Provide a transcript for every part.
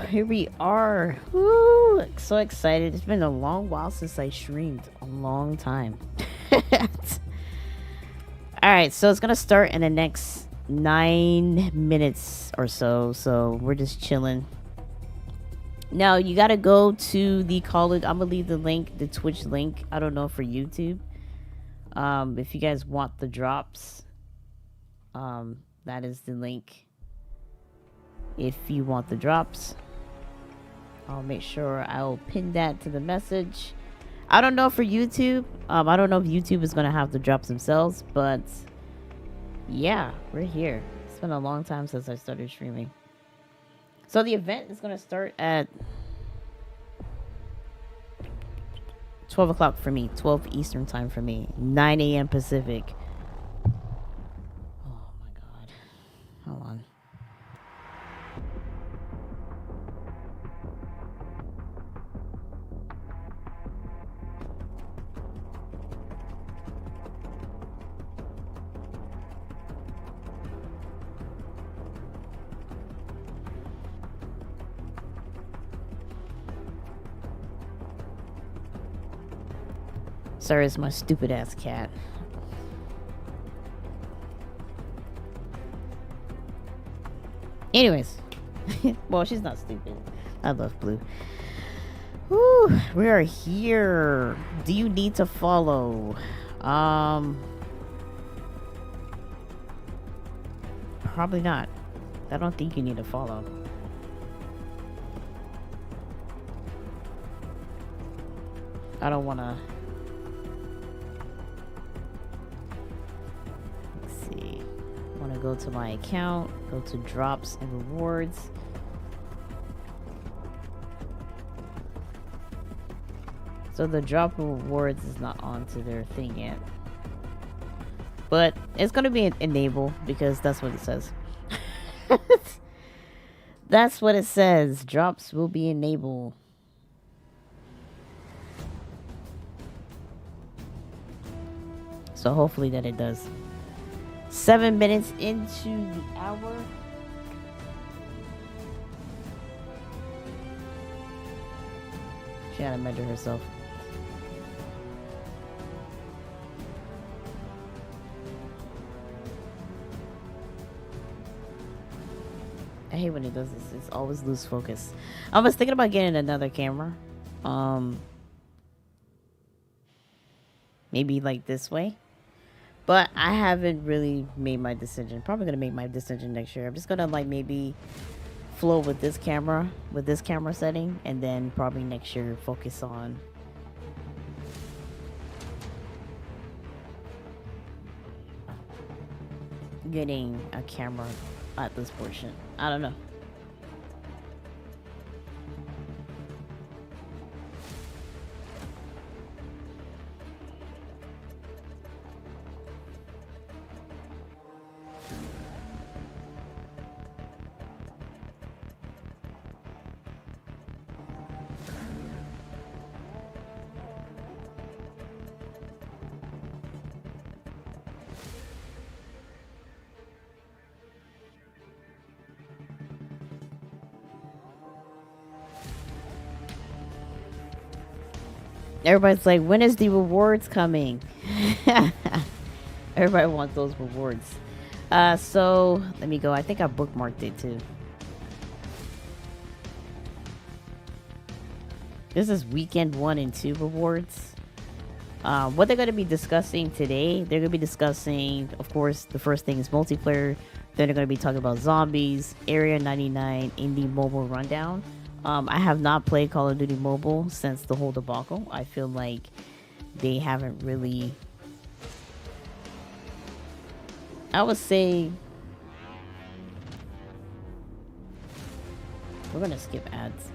here we are. Woo! So excited. It's been a long while since I streamed. A long time. Alright, so it's gonna start in the next 9 minutes or so. So we're just chilling. Now you gotta go to the college. I'm gonna leave the link, the Twitch link. I don't know for YouTube. If you guys want the drops, that is the link. If you want the drops, I'll make sure I'll pin that to the message. I don't know for YouTube. I don't know if YouTube is gonna have the drops themselves, but yeah, we're here. It's been a long time since I started streaming. So the event is gonna start at 12 o'clock for me, 12 Eastern time for me, 9 a.m. Pacific. Oh my god. Hold on. Sorry, it's my stupid ass cat. Anyways. Well, she's not stupid. I love Blue. Whew, we are here. Do you need to follow? Probably not. I don't think you need to follow. I don't want to... Want to go to my account, go to drops and rewards. So the drop rewards is not onto their thing yet, but it's going to be enabled because that's what it says. That's what it says. Drops will be enabled. So hopefully that it does. 7 minutes into the hour. She had to measure herself. I hate when it does this. It's always lose focus. I was thinking about getting another camera. Maybe like this way. But I haven't really made my decision. Probably gonna make my decision next year. I'm just gonna like maybe flow with this camera setting, and then probably next year focus on getting a camera at this portion. I don't know. Everybody's like, when is the rewards coming? Everybody wants those rewards. So let me go. I think I bookmarked it too. This is weekend 1 and 2 rewards. What they're going to be discussing today, they're going to be discussing, of course, the first thing is multiplayer. Then they're going to be talking about zombies, Area 99, Indie Mobile Rundown. I have not played Call of Duty Mobile since the whole debacle. I feel like they haven't really... I would say... We're going to skip ads,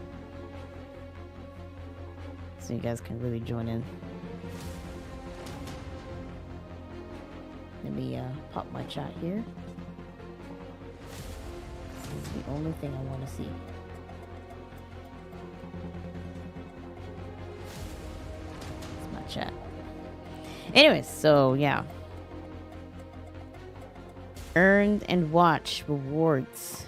so you guys can really join in. Let me pop my chat here. This is the only thing I want to see. It's my chat. Anyways, so yeah. Earned and watch rewards.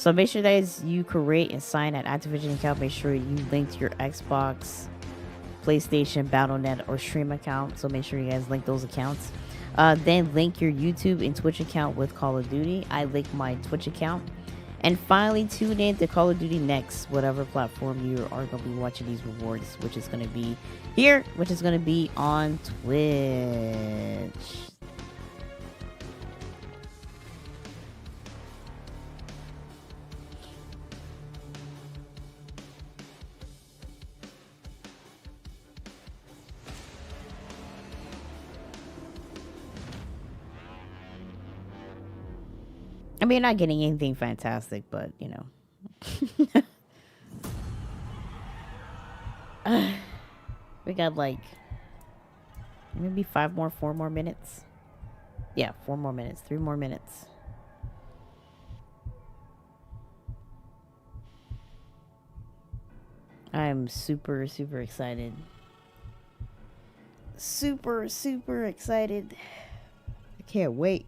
So make sure that you create and sign an Activision account. Make sure you link your Xbox, PlayStation, Battle.net, or Stream account. So make sure you guys link those accounts. Then link your YouTube and Twitch account with Call of Duty. I link my Twitch account. And finally, tune in to Call of Duty Next, whatever platform you are going to be watching these rewards, which is going to be here, which is going to be on Twitch. I mean, not getting anything fantastic, but, you know. We got, like, maybe 4 more minutes. Yeah, 4 more minutes, 3 more minutes. I'm super, super excited. Super, super excited. I can't wait.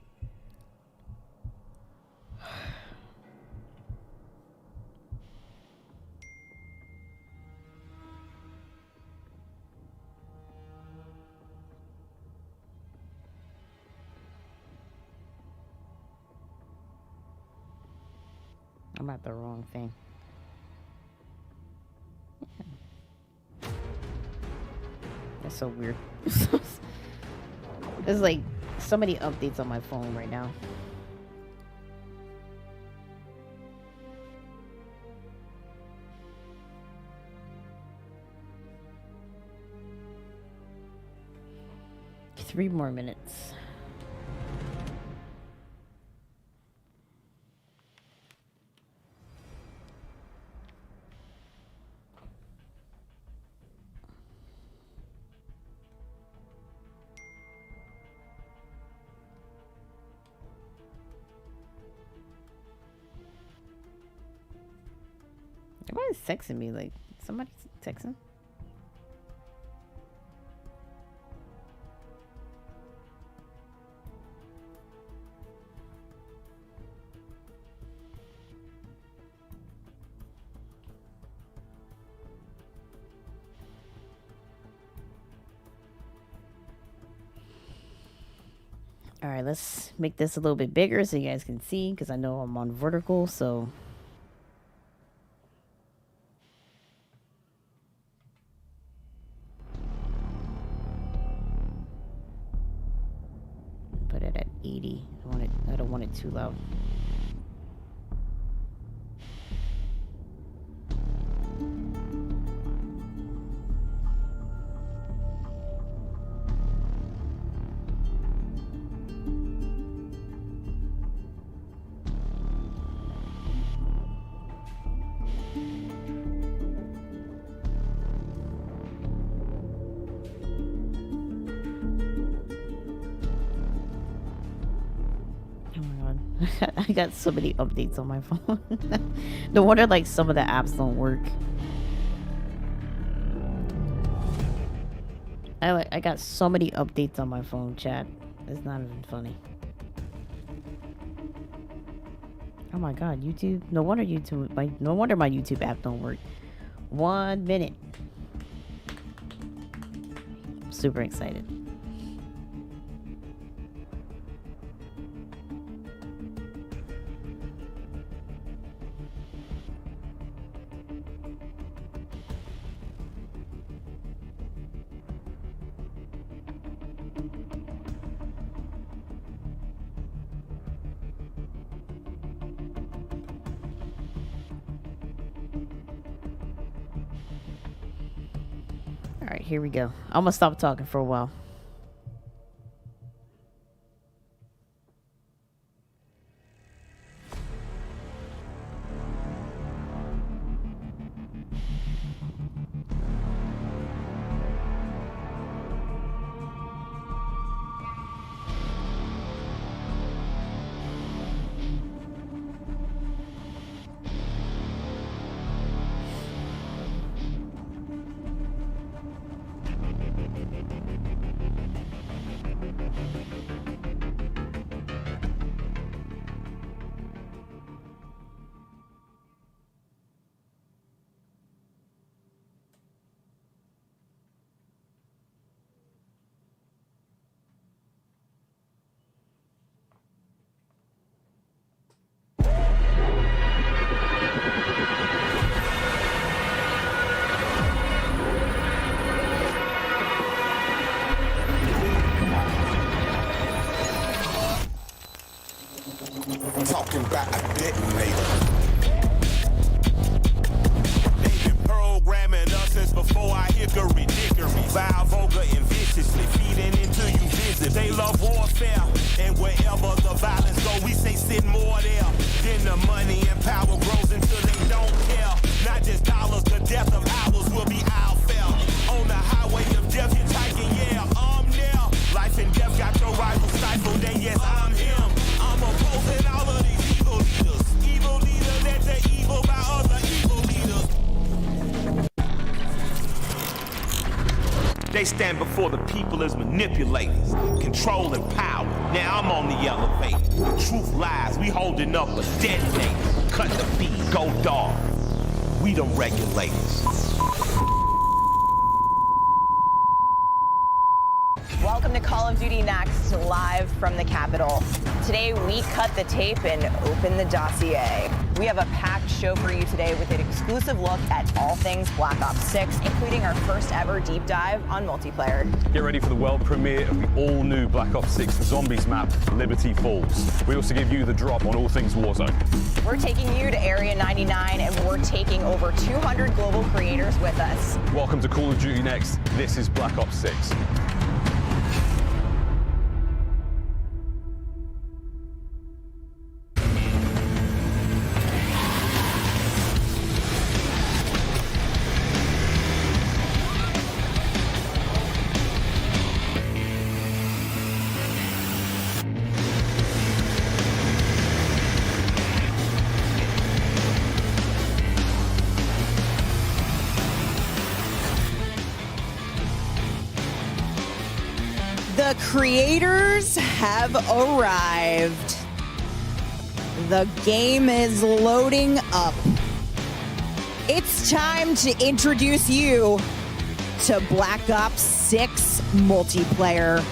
I'm at the wrong thing. Yeah. That's so weird. There's like so many updates on my phone right now. Three more minutes. Everybody's texting me, like, somebody's texting. All right, let's make this a little bit bigger so you guys can see, because I know I'm on vertical, so... Put it at 80. I don't want it too loud. I got so many updates on my phone. No wonder like some of the apps don't work. I got so many updates on my phone, chat. It's not even funny. Oh my god, YouTube. No wonder no wonder my YouTube app don't work. 1 minute. Super excited. Alright, here we go. I'm gonna stop talking for a while. talking about a detonator. They've been programming us since before our hickory dickory. Vile, vulgar, and viciously feeding into you visit. They love warfare, and wherever the violence go, we say send more there. Then the money and power grows until they don't care. Not just dollars, the death of ours will be our fare. On the highway of death, hitchhiking, yeah, I'm there. Life and death got your rival stifled, and yes, I'm him. I'm opposing all of these evil leaders. Evil leaders that the evil by other evil leaders. They stand before the people as manipulators, controlling power. Now I'm on the elevator. Truth lies, we holding up a detonator. Cut the beat, go dog. We the regulators. Welcome to Call of Duty Next, live from the Capitol. Today, we cut the tape and open the dossier. We have a packed show for you today with an exclusive look at all things Black Ops 6, including our first ever deep dive on multiplayer. Get ready for the world premiere of the all-new Black Ops 6 Zombies map, Liberty Falls. We also give you the drop on all things Warzone. We're taking you to Area 99, and we're taking over 200 global creators with us. Welcome to Call of Duty Next. This is Black Ops 6. The creators have arrived. The game is loading up. It's time to introduce you to Black Ops 6 multiplayer.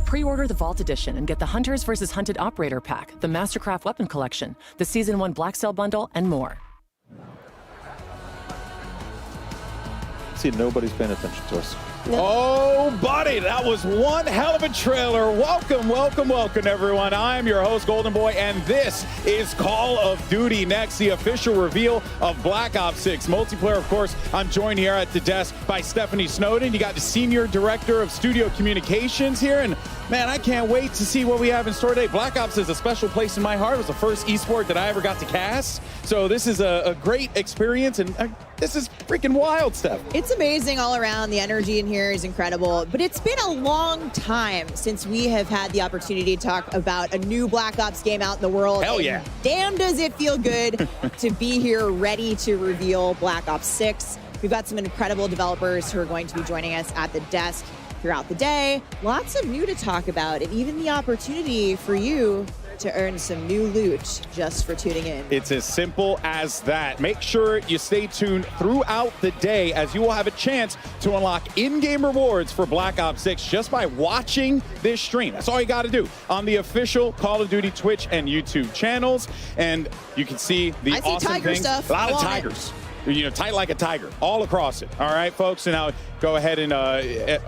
Pre-order the Vault Edition and get the Hunters vs. Hunted Operator Pack, the Mastercraft Weapon Collection, the Season 1 Black Cell Bundle, and more. See, nobody's paying attention to us. Oh, buddy, that was one hell of a trailer. Welcome, welcome, welcome, everyone. I'm your host, Golden Boy, and this is Call of Duty Next, the official reveal of Black Ops 6 multiplayer. Of course, I'm joined here at the desk by Stephanie Snowden. You got the Senior Director of Studio Communications here, and Man, I can't wait to see what we have in store today. Black Ops is a special place in my heart. It was the first esport that I ever got to cast. So this is a great experience, and this is freaking wild stuff. It's amazing all around. The energy in here is incredible. But it's been a long time since we have had the opportunity to talk about a new Black Ops game out in the world. Hell yeah. And damn, does it feel good to be here ready to reveal Black Ops 6. We've got some incredible developers who are going to be joining us at the desk throughout the day. Lots of new to talk about, and even the opportunity for you to earn some new loot just for tuning in. It's as simple as that. Make sure you stay tuned throughout the day, as you will have a chance to unlock in-game rewards for Black Ops 6 just by watching this stream. That's all you got to do on the official Call of Duty Twitch and YouTube channels. And you can see the I see awesome tiger things. stuff. A lot of I want it. tigers. You know, tight like a tiger, all across it. All right, folks. And now go ahead and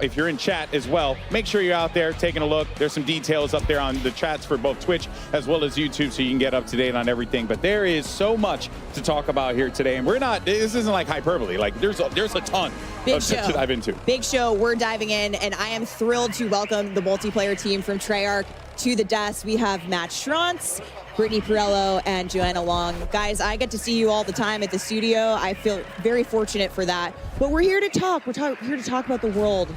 if you're in chat as well, make sure you're out there taking a look. There's some details up there on the chats for both Twitch as well as YouTube, so you can get up to date on everything. But there is so much to talk about here today, and this isn't like hyperbole. Like there's a ton of shit to dive into. Big show. We're diving in, and I am thrilled to welcome the multiplayer team from Treyarch to the desk. We have Matt Schranz, Brittany Perello, and Joanna Long. Guys, I get to see you all the time at the studio. I feel very fortunate for that. But we're here to talk. We're here to talk about the world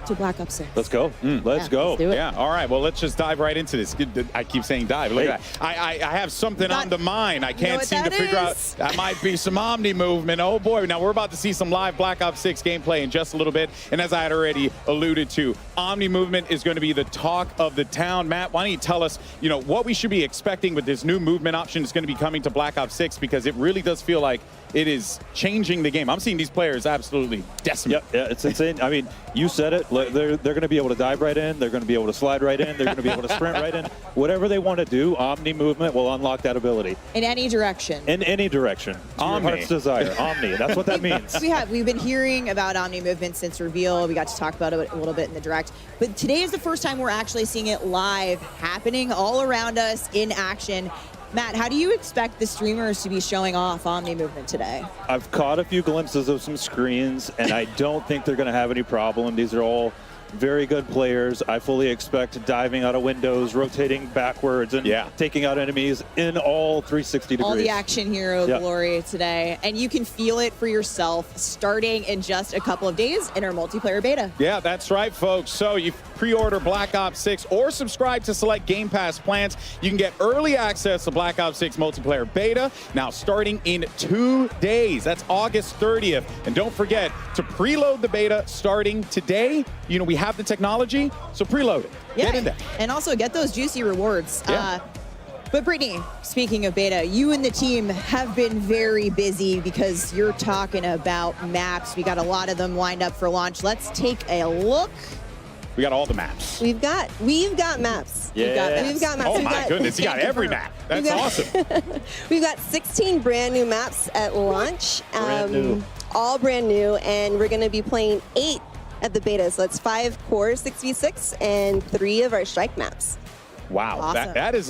to Black Ops 6. Let's go. Let's go. Let's do it. Yeah. All right. Well, let's just dive right into this. I keep saying dive. Look at that. I have something on the mind. I can't seem to figure out. That might be some Omni movement. Oh boy. Now we're about to see some live Black Ops 6 gameplay in just a little bit. And as I had already alluded to, Omni movement is going to be the talk of the town. Matt, why don't you tell us, what we should be expecting with this new movement option that's going to be coming to Black Ops 6, because it really does feel like it is changing the game. I'm seeing these players absolutely decimate. Yeah, it's insane. I mean, you said it. They're going to be able to dive right in. They're going to be able to slide right in. They're going to be able to sprint right in. Whatever they want to do, Omni movement will unlock that ability. In any direction. In any direction. To your heart's desire. Omni. That's what that means. We've been hearing about Omni movement since reveal. We got to talk about it a little bit in the direct. But today is the first time we're actually seeing it live, happening all around us in action. Matt, how do you expect the streamers to be showing off Omni movement today? I've caught a few glimpses of some screens, and I don't think they're going to have any problem. These are all very good players. I fully expect diving out of windows, rotating backwards, and taking out enemies in all 360 degrees. All the action hero glory today. And you can feel it for yourself starting in just a couple of days in our multiplayer beta. Yeah, that's right, folks. So you pre-order Black Ops 6 or subscribe to select Game Pass plans. You can get early access to Black Ops 6 multiplayer beta now starting in 2 days. That's August 30th. And don't forget to preload the beta starting today. We have the technology, so preload it. Get in there. And also get those juicy rewards. Yeah. But Brittany, speaking of beta, you and the team have been very busy because you're talking about maps. We got a lot of them lined up for launch. Let's take a look. We got all the maps. We've got maps. Yeah. We've got maps. Oh my goodness, you got every map. That's awesome. We've got 16 brand new maps at launch. Brand new. All brand new, and we're going to be playing 8 at the beta. So that's 5 core 6v6 and 3 of our strike maps. Wow, Awesome. that is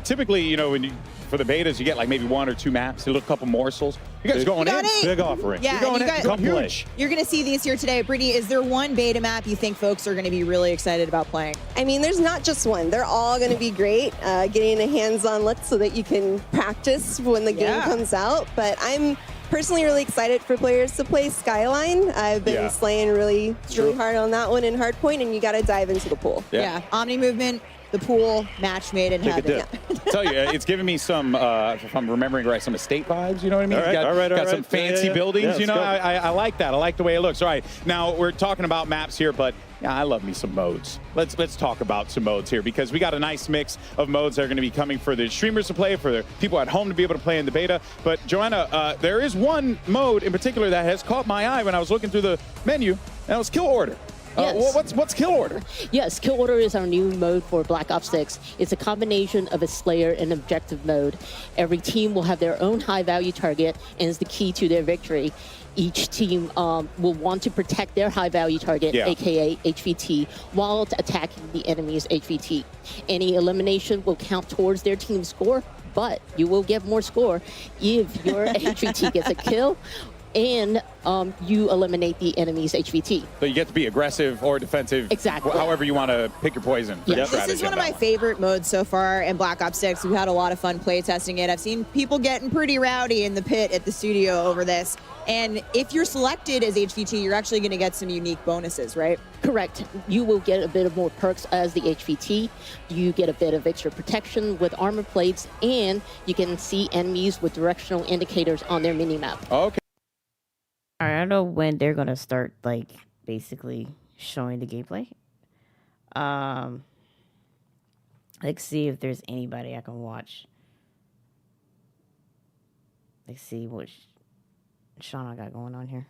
typically, for the betas, you get like maybe 1 or 2 maps, a little couple morsels. You guys going in? 8. Big offering. Yeah, You're going and you in. guys, Come huge. you're going to see these here today. Brittany, is there one beta map you think folks are going to be really excited about playing? I mean, there's not just one. They're all going to be great. Getting a hands-on look so that you can practice when the game comes out. But I'm personally really excited for players to play Skyline. I've been slaying really hard on that one in Hardpoint, and you got to dive into the pool. Yeah. Omni movement, the pool, match made in heaven. Tell you, it's giving me some, if I'm remembering right, some estate vibes. You know what I mean? All right, got some fancy buildings. Yeah, I like that. I like the way it looks. All right, now we're talking about maps here, but I love me some modes. Let's talk about some modes here, because we got a nice mix of modes that are going to be coming for the streamers to play, for the people at home to be able to play in the beta. But Joanna, there is one mode in particular that has caught my eye when I was looking through the menu, and that was Kill Order. Yes. What's Kill Order? Yes, Kill Order is our new mode for Black Ops 6. It's a combination of a Slayer and objective mode. Every team will have their own high-value target, and is the key to their victory. Each team will want to protect their high-value target, aka HVT, while attacking the enemy's HVT. Any elimination will count towards their team score, but you will get more score if your HVT gets a kill and you eliminate the enemy's HVT. So you get to be aggressive or defensive. Exactly. However you want to pick your poison. Yeah. This is one of my favorite modes so far in Black Ops 6. We've had a lot of fun play testing it. I've seen people getting pretty rowdy in the pit at the studio over this. And if you're selected as HVT, you're actually going to get some unique bonuses, right? Correct. You will get a bit of more perks as the HVT. You get a bit of extra protection with armor plates, and you can see enemies with directional indicators on their minimap. Okay. All right, I don't know when they're gonna start, like, basically showing the gameplay. Let's see if there's anybody I can watch. Let's see what Shauna got going on here.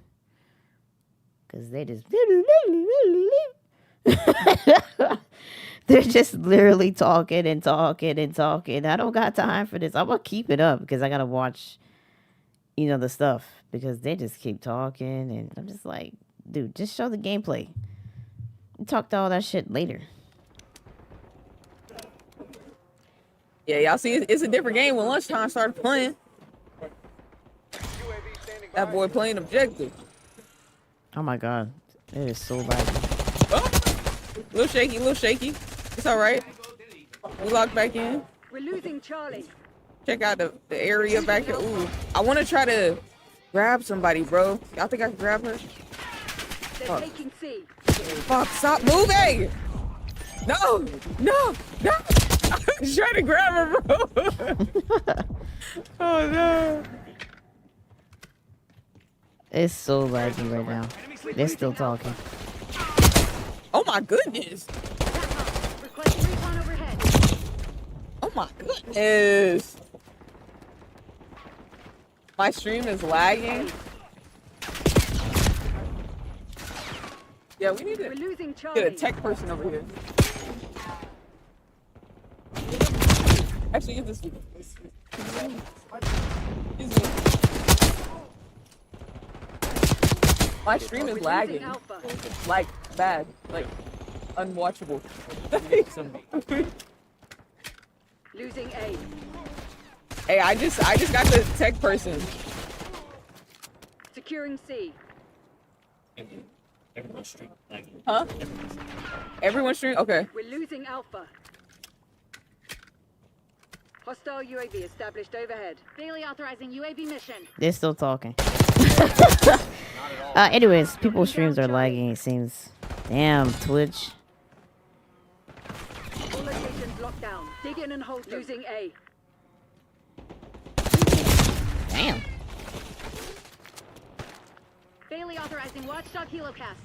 Because they just... They're just literally talking and talking and talking. I don't got time for this. I'm going to keep it up because I got to watch, you know, the stuff. Because they just keep talking. And I'm just like, dude, just show the gameplay. We'll talk to all that shit later. Yeah, y'all see, it's a different game when lunchtime started playing. That boy playing objective. Oh my god, it is so laggy. Oh, little shaky. It's all right. We locked back in. We're losing Charlie. Check out the area back here. Ooh, I want to try to grab somebody, bro. Y'all think I can grab her? They're taking C. Fuck, stop moving! No! I was trying to grab her, bro. Oh no. It's so laggy right now. They're still talking. Oh my goodness. Oh my goodness. My stream is lagging. Yeah, we need to get a tech person over here. Actually, get this. My stream is lagging. Like, bad. Like, unwatchable. Losing A. Hey, I just got the tech person. Securing C. Huh? Everyone stream? Okay. We're losing Alpha. Hostile UAV established overhead. Daily authorizing UAV mission. They're still talking. Anyways, people's streams are lagging, it seems. Damn, Twitch. All locations locked down. Dig in and hold. Losing A. Damn. Daily authorizing Watchdog Helocast.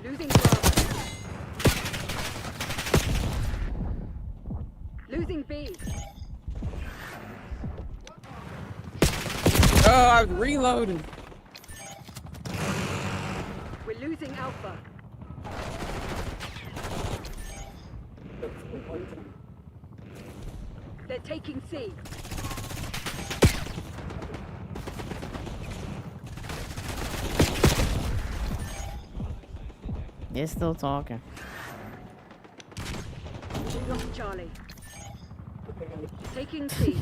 Losing Bravo. Losing B. Oh, I was reloading. We're losing Alpha. They're taking C. They're still talking. We lost Charlie. Taking C.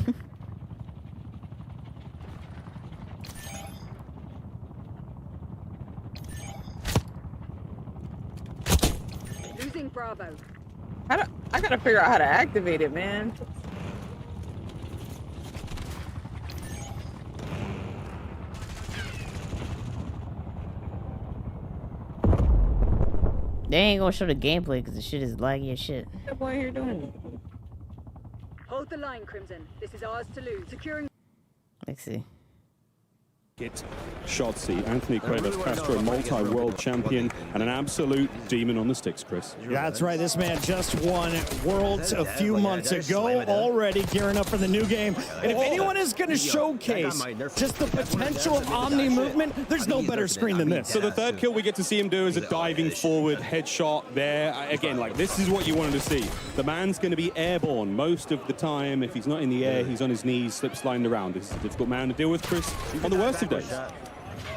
Losing Bravo. I gotta figure out how to activate it, man. They ain't gonna show the gameplay because the shit is laggy as shit. What that boy here doing? Hold the line, Crimson. This is ours to lose. Securing. Let's see. Get Shotzi, Anthony Cuevas Castro, multi-world champion, and an absolute demon on the sticks, Chris. Yeah, that's right. This man just won Worlds a few months ago, already gearing up for the new game. And if anyone is going to showcase just the potential of Omni movement, there's no better screen than this. So the third kill we get to see him do is a diving forward headshot there. Again, like, this is what you wanted to see. The man's going to be airborne most of the time. If he's not in the air, he's on his knees, slip sliding around. This is a difficult man to deal with, Chris, on the worst of days.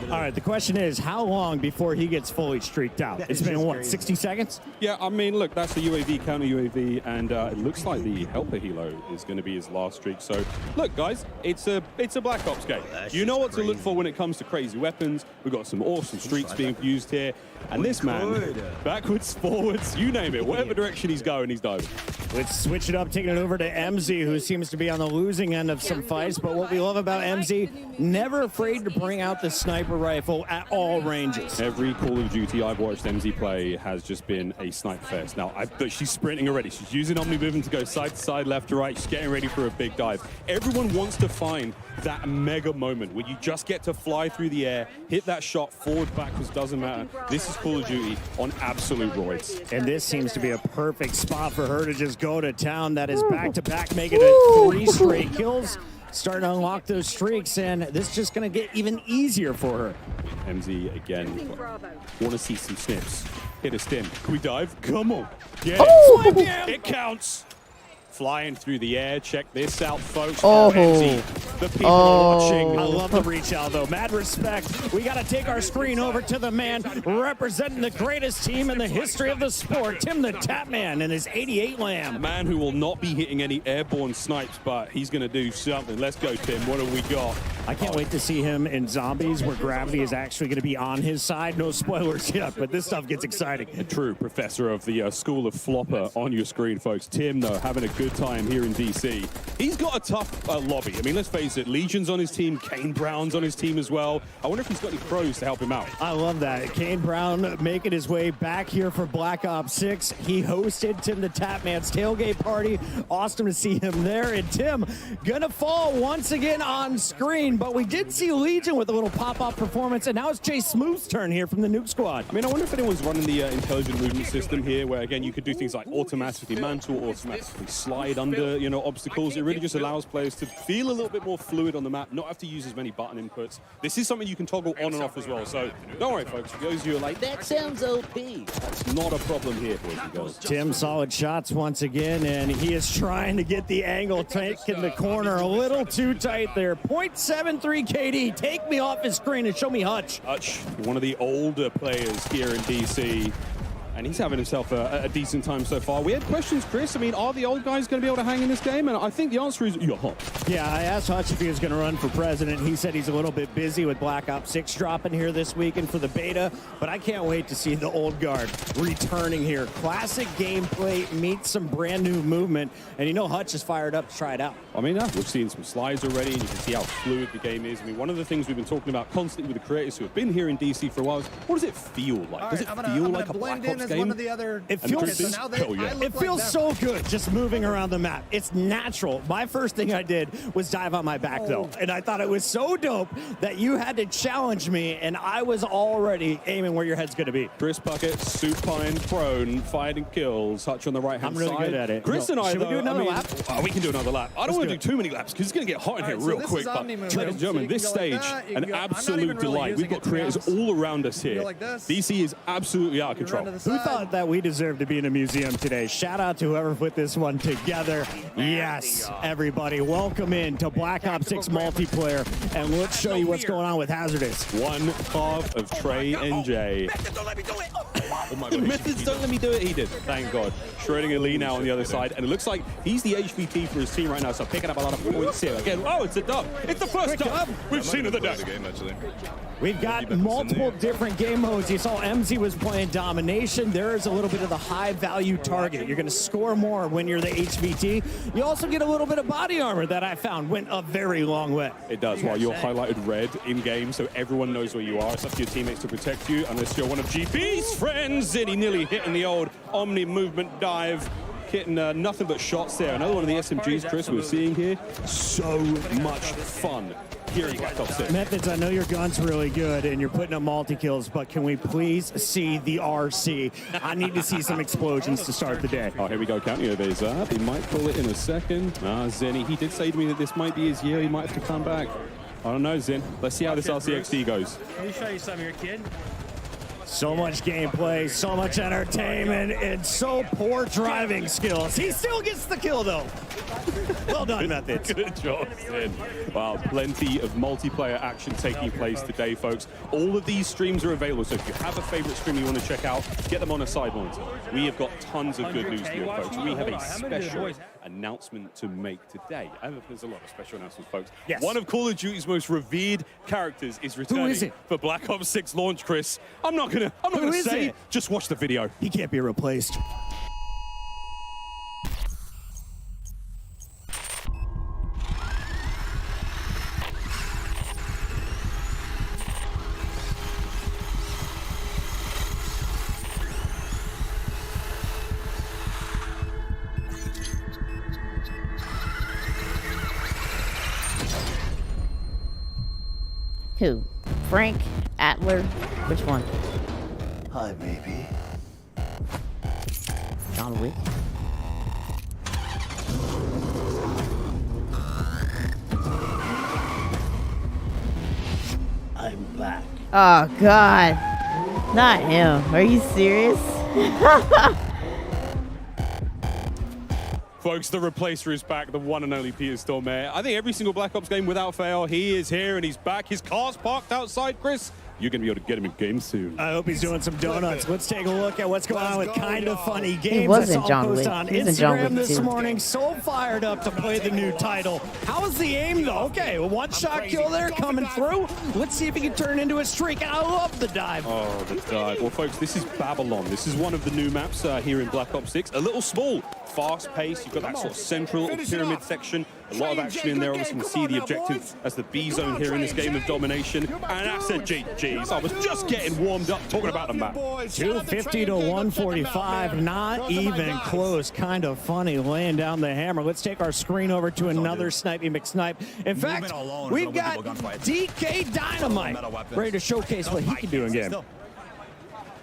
All right, the question is, how long before he gets fully streaked out? It's been, what, 60 seconds? Yeah, I mean, look, that's the UAV, counter UAV, and it looks like the Helper Helo is going to be his last streak. So, look, guys, it's a Black Ops game. You know what to look for when it comes to crazy weapons. We've got some awesome streaks being used here. And this man, backwards, forwards, you name it, whatever direction he's going, he's diving. Let's switch it up, taking it over to MZ, who seems to be on the losing end of some fights. But what we love about MZ, never afraid to bring out the sniper rifle at all ranges. Every Call of Duty I've watched MZ play has just been a sniper fest. Now, she's sprinting already. She's using Omni movement to go side to side, left to right. She's getting ready for a big dive. Everyone wants to find that mega moment where you just get to fly through the air, hit that shot, forward, backwards, doesn't matter. This is Call of Duty on absolute roids. And this seems to be a perfect spot for her to just go to town. That is back-to-back, making it 3 straight kills. Starting to unlock those streaks, and this is just going to get even easier for her. MZ, again, want to see some snips. Hit a stim. Can we dive? Come on. Yeah. It counts. Flying through the air. Check this out, folks. MZ. The people are watching. I love the reach out, though. Mad respect. We got to take our screen over to the man representing the greatest team in the history of the sport, Tim the Tapman, and his 88 Lamb. A man who will not be hitting any airborne snipes, but he's going to do something. Let's go, Tim. What have we got? I can't wait to see him in Zombies, where gravity is actually going to be on his side. No spoilers yet, but this stuff gets exciting. A true professor of the School of Flopper on your screen, folks. Tim, though, having a good time here in DC. He's got a tough lobby. I mean, let's face it, Legion's on his team, Kane Brown's on his team as well. I wonder if he's got any pros to help him out. I love that. Kane Brown making his way back here for Black Ops 6. He hosted Tim the Tapman's tailgate party. Awesome to see him there. And Tim gonna fall once again on screen, but we did see Legion with a little pop-up performance, and now it's Jay Smooth's turn here from the Nuke Squad. I mean, I wonder if anyone's running the intelligent movement system here, where, again, you could do things like automatically mantle, automatically slide under, you know, obstacles. It really just allows players to feel a little bit more fluid on the map, not have to use as many button inputs. This is something you can toggle on and off as well, so don't worry, folks. For those of you who are like, that sounds OP, that's not a problem here, boys and girls. Tim, solid shots once again, and he is trying to get the angle, taking the corner a little too tight there. 0.73 KD, take me off his screen and show me Hutch. Hutch, one of the older players here in DC. And he's having himself a decent time so far. We had questions, Chris. I mean, are the old guys going to be able to hang in this game? And I think the answer is, yeah. Yeah, I asked Hutch if he was going to run for president. He said he's a little bit busy with Black Ops 6 dropping here this weekend for the beta. But I can't wait to see the old guard returning here. Classic gameplay meets some brand new movement. And you know Hutch is fired up to try it out. I mean, we've seen some slides already, and you can see how fluid the game is. I mean, one of the things we've been talking about constantly with the creators who have been here in DC for a while is, what does it feel like? Does it feel like a Black Ops game? It feels so good just moving around the map. It's natural. My first thing I did was dive on my back, though. And I thought it was so dope that you had to challenge me, and I was already aiming where your head's going to be. Chris Puckett, supine, prone, fighting kills, Hutch on the right-hand side. I'm really good at it. Chris and I, should we do another lap? We can do another lap. I don't want to do too many laps because it's going to get hot in here real quick. But, ladies and gentlemen, this stage, an absolute delight. We've got creators all around us here. DC is absolutely out of control. Who thought that we deserved to be in a museum today? Shout out to whoever put this one together. Yes, everybody, welcome in to Black Ops 6 multiplayer, and let's show you what's going on with Hazardous. One half of Trey and Jay. Oh my God. Methods don't let me do it. He did. Thank God. Schrödinger Lee now on the other side, and it looks like he's the HVT for his team right now, so picking up a lot of points here. Again, oh, it's a dub. It's the first dub we've seen of the day. We've got multiple different game modes. You saw MZ was playing Domination. There is a little bit of the high-value target. You're going to score more when you're the HVT. You also get a little bit of body armor that I found went a very long way. It does, while you're highlighted red in-game, so everyone knows where you are. It's up to your teammates to protect you, unless you're one of GP's friends. Ziddy nearly hitting the old Omni movement dive. Getting nothing but shots there. Another one of the SMGs, Chris, we're seeing here. So much fun here in Black Ops 6. Methods, I know your gun's really good and you're putting up multi-kills, but can we please see the RC? I need to see some explosions to start the day. Oh, here we go, counting over his up. He might pull it in a second. Zenny, he did say to me that this might be his year. He might have to come back. I don't know, Zen. Let's see how this RCXD goes. Let me show you some of your kid. So much gameplay, so much entertainment, and so poor driving skills. He still gets the kill, though. Well done, Methods. Good job, Sin. Wow, plenty of multiplayer action taking place today, folks. All of these streams are available, so if you have a favorite stream you want to check out, get them on a side monitor. We have got tons of good news for you, folks. We have a special announcement to make today. There's a lot of special announcements, folks. Yes. One of Call of Duty's most revered characters is returning is it? for Black Ops 6 launch, Chris. I'm not gonna say. Just watch the video. He can't be replaced. Who? Frank? Adler? Which one? Hi, baby. John Wick? I'm back. Oh, God. Not him. Are you serious? Folks, the replacer is back, the one and only Peter Stormare. I think every single Black Ops game without fail, he is here and he's back. His car's parked outside, Chris. You're going to be able to get him in game soon. I hope he's doing some donuts. Let's take a look at what's going on with Kind of Funny Games. He wasn't I saw John a post Wick. on He was in John Instagram Wick this too. morning. So fired up to play the new title. How is the aim, though? Okay, a one-shot kill there coming through. Let's see if he can turn into a streak. And I love the dive. Oh, the dive. Well, folks, this is Babylon. This is one of the new maps here in Black Ops 6. A little small, fast-paced. You've got that sort of central pyramid section. A lot of action in there. Obviously, you can see the objective as the B zone here in this game of domination. And that's a GG's. I was just getting warmed up talking about the map. 250 to 145, not even close. Kind of funny laying down the hammer. Let's take our screen over to another Snipey McSnipe. In fact, we've got DK Dynamite ready to showcase what he can do in game.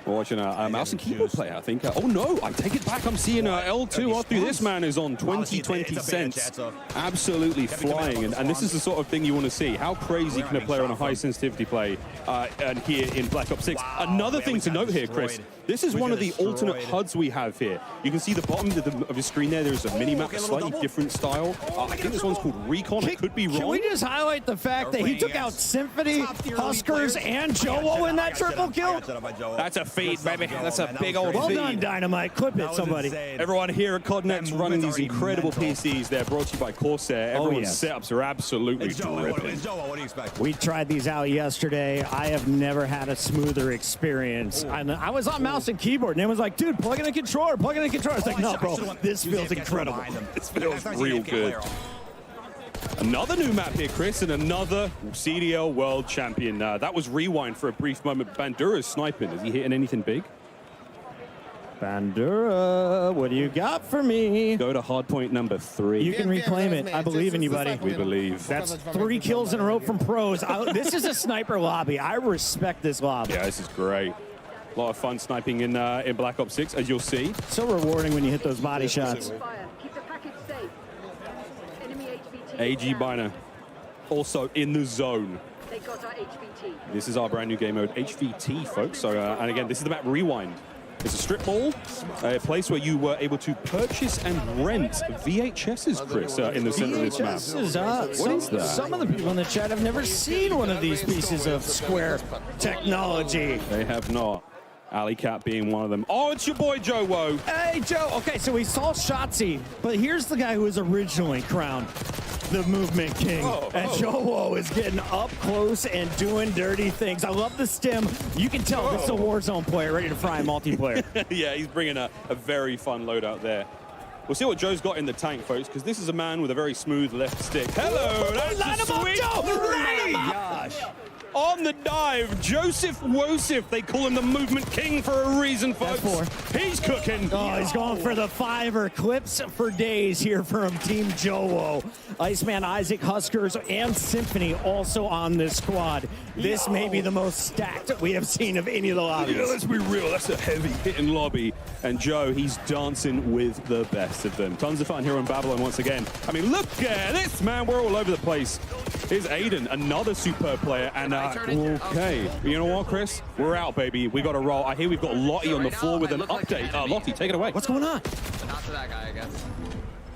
We're watching a mouse and keyboard player, I think. Oh no, I take it back. I'm seeing L2 after this man is on 20 cents. Absolutely flying. And this is the sort of thing you want to see. How crazy can a player on a high sensitivity play and here in Black Ops 6? Another thing to note here, Chris, this is one of the alternate HUDs we have here. You can see the bottom of the screen there. There's a mini-map, a slightly different style. I think this one's called Recon. I could be wrong. Can we just highlight the fact that he took out Symphony, Huskers, and Joe in that triple kill? That's a feed, baby. That's a big old Well feed. done, Dynamite. Clip it, somebody. Everyone here at CodNext running these incredible PCs. They're brought to you by Corsair. Everyone's setups are absolutely dripping. We tried these out yesterday. I have never had a smoother experience. I was on mouse and keyboard, and it was like, dude, plug in a controller, plug in a controller. It's like, no, bro, this feels incredible. This feels real good. Another new map here, Chris, and another CDL World Champion. That was Rewind for a brief moment. Bandura's sniping. Is he hitting anything big? Bandura, what do you got for me? Go to hardpoint number 3. You can reclaim it. I believe in you, buddy. We believe. That's 3 kills in a row from pros. This is a sniper lobby. I respect this lobby. Yeah, this is great. A lot of fun sniping in Black Ops 6, as you'll see. So rewarding when you hit those body shots. Keep the package safe. Enemy HVT. AG Biner, also in the zone. They got our HVT. This is our brand new game mode, HVT, folks. So, and again, this is the map Rewind. It's a strip mall, a place where you were able to purchase and rent VHSs, Chris, in the center of this map. What is that? Some of the people in the chat have never seen one of these pieces of Square technology. They have not. Alley Cat being one of them. Oh, it's your boy Joe Woe. Hey, Joe. Okay, so we saw Shotzi, but here's the guy who was originally crowned the Movement King. And Joe Woe is getting up close and doing dirty things. I love the stim. You can tell this is a Warzone player ready to fry multiplayer. Yeah, he's bringing a very fun loadout there. We'll see what Joe's got in the tank, folks, because this is a man with a very smooth left stick. Hello, that's a sweet. Gosh. On the dive, Joseph Wosif. They call him the Movement King for a reason, folks. He's cooking. Oh, he's going for the 5 clips for days here from Team Joe. Iceman, Isaac, Huskers, and Symphony also on this squad. This may be the most stacked we have seen of any of the lobbies. Yeah, let's be real. That's a heavy hitting lobby. And Joe, he's dancing with the best of them. Tons of fun here on Babylon once again. I mean, look at this, man. We're all over the place. Here's Aiden, another superb player, and okay. You know what, Chris? We're out, baby. We got to roll. I hear we've got Lottie on the floor with an update. Lottie, take it away. What's going on? But not to that guy, I guess.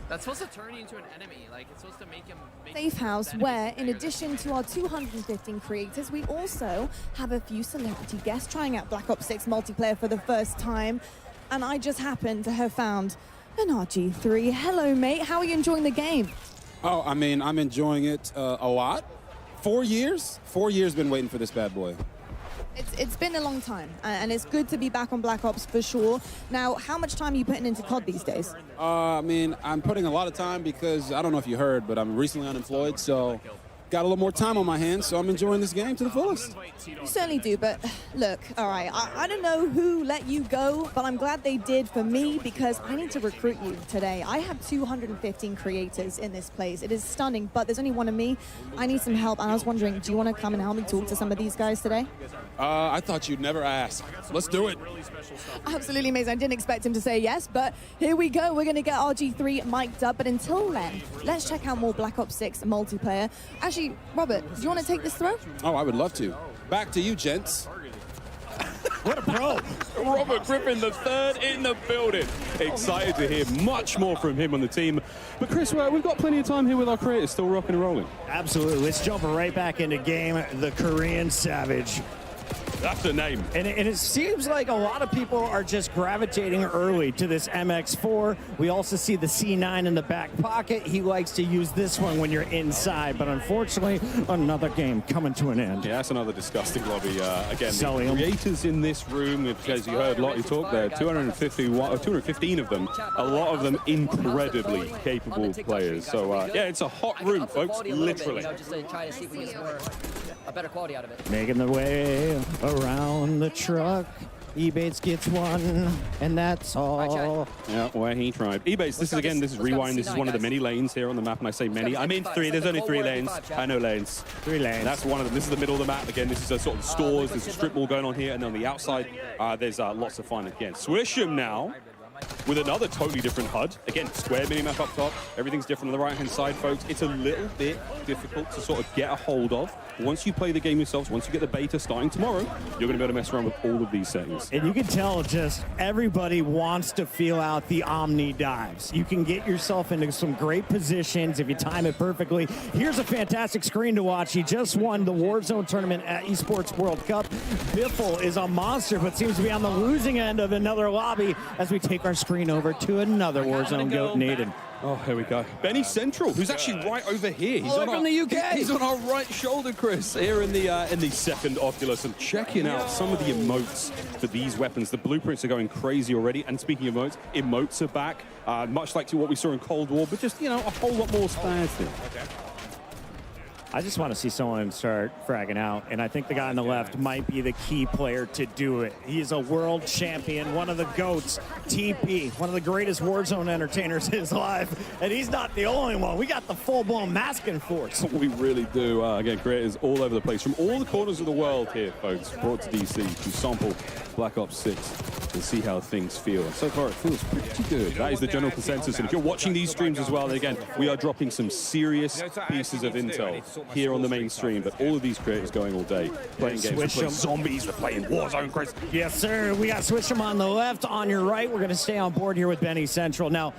That's supposed to turn you into an enemy. Like, it's supposed to make him... Safe House, where in addition to our 215 creators, we also have a few celebrity guests trying out Black Ops 6 multiplayer for the first time. And I just happened to have found an RG3. Hello, mate. How are you enjoying the game? Oh, I mean, I'm enjoying it a lot. 4 years? 4 years been waiting for this bad boy. It's been a long time, and it's good to be back on Black Ops for sure. Now, how much time are you putting into COD these days? I mean, I'm putting a lot of time because, I don't know if you heard, but I'm recently unemployed, so got a little more time on my hands, so I'm enjoying this game to the fullest. You certainly do, but look, all right, I don't know who let you go, but I'm glad they did for me because I need to recruit you today. I have 215 creators in this place. It is stunning, but there's only one of me. I need some help, and I was wondering, do you want to come and help me talk to some of these guys today? I thought you'd never ask. Let's do it. Absolutely amazing. I didn't expect him to say yes, but here we go. We're going to get RG3 mic'd up, but until then, let's check out more Black Ops 6 multiplayer. Actually, Robert, do you want to take this throw? Oh, I would love to. Back to you, gents. What a pro. Robert Griffin III in the building. Excited to hear much more from him on the team. But Chris, we've got plenty of time here with our creators still rocking and rolling. Absolutely. Let's jump right back into game. The Korean Savage. That's the name. And it seems like a lot of people are just gravitating early to this MX4. We also see the C9 in the back pocket. He likes to use this one when you're inside, but unfortunately, another game coming to an end. Yeah, that's another disgusting lobby. Again, Selling the them. creators in this room, as you heard Lottie talk there, 215 of them, a lot of them incredibly capable players. So, yeah, it's a hot room, folks, literally. Just to try to see if we get a better quality out of it. Making the way around the truck. Ebates gets one, and that's all. Yeah, where he tried. Ebates, this is Rewind. This is one of the many lanes here on the map, and I say many. I mean 3. There's only 3 lanes. I know lanes. 3 lanes. That's one of them. This is the middle of the map. Again, this is a sort of stores. There's a strip mall going on here, and on the outside, there's lots of fun. Again, Swisham now with another totally different HUD. Again, square minimap up top. Everything's different on the right-hand side, folks. It's a little bit difficult to sort of get a hold of. Once you play the game yourselves, once you get the beta starting tomorrow, you're going to be able to mess around with all of these settings. And you can tell just everybody wants to feel out the Omni dives. You can get yourself into some great positions if you time it perfectly. Here's a fantastic screen to watch. He just won the Warzone tournament at Esports World Cup. Biffle is a monster, but seems to be on the losing end of another lobby as we take our screen over to another Warzone goat, Naden. Oh, here we go. Benny Central, who's actually right over here. He's from the UK. He's on our right shoulder, Chris, here in the second Oculus, and checking out some of the emotes for these weapons. The blueprints are going crazy already. And speaking of emotes are back, much like to what we saw in Cold War, but just, you know, a whole lot more spaz here. I just want to see someone start fragging out, and I think the guy on the left might be the key player to do it. He's a world champion, one of the GOATs, TP, one of the greatest Warzone entertainers is alive, and he's not the only one. We got the full-blown masking force. We really do. Again, creators all over the place, from all the corners of the world here, folks, brought to DC to sample Black Ops 6 and see how things feel. And so far, it feels pretty good. That is the general consensus. And if you're watching these streams as well, then again, we are dropping some serious pieces of intel here on the main stream, but all of these creators going all day, playing games, they're playing zombies, they're playing Warzone, Chris. Yes, sir. We got Swisham on the left. On your right, we're going to stay on board here with Benny Central. Now,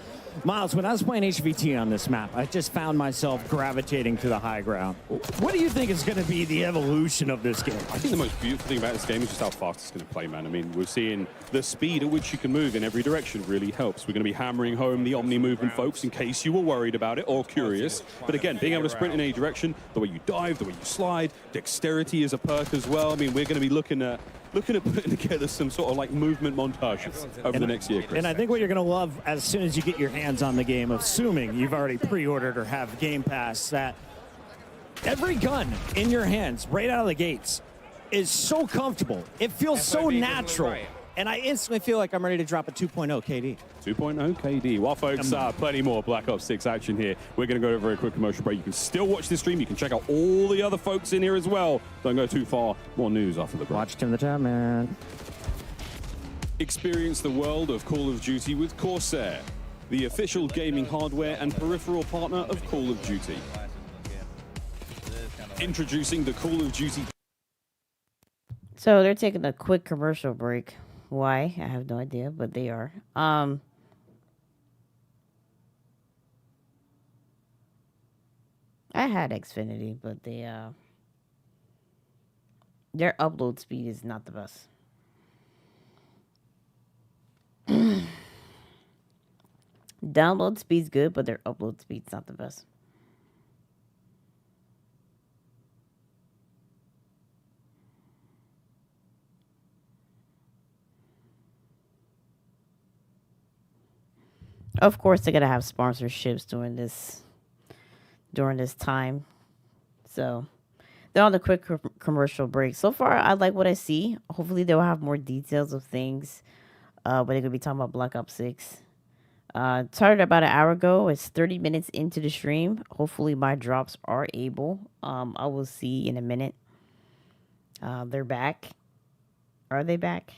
Miles, when I was playing HVT on this map, I just found myself gravitating to the high ground. What do you think is going to be the evolution of this game? I think the most beautiful thing about this game is just how fast it's going to play, man. I mean, we're seeing the speed at which you can move in every direction really helps. We're going to be hammering home the Omni movement, folks, in case you were worried about it or curious. But again, being able to sprint in any direction, the way you dive, the way you slide, dexterity is a perk as well. I mean, we're going to be looking at putting together some sort of like movement montages over the next year, Chris. And I think what you're going to love as soon as you get your hands on the game, assuming you've already pre-ordered or have Game Pass, that every gun in your hands right out of the gates is so comfortable. It feels so natural. And I instantly feel like I'm ready to drop a 2.0 KD. 2.0 KD. Well, folks, plenty more Black Ops 6 action here. We're going to go to a very quick commercial break. You can still watch this stream. You can check out all the other folks in here as well. Don't go too far. More news after the break. Watch Tim the Town Man. Experience the world of Call of Duty with Corsair, the official gaming hardware and peripheral partner of Call of Duty. Introducing the Call of Duty. So they're taking a quick commercial break. Why? I have no idea, but they are. I had Xfinity, but their upload speed is not the best. Download speed's good, but their upload speed's not the best. Of course, they're gonna have sponsorships during this time, so they're on the quick commercial break. So far, I like what I see. Hopefully, they'll have more details of things. But they're gonna be talking about Black Ops 6. Started about an hour ago. It's 30 minutes into the stream. Hopefully, my drops are able. I will see in a minute. They're back. Are they back?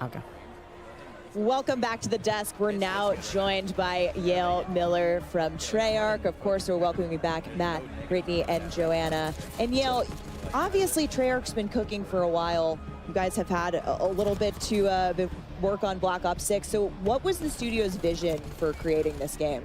Okay. Welcome back to the desk. We're now joined by Yale Miller from Treyarch. Of course, we're welcoming back Matt, Brittany, and Joanna. And Yale, obviously Treyarch's been cooking for a while. You guys have had a little bit to work on Black Ops 6. So what was the studio's vision for creating this game?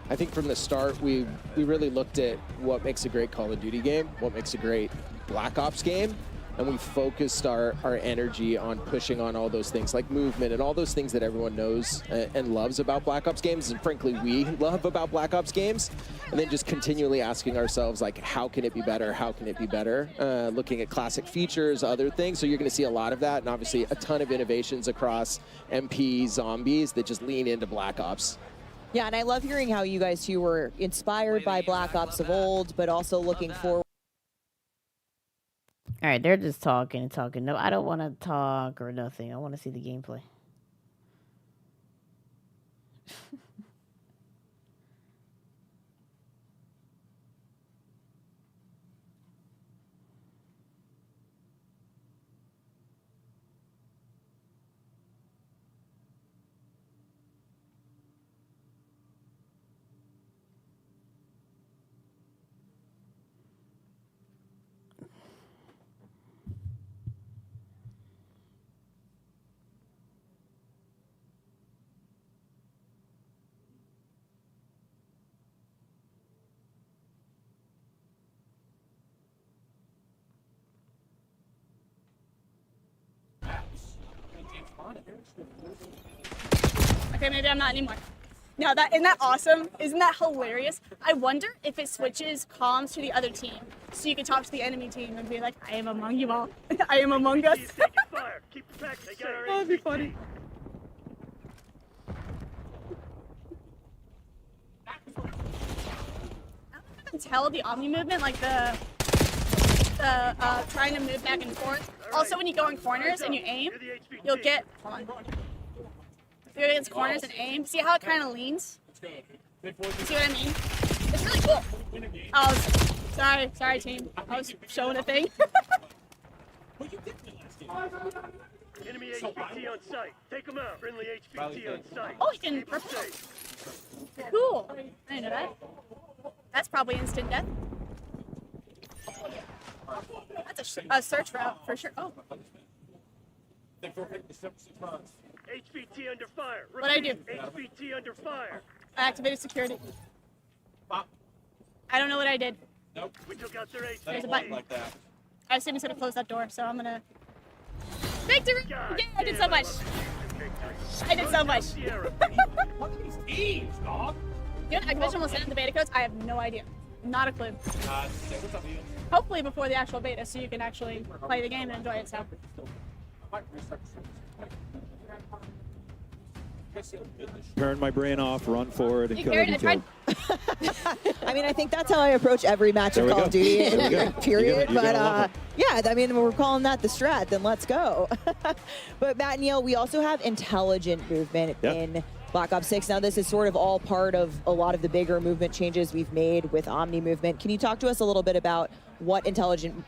I think from the start, we really looked at what makes a great Call of Duty game, what makes a great Black Ops game, and we focused our energy on pushing on all those things like movement and all those things that everyone knows and loves about Black Ops games, and frankly we love about Black Ops games, and then just continually asking ourselves, like, how can it be better, how can it be better, looking at classic features, other things. So you're going to see a lot of that, and obviously a ton of innovations across MP, zombies that just lean into Black Ops. Yeah, and I love hearing how you guys too were inspired by Black Ops of old, but also looking forward. All right, they're just talking and talking. No, I don't want to talk or nothing. I want to see the gameplay. Okay, maybe I'm not anymore. No, isn't that awesome? Isn't that hilarious? I wonder if it switches comms to the other team, so you can talk to the enemy team and be like, "I am among you all. I am among us." That'd be funny. I can tell the Omni movement, like the trying to move back and forth. Also, when you go in corners and you aim, you'll get. Hold on. Go against corners and aim. See how it kind of leans? See what I mean? It's really cool. Oh, sorry team. I was showing a thing. Enemy HVT on site. Take them out. Friendly HVT on site. Oh, you can repel. Cool. I didn't know that. That's probably instant death. That's a search route for sure. Oh. HVT under fire. What'd I do? HVT under fire. I activated security. I don't know what I did. Nope. We took out their HVT. There's a button. Like that. I assume he's gonna close that door, so I'm gonna. Victory! Yeah, I did so much. I did so much. You know, Activision will send in the beta codes. I have no idea. Not a clue. Hopefully before the actual beta, so you can actually play the game and enjoy it. So. Turn my brain off, run forward, and kill every kill. I mean, I think that's how I approach every match of Call of Duty, period. But yeah, I mean, we're calling that the strat, then let's go. But Matt and Yale, we also have intelligent movement in Black Ops 6. Now, this is sort of all part of a lot of the bigger movement changes we've made with Omni movement. Can you talk to us a little bit about what intelligent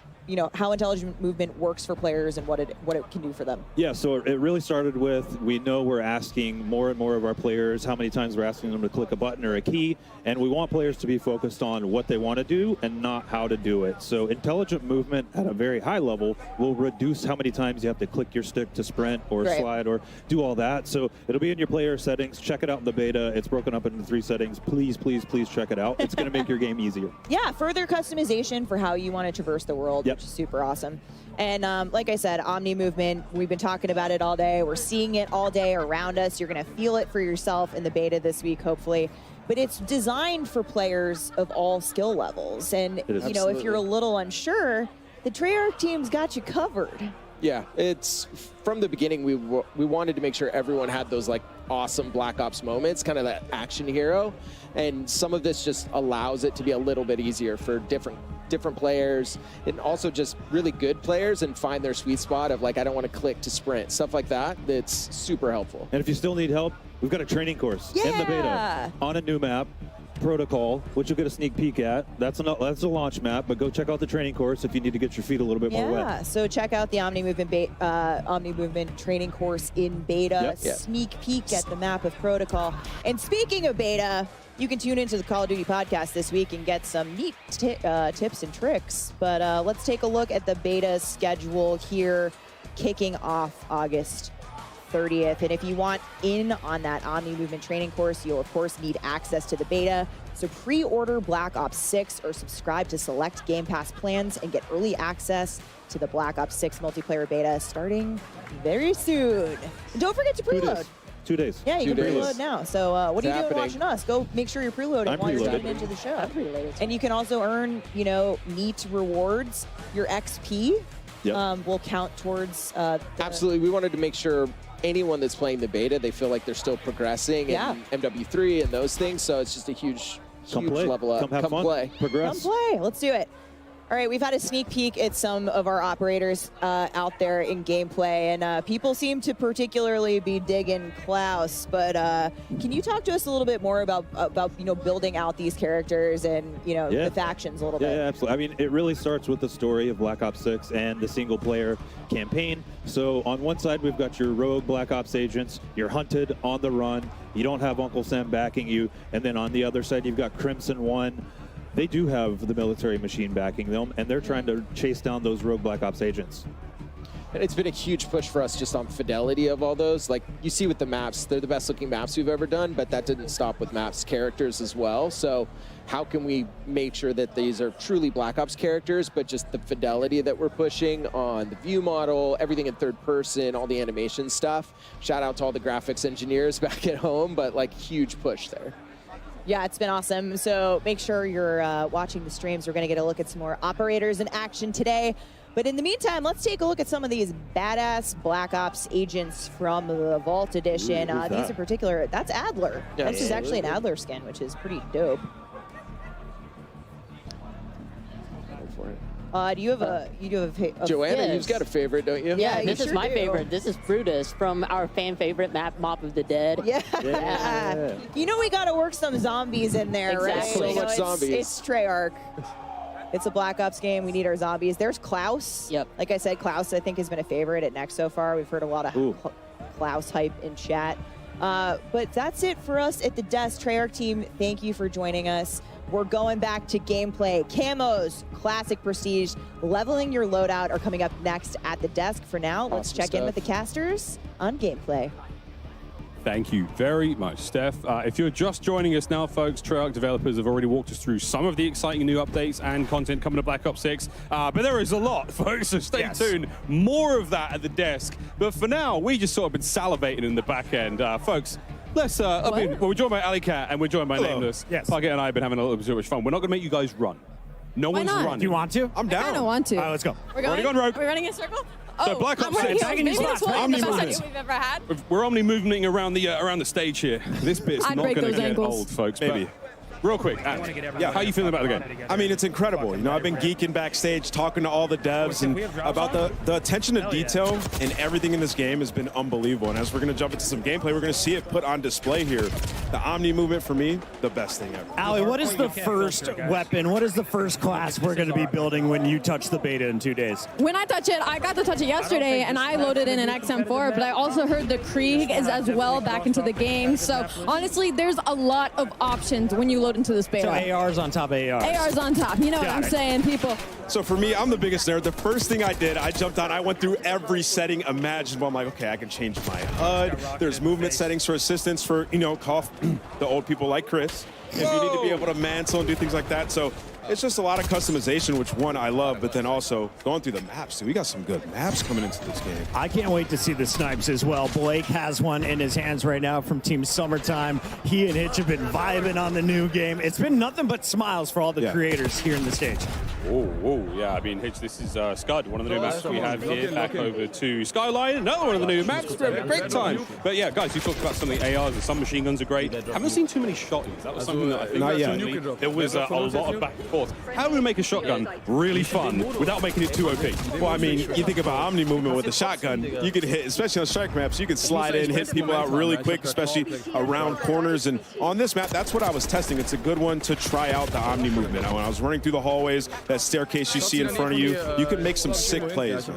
how intelligent movement works for players and what it can do for them. Yeah, so it really started with, we know we're asking more and more of our players how many times we're asking them to click a button or a key, and we want players to be focused on what they want to do and not how to do it. So intelligent movement at a very high level will reduce how many times you have to click your stick to sprint or slide or do all that. So it'll be in your player settings. Check it out in the beta. It's broken up into 3 settings. Please, please, please check it out. It's going to make your game easier. Yeah, further customization for how you want to traverse the world, which is super awesome. And like I said, Omni movement, we've been talking about it all day. We're seeing it all day around us. You're going to feel it for yourself in the beta this week, hopefully. But it's designed for players of all skill levels. And, if you're a little unsure, the Treyarch team's got you covered. Yeah, it's from the beginning, we wanted to make sure everyone had those like awesome Black Ops moments, kind of that action hero. And some of this just allows it to be a little bit easier for different players, and also just really good players, and find their sweet spot of like, I don't want to click to sprint, stuff like that. That's super helpful. And if you still need help, we've got a training course in the beta on a new map, Protocol, which you'll get a sneak peek at. That's a launch map, but go check out the training course if you need to get your feet a little bit more wet. Yeah, so check out the Omni Movement training course in beta. Yep. Sneak peek at the map of Protocol. And speaking of beta, you can tune into the Call of Duty podcast this week and get some neat tips and tricks. But let's take a look at the beta schedule here, kicking off August 30th. And if you want in on that Omni Movement training course, you'll of course need access to the beta. So pre-order Black Ops 6 or subscribe to select Game Pass plans and get early access to the Black Ops 6 multiplayer beta starting very soon. And don't forget to preload. 2 days. Yeah, you can 2 days. preload now. So what are you doing watching us? Go make sure you're preloading I'm while you're preloaded. tuning into the show. And you can also earn, neat rewards. Your XP will count towards Absolutely. We wanted to make sure anyone that's playing the beta, they feel like they're still progressing in MW3 and those things. So it's just a huge level up. Come have fun. Play. Progress. Come play. Let's do it. All right, we've had a sneak peek at some of our operators out there in gameplay, and people seem to particularly be digging Klaus. But can you talk to us a little bit more about building out these characters and the factions a little bit? Yeah, absolutely. I mean, it really starts with the story of Black Ops 6 and the single-player campaign. So on one side, we've got your rogue Black Ops agents. You're hunted on the run. You don't have Uncle Sam backing you. And then on the other side, you've got Crimson One. They do have the military machine backing them, and they're trying to chase down those rogue Black Ops agents. And it's been a huge push for us just on fidelity of all those. Like you see with the maps, they're the best looking maps we've ever done, but that didn't stop with maps characters as well. So how can we make sure that these are truly Black Ops characters, but just the fidelity that we're pushing on the view model, everything in third person, all the animation stuff. Shout out to all the graphics engineers back at home, but like huge push there. Yeah, it's been awesome. So make sure you're watching the streams. We're going to get a look at some more operators in action today. But in the meantime, let's take a look at some of these badass Black Ops agents from the Vault Edition. These in particular, that's Adler. Yeah, this is actually an Adler skin, which is pretty dope. Do you have a Joanna, you've got a favorite, don't you? Yeah, this you is sure my do. favorite. This is Brutus from our fan favorite map, Mob of the Dead. Yeah. We got to work some zombies in there, Exactly. right? So much zombies. It's Treyarch. It's a Black Ops game. We need our zombies. There's Klaus. Yep. Like I said, Klaus, I think, has been a favorite at Next so far. We've heard a lot of Klaus hype in chat. But that's it for us at the desk. Treyarch team, thank you for joining us. We're going back to gameplay. Camos, Classic Prestige, leveling your loadout are coming up next at the desk. For now, let's check in with the casters on gameplay. Thank you very much, Steph. If you're just joining us now, folks, Treyarch developers have already walked us through some of the exciting new updates and content coming to Black Ops 6. But there is a lot, folks, so stay tuned. More of that at the desk. But for now, we just sort of been salivating in the back end. Folks, let's, we're joined by Ali Cat and we're joined by Nameless. Yes. Puckett and I have been having a little bit too much fun. We're not going to make you guys run. No one's not? running. Do you want to? I'm down. I kinda want to. All right, let's go. We're Already gone rogue. Are we running in a circle? So Black Ops 6. Maybe that's one of the best idea we've ever had. We're omni moving around the stage here. This bit's I'd not break going to those get ankles. old, folks. Maybe. Real quick, yeah, how are you feeling about the game? I mean, it's incredible. You know, I've been geeking backstage, talking to all the devs, and about the attention to detail and everything in this game has been unbelievable. And as we're going to jump into some gameplay, we're going to see it put on display here. The Omni movement, for me, the best thing ever. Ali, what is the first weapon? What is the first class we're going to be building when you touch the beta in 2 days? When I touch it, I got to touch it yesterday, and I loaded in an XM4, but I also heard the Krieg is as well back into the game. So honestly, there's a lot of options when you load into this beta. So AR's on top of ARs. AR's on top. You know what I'm saying, people? So for me, I'm the biggest nerd. The first thing I did, I jumped on, I went through every setting imaginable. I'm like, okay, I can change my HUD. There's movement settings for assistance for, you know, the old people like Chris. If you need to be able to mantle and do things like that. So it's just a lot of customization, which one I love, but then also going through the maps. So we got some good maps coming into this game. I can't wait to see the snipes as well. Blake has one in his hands right now from Team Summertime. He and Hitch have been vibing on the new game. It's been nothing but smiles for all the creators here in the stage. Oh, yeah. I mean, Hitch, this is Scud, one of the new maps we have here. Back over to Skyline, another one of the new maps. Great time. But yeah, guys, you talked about some of the ARs and some machine guns are great. Haven't seen too many shotguns. That was something that I think recently there was a lot of back and forth. How do we make a shotgun really fun without making it too OP? Well, I mean, you think about Omni movement with the shotgun, you could hit, especially on strike maps, you could slide in, hit people out really quick, especially around corners. And on this map, that's what I was testing. It's a good one to try out the Omni movement. When I was running through the hallways, that staircase you see in front of you, you can make some sick plays.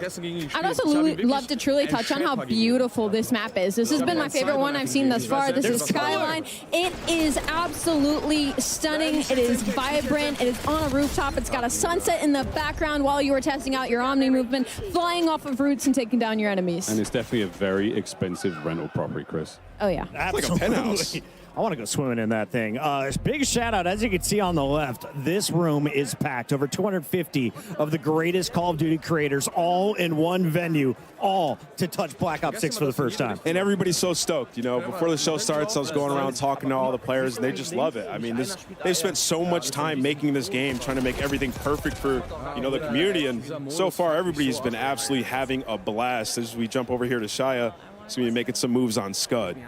I'd also love to truly touch on how beautiful this map is. This has been my favorite one I've seen thus far. This is Skyline. It is absolutely stunning. It is vibrant. It is on a rooftop. It's got a sunset in the background while you are testing out your Omni movement, flying off of roofs and taking down your enemies. And it's definitely a very expensive rental property, Chris. Oh, yeah. Absolutely. Like a penthouse. I want to go swimming in that thing. Big shout out, as you can see on the left, this room is packed. Over 250 of the greatest Call of Duty creators, all in one venue, all to touch Black Ops 6 for the first time. And everybody's so stoked. You know, before the show starts, I was going around talking to all the players, and they just love it. I mean, they've spent so much time making this game, trying to make everything perfect for, you know, the community. And so far, everybody's been absolutely having a blast. As we jump over here to Shia, so we're making some moves on Scud.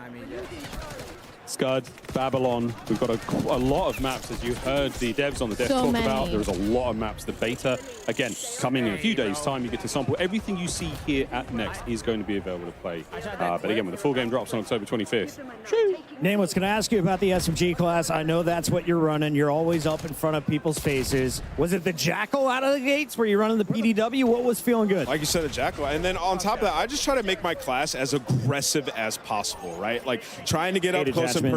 Scud, Babylon, we've got a lot of maps, as you heard the devs on the desk talk about. There's a lot of maps. The beta, again, coming in a few days' time, you get to sample. Everything you see here at Next is going to be available to play. But again, when the full game drops on October 25th. Nameless, can I ask you about the SMG class? I know that's what you're running. You're always up in front of people's faces. Was it the Jackal out of the gates? Were you running the PDW? What was feeling good? Like you said, a Jackal. And then on top of that, I just try to make my class as aggressive as possible, right? Like trying to get up close and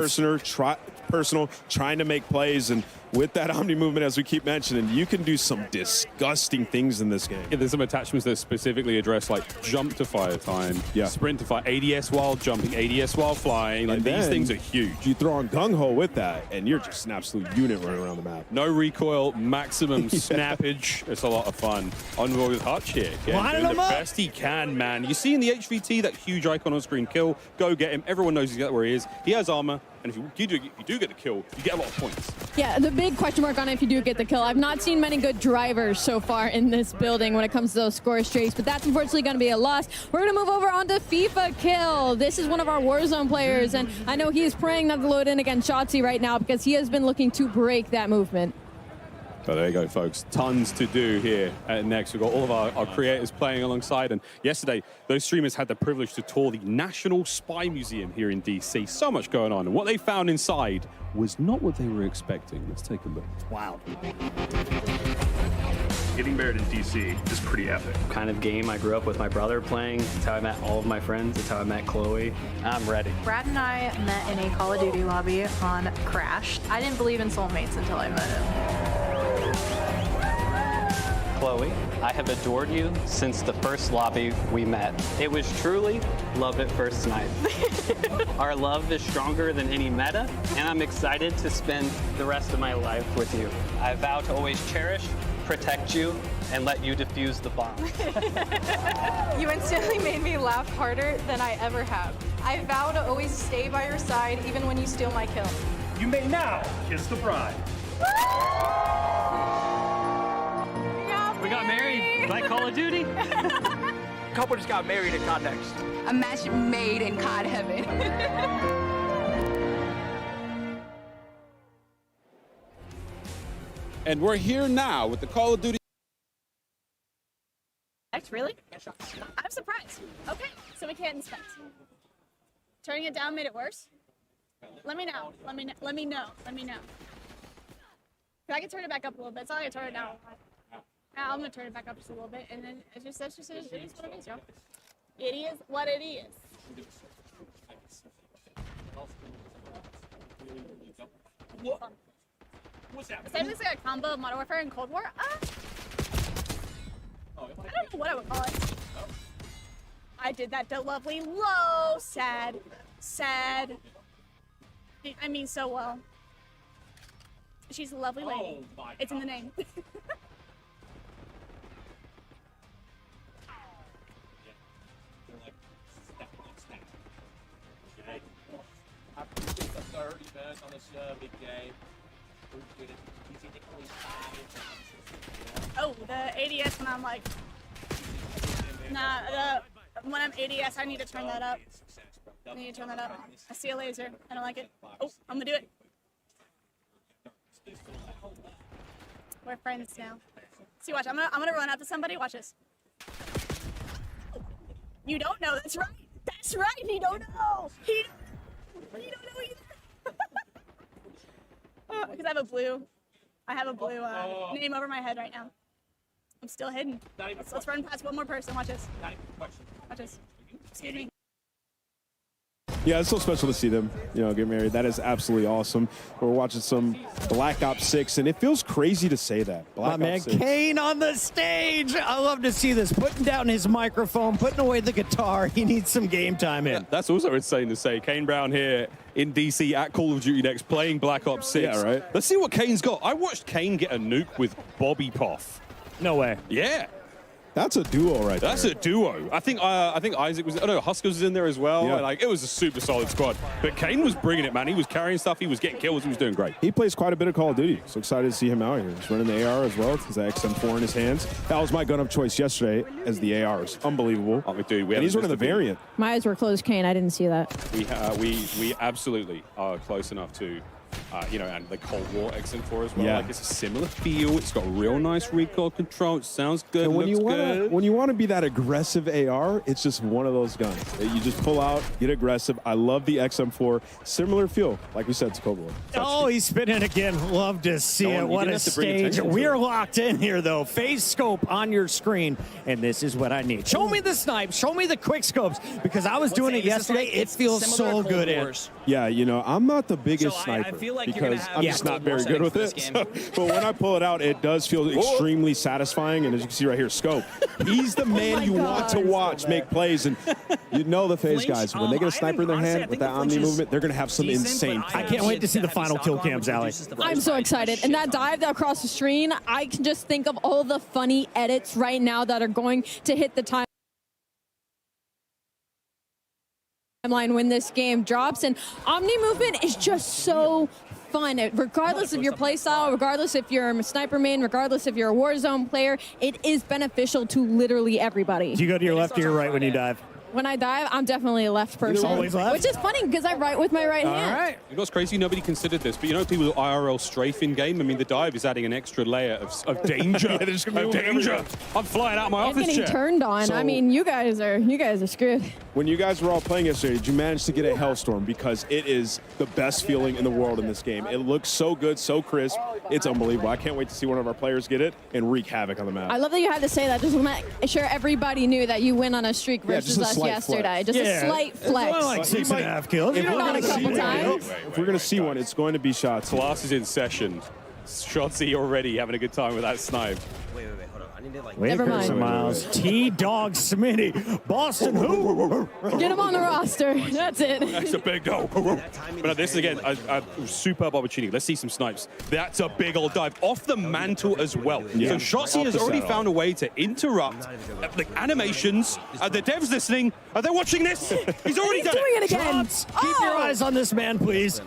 personal, trying to make plays. And with that Omni movement, as we keep mentioning, you can do some disgusting things in this game. Yeah, there's some attachments that specifically address like jump to fire time, sprint to fire, ADS while jumping, ADS while flying. Like these things are huge. You throw on Gung Ho with that, and you're just an absolute unit running around the map. No recoil, maximum snappage. It's a lot of fun. On with Hutch here. Doing the best he can, man. You see in the HVT that huge icon on screen, kill, go get him. Everyone knows exactly where he is. He has armor. And if you do get the kill, you get a lot of points. Yeah, the big question mark on it if you do get the kill. I've not seen many good drivers so far in this building when it comes to those score streaks, but that's unfortunately going to be a loss. We're going to move over onto FIFA Kill. This is one of our Warzone players, and I know he is praying not to load in against Shotzi right now because he has been looking to break that movement. So there you go, folks. Tons to do here at Next. We've got all of our creators playing alongside. And yesterday, those streamers had the privilege to tour the National Spy Museum here in DC. So much going on. And what they found inside was not what they were expecting. Let's take a look. Wow. Getting married in DC is pretty epic. Kind of game I grew up with my brother playing. It's how I met all of my friends. It's how I met Chloe. I'm ready. Brad and I met in a Call of Duty lobby on Crash. I didn't believe in soulmates until I met him. Chloe, I have adored you since the first lobby we met. It was truly love at first sight. Our love is stronger than any meta, and I'm excited to spend the rest of my life with you. I vow to always cherish, protect you, and let you defuse the bomb. You instantly made me laugh harder than I ever have. I vow to always stay by your side, even when you steal my kill. You may now kiss the bride. We got married like Call of Duty. Couple just got married in COD Next. A match made in COD heaven. And we're here now with the Call of Duty. Really? I'm surprised. Okay, so we can't inspect. Turning it down made it worse? Let me know. Let me know. I can turn it back up a little bit. So I can turn it down. I'm gonna turn it back up just a little bit, and then it is what it is, yo. It is what it is. What's that? It looks like a combo of Modern Warfare and Cold War. I don't know what I would call it. I did that to lovely low, sad. I mean so well. She's a lovely lady. It's in the name. Oh, the ADS when I'm like, when I'm ADS, I need to turn that up. I see a laser. I don't like it. Oh, I'm gonna do it. We're friends now. See, watch. I'm gonna run up to somebody. Watch this. You don't know. That's right. That's right. He don't know. He don't know either. Because I have a blue name over my head right now. I'm still hidden. Let's run past one more person. Watch this. Watch this. Excuse me. Yeah, it's so special to see them, get married. That is absolutely awesome. We're watching some Black Ops 6, and it feels crazy to say that. My man, Kane on the stage. I love to see this. Putting down his microphone, putting away the guitar. He needs some game time in. Yeah, that's also insane to say. Kane Brown here in DC at Call of Duty Next playing Black Ops 6. Yeah, right. Let's see what Kane's got. I watched Kane get a nuke with Bobby Poff. No way. Yeah. That's a duo right there. That's a duo. I think Isaac was, Huskers was in there as well. Yeah. It was a super solid squad. But Kane was bringing it, man. He was carrying stuff. He was getting kills. He was doing great. He plays quite a bit of Call of Duty. So excited to see him out here. He's running the AR as well. He's the XM4 in his hands. That was my gun of choice yesterday as the ARs. Unbelievable. Dude, and he's running the variant. My eyes were closed, Kane. I didn't see that. We absolutely are close enough to and the Cold War XM4 as well. Yeah. It's a similar feel. It's got real nice recoil control. It sounds good. And when looks you want to be that aggressive AR, it's just one of those guns that you just pull out, get aggressive. I love the XM4. Similar feel, like we said, to Cold War. Oh, he's spinning again. Love to see it. What a stage. We're locked in here, though. Phase scope on your screen, and this is what I need. Show me the snipe. Show me the quick scopes, because I was doing it yesterday. It feels so good. Yeah, I'm not the biggest sniper. I feel like because I'm just not very good with it. So, but when I pull it out, it does feel extremely satisfying. And as you can see right here, Scope, he's the man you want to watch make plays. And the phase guys, when they get a sniper in their hand with that Omni movement, they're going to have some insane I can't wait to see the final kill cams, Allie. I'm so excited. And that dive across the screen, I can just think of all the funny edits right now that are going to hit the timeline when this game drops. And Omni movement is just so fun. Regardless of your playstyle, regardless if you're a sniper main, regardless if you're a Warzone player, it is beneficial to literally everybody. Do you go to your left or your right when you dive? When I dive, I'm definitely a left person. Always left? Which is funny because I write with my right hand. All right. You know what's crazy? Nobody considered this, but people with IRL strafe in game, the dive is adding an extra layer of danger. Of danger. I'm flying out of my And office getting chair. turned on. I mean, you guys are screwed. When you guys were all playing yesterday, did you manage to get a Hellstorm? Because it is the best feeling in the world in this game. It looks so good, so crisp. It's unbelievable. I can't wait to see one of our players get it and wreak havoc on the map. I love that you had to say that. Just to make sure everybody knew that you went on a streak versus us yesterday. Just a slight flex. It's only like 6.5 kills. If we're going to see one, it's going to be shots. Class is in session. Shotzi already having a good time with that snipe. Wait, hold on. I need to Wait Never for mind. some miles. T-Dog Smitty. Boston who? Get him on the roster. That's it. That's a big go. But this is, again, a superb opportunity. Let's see some snipes. That's a big old dive off the mantle as well. Yeah. So Shotzi has already found a way to interrupt the animations. Are the devs listening? Are they watching this? He's already done doing it again. Shots. Keep your eyes on this man, please.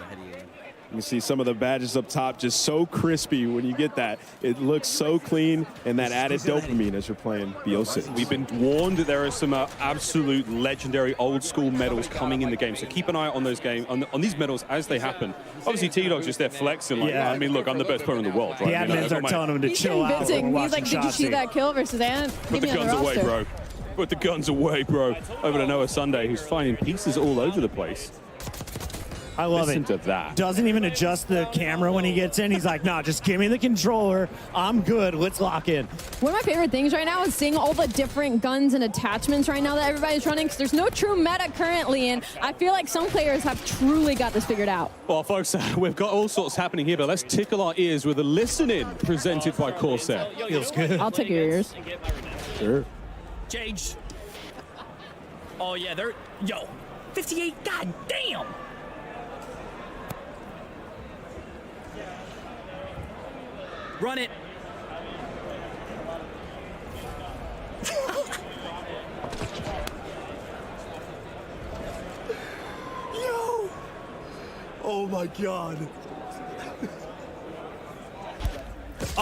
You can see some of the badges up top just so crispy when you get that. It looks so clean, and that added dopamine as you're playing BO6. We've been warned that there are some absolute legendary old school medals coming in the game, so keep an eye out on those on these medals as they happen. Obviously, T-Dog's just there flexing like, I mean, look, I'm the best player in the world, right? The admins are telling him to chill out. He's like, did you see that kill versus Ant? Put the guns away, bro. Put the guns away, bro. Over to Noah Sunday, who's finding pieces all over the place. I love Listen it. to that. Doesn't even adjust the camera when he gets in. He's like, nah, just give me the controller. I'm good. Let's lock in. One of my favorite things right now is seeing all the different guns and attachments right now that everybody's running, because there's no true meta currently, and I feel like some players have truly got this figured out. Well, folks, we've got all sorts happening here, but let's tickle our ears with a listen-in presented by Corsair. Feels good. I'll take your ears. Sure. Jage. Oh, yeah, they're... Yo, 58, god damn! Run it. Yo! Oh my god.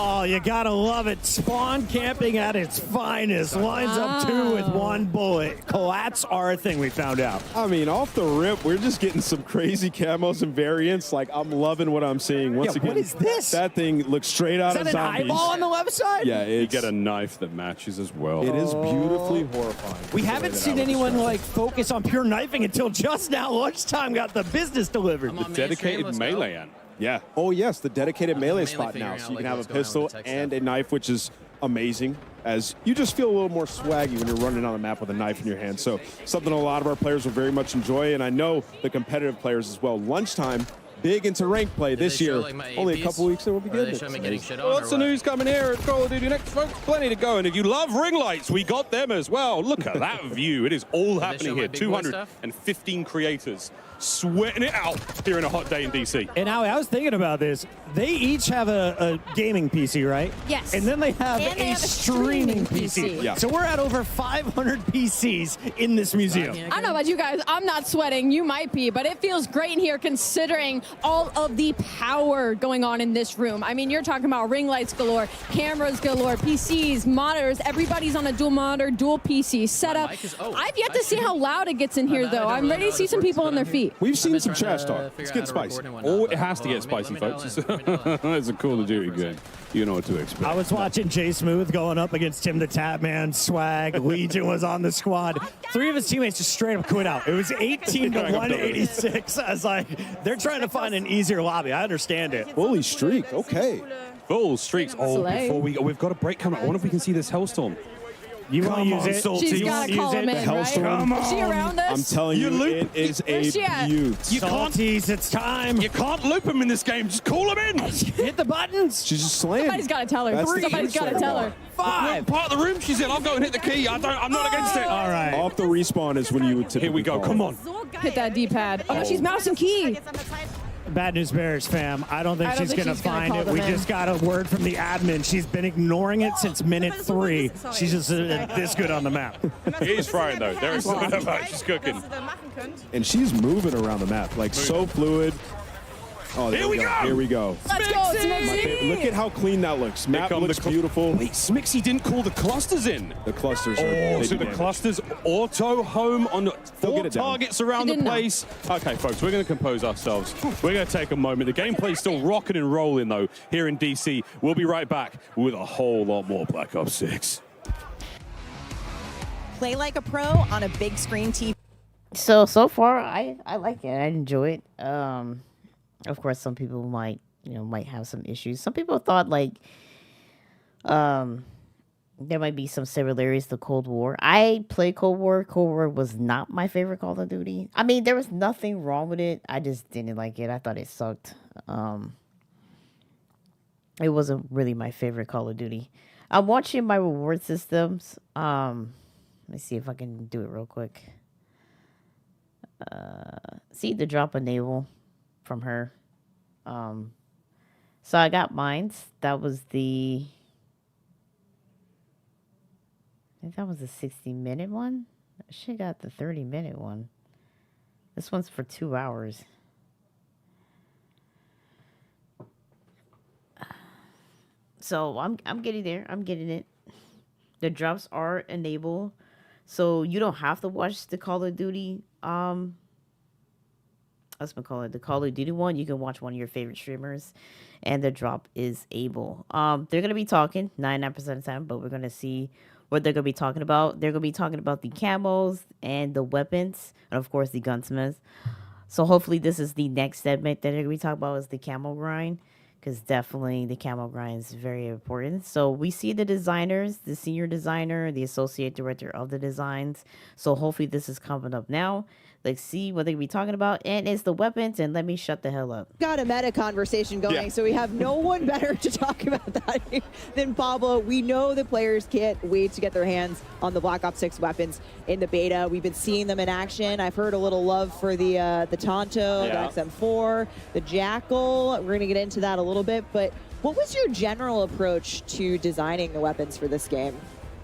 Oh, you gotta love it. Spawn camping at its finest. Lines up two with one bullet. Collats are a thing, we found out. I mean, off the rip, we're just getting some crazy camos and variants. Like, I'm loving what I'm seeing. Once again, what is this? That thing looks straight out of Is that an zombies. eyeball on the left side? Yeah, You it's, get a knife that matches as well. it is beautifully horrifying. We the way haven't that I seen would anyone describe like focus on pure knifing until just now. Lunchtime got the business delivered. The dedicated melee ant. Yeah. Oh, yes, the dedicated melee spot figuring now. out, So you like, can have a what's going on pistol with the tech and a knife, which is amazing, as you just feel a little more swaggy when you're running on the map with a knife in your hand. So something a lot of our players will very much enjoy, and I know the competitive players as well. Lunchtime, big into rank play this year. Only a couple weeks and we'll be good. Well, that's the news coming here at Call of Duty Next, folks. Plenty to go. And if you love ring lights, we got them as well. Look at that view. It is all happening here. 215 creators sweating it out here in a hot day in DC. And now I was thinking about this. They each have a gaming PC, right? Yes. And then they have, And they a have a streaming streaming PC. PC. Yeah. So we're at over 500 PCs in this museum. I don't know about you guys. I'm not sweating. You might be, but it feels great in here considering all of the power going on in this room. I mean, you're talking about ring lights galore, cameras galore, PCs, monitors. Everybody's on a dual monitor, dual PC setup. I've yet to see how loud it gets in here, though. I'm ready to see some people on their feet. We've seen some trash talk. It's getting spicy. Oh, it has to get spicy, folks. It's a Call of Duty game. You know what to expect. I was watching Jay Smooth going up against Tim the Tap Man, Swag, Legion was on the squad. 3 of his teammates just straight up quit out. It was 18 to 186. I was like, they're trying to find an easier lobby. I understand it. Fully streak, okay. Full streaks. Oh, Slay. before we've got a break coming. I wonder if we can see this Hellstorm. You want to use it? Salty. She's You got wanna to call use him it? in, The right? Hellstorm. Is she around us? I'm telling you, loop. it is Where's she a at? beaut. You can't. Salties, it's time. You can't loop him in this game. Just call him in. Hit the buttons. She's just slaying. Somebody's got to tell her. That's the Somebody's key got to so tell far. her. 5. Part of the room she's in. I'll go and hit the key. I'm not against it. All right. Off the respawn is when you would typically Here we go. call. Come on. Hit that D-pad. Oh, no, she's mouse and key. Bad news bears, fam. I don't think I don't she's think going to she's gonna find call it. them We in. just got a word from the admin. She's been ignoring it since minute 3. She's just this good on the map. He is frying, though. There is no doubt. She's cooking. And she's moving around the map, like so fluid. Oh, there Here we go. Here we go. Let's go, My favorite- Smixy. Look at how clean that looks. Map come looks the beautiful. Wait, Smixy didn't call the clusters in. The clusters are Oh, big so the damage. clusters auto home on 4 get it down. targets around He the didn't know. place. Okay, folks, we're going to compose ourselves. We're going to take a moment. The gameplay's still rocking and rolling, though, here in DC. We'll be right back with a whole lot more Black Ops 6. Play like a pro on a big screen TV. So far, I like it. I enjoy it. Of course, some people might have some issues. Some people thought like there might be some similarities to Cold War. I played Cold War. Cold War was not my favorite Call of Duty. I mean, there was nothing wrong with it. I just didn't like it. I thought it sucked. It wasn't really my favorite Call of Duty. I'm watching my reward systems. Let me see if I can do it real quick. See the drop a naval from her. So I got mines. That was I think that was the 60-minute one. She got the 30-minute one. This one's for 2 hours. So I'm getting there. I'm getting it. The drops are enabled, so you don't have to watch the Call of Duty. Let's call it the Call of Duty one. You can watch one of your favorite streamers, and the drop is able. They're gonna be talking 99% of the time, but we're gonna see what they're gonna be talking about. They're gonna be talking about the camos and the weapons, and of course the gunsmiths. So hopefully this is the next segment that they're gonna be talking about is the camo grind, because definitely the camo grind is very important. So we see the designers, the senior designer, the associate director of the designs. So hopefully this is coming up now. Let's see what they're gonna be talking about, and it's the weapons. And let me shut the hell up. Got a meta conversation going, so we have no one better to talk about that than Pablo. We know the players can't wait to get their hands on the Black Ops 6 weapons in the beta. We've been seeing them in action. I've heard a little love for the Tonto, the XM4, the Jackal. We're gonna get into that a little bit, but what was your general approach to designing the weapons for this game?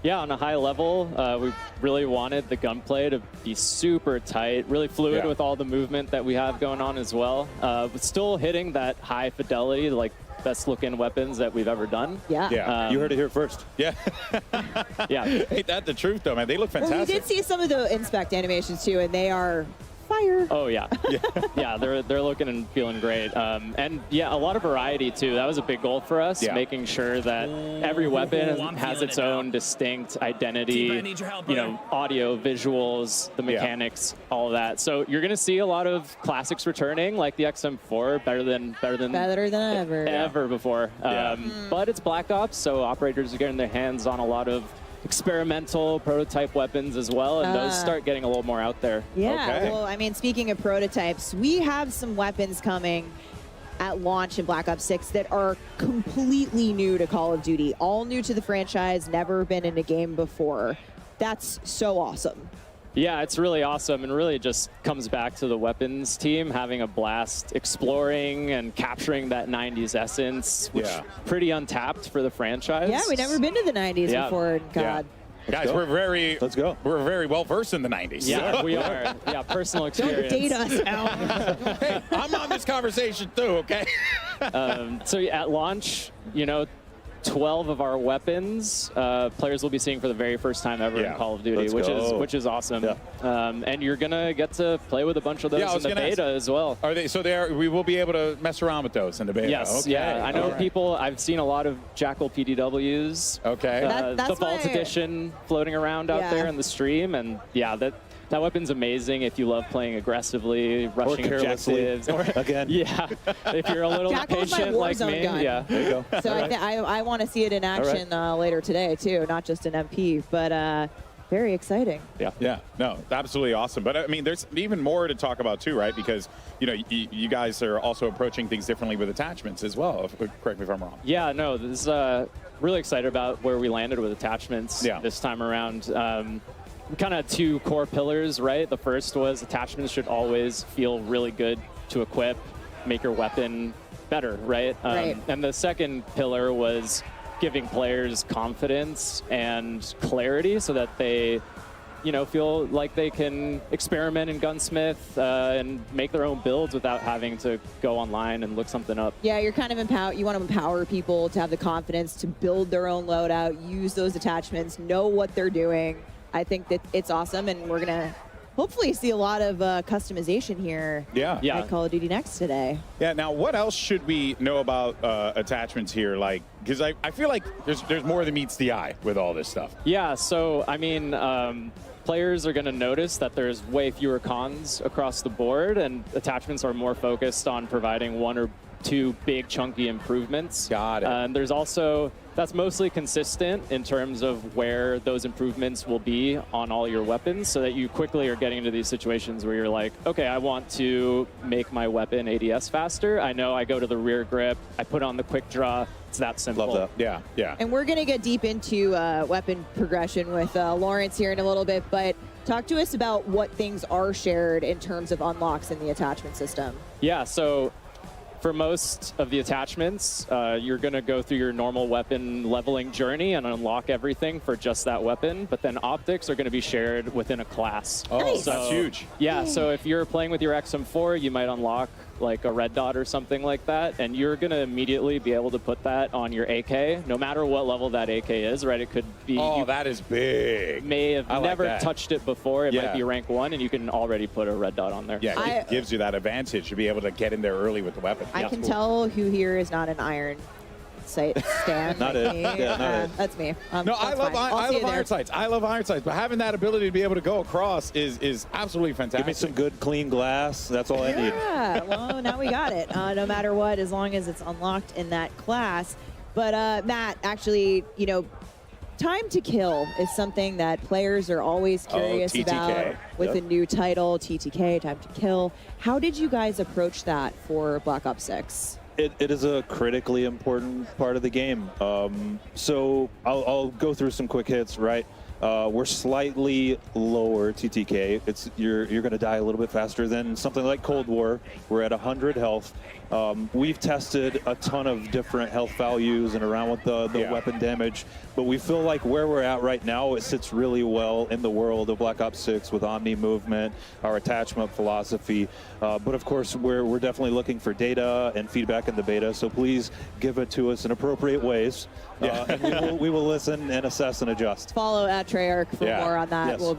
Yeah, on a high level, we really wanted the gunplay to be super tight, really fluid with all the movement that we have going on as well. But still hitting that high fidelity, like best looking weapons that we've ever done. Yeah. You heard it here first. Yeah. Yeah. Ain't that the truth, though, man? They look fantastic. Well, we did see some of the inspect animations too, and they are fire. Oh yeah. Yeah, they're looking and feeling great. And yeah, a lot of variety too. That was a big goal for us, making sure that every weapon has its own distinct identity, you know, audio, visuals, the mechanics, all of that. So you're gonna see a lot of classics returning, like the XM4, better than ever before. But it's Black Ops, so operators are getting their hands on a lot of experimental prototype weapons as well, and those start getting a little more out there. Yeah, well, I mean, speaking of prototypes, we have some weapons coming at launch in Black Ops 6 that are completely new to Call of Duty, all new to the franchise, never been in a game before. That's so awesome. Yeah, it's really awesome, and really just comes back to the weapons team having a blast exploring and capturing that 90s essence, which is pretty untapped for the franchise. Yeah, we've never been to the 90s before. God. Guys, we're very we're very well versed in the 90s. Yeah, we are. Yeah, personal experience. Don't date us now. Hey, I'm on this conversation too, okay? So at launch, you know, 12 of our weapons players will be seeing for the very first time ever in Call of Duty, which is awesome. And you're gonna get to play with a bunch of those in the beta as well. Are they? So we will be able to mess around with those in the beta. Yes, I know people. I've seen a lot of Jackal PDWs. The Vault Edition floating around out there in the stream, and that weapon's amazing if you love playing aggressively, rushing objectives. Again. Yeah, if you're a little impatient like me. Gun. Yeah, there you go. So I want to see it in action later today too, not just an MP, but very exciting. Yeah, no, absolutely awesome. But I mean, there's even more to talk about too, right? Because you know, you guys are also approaching things differently with attachments as well. Correct me if I'm wrong. Yeah, no, this is really excited about where we landed with attachments this time around. Kind of two core pillars, right? The first was attachments should always feel really good to equip, make your weapon better, right? And the second pillar was giving players confidence and clarity so that they, you know, feel like they can experiment in Gunsmith and make their own builds without having to go online and look something up. Yeah, you're kind of you want to empower people to have the confidence to build their own loadout, use those attachments, know what they're doing. I think that it's awesome, and we're going to hopefully see a lot of customization here at Call of Duty Next today. Yeah, now what else should we know about attachments here? Like, because I feel like there's more than meets the eye with all this stuff. Yeah, so, I mean, players are going to notice that there's way fewer cons across the board, and attachments are more focused on providing one or two big chunky improvements. Got it. And there's also, that's mostly consistent in terms of where those improvements will be on all your weapons, so that you quickly are getting into these situations where you're like, okay, I want to make my weapon ADS faster. I know I go to the rear grip, I put on the quick draw. It's that simple. Love that. Yeah. And we're going to get deep into weapon progression with Lawrence here in a little bit, but talk to us about what things are shared in terms of unlocks in the attachment system. Yeah, so for most of the attachments, you're going to go through your normal weapon leveling journey and unlock everything for just that weapon, but then optics are going to be shared within a class. Oh, nice. That's huge. Yeah, so if you're playing with your XM4, you might unlock like a red dot or something like that, and you're going to immediately be able to put that on your AK, no matter what level that AK is, right? It could be... Oh, that is big. May have never touched it before. It might be rank 1, and you can already put a red dot on there. Yeah, it gives you that advantage to be able to get in there early with the weapon. I can tell who here is not an iron sight stand. Not like it. me. Yeah, not it. That's me. No, I love iron sights. I love iron sights, but having that ability to be able to go across is absolutely fantastic. Give me some good, clean glass. That's all I need. Yeah, well, now we got it. No matter what, as long as it's unlocked in that class. But Matt, actually, you know, time to kill is something that players are always curious about with a new title, TTK, time to kill. How did you guys approach that for Black Ops 6? It is a critically important part of the game. So I'll go through some quick hits, right? We're slightly lower TTK. You're going to die a little bit faster than something like Cold War. We're at 100 health. We've tested a ton of different health values and around with the weapon damage, but we feel like where we're at right now, it sits really well in the world of Black Ops 6 with Omni movement, our attachment philosophy. But of course, we're definitely looking for data and feedback in the beta, so please give it to us in appropriate ways. And we will listen and assess and adjust. Follow at Treyarch for more on that. Yes. We'll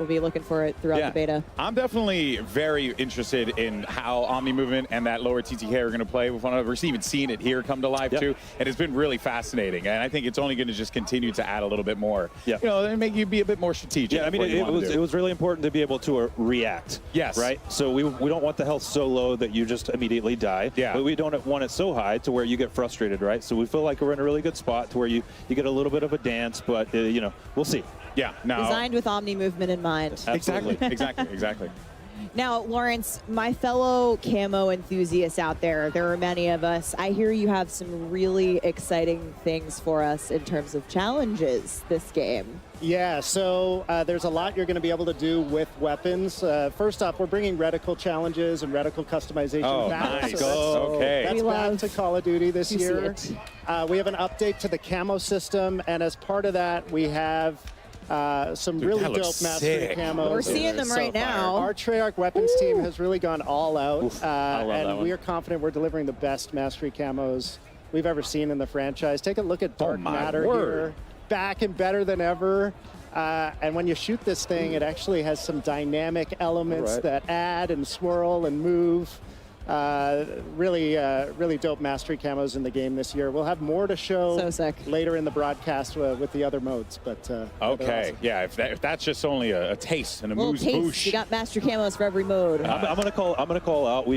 be looking for it throughout the beta. I'm definitely very interested in how Omni movement and that lower TTK are going to play with one another. We've even seen it here come to life too, and it's been really fascinating. And I think it's only going to just continue to add a little bit more. You know, and make you be a bit more strategic. Yeah, I mean, it was really important to be able to react. Yes. Right. So we don't want the health so low that you just immediately die. Yeah. But we don't want it so high to where you get frustrated, right? So we feel like we're in a really good spot to where you get a little bit of a dance, but you know, we'll see. Yeah. Now. Designed with Omni movement in mind. Exactly. Exactly. Now, Lawrence, my fellow camo enthusiasts out there are many of us. I hear you have some really exciting things for us in terms of challenges this game. Yeah, so there's a lot you're going to be able to do with weapons. First off, we're bringing reticle challenges and reticle customization back. Nice. So that's We back to Call of Duty this year. See We have an update to the camo system, and as part of that, we have some really dope mastery camos. We're seeing them right now. Our Treyarch weapons team has really gone all out, I love that and one. we are confident we're delivering the best mastery camos we've ever seen in the franchise. Take a look at Dark Matter here. Back and better than ever. And when you shoot this thing, it actually has some dynamic elements that add and swirl and move. Really dope mastery camos in the game this year. We'll have more to show later in the broadcast with the other modes. But okay, yeah. If that's just only a taste and a little moose taste. boosh. You got master camos for every mode. I'm gonna call out.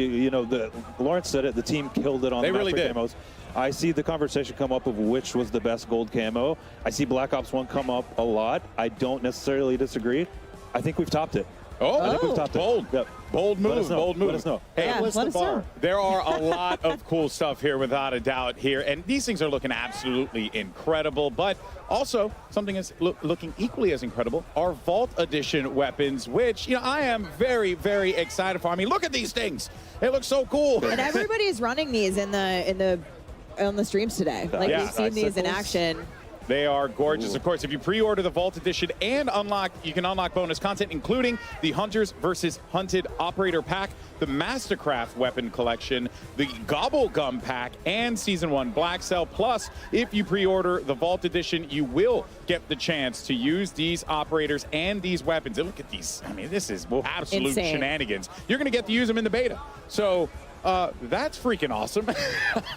Lawrence said it. The team killed it on They the really master did. camos. I see the conversation come up of which was the best gold camo. I see Black Ops 1 come up a lot. I don't necessarily disagree. I think we've topped it. I think we've topped bold. it. Yep. Bold move, bold move. Let us know. Hey, what's the bar? There are a lot of cool stuff here, without a doubt, here. And these things are looking absolutely incredible. But also, something is looking equally as incredible, our Vault Edition weapons, which, you know, I am very, very excited for. I mean, look at these things. They look so cool. And everybody is running these on the streams today. Like, we've seen these in action. They are gorgeous. Of course, if you pre-order the Vault Edition and you can unlock bonus content, including the Hunters versus Hunted Operator Pack, the Mastercraft Weapon Collection, the Gobblegum Pack, and Season 1 Black Cell. Plus, if you pre-order the Vault Edition, you will get the chance to use these operators and these weapons. And look at these. I mean, this is absolute Insane. Shenanigans. You're going to get to use them in the beta. So that's freaking awesome.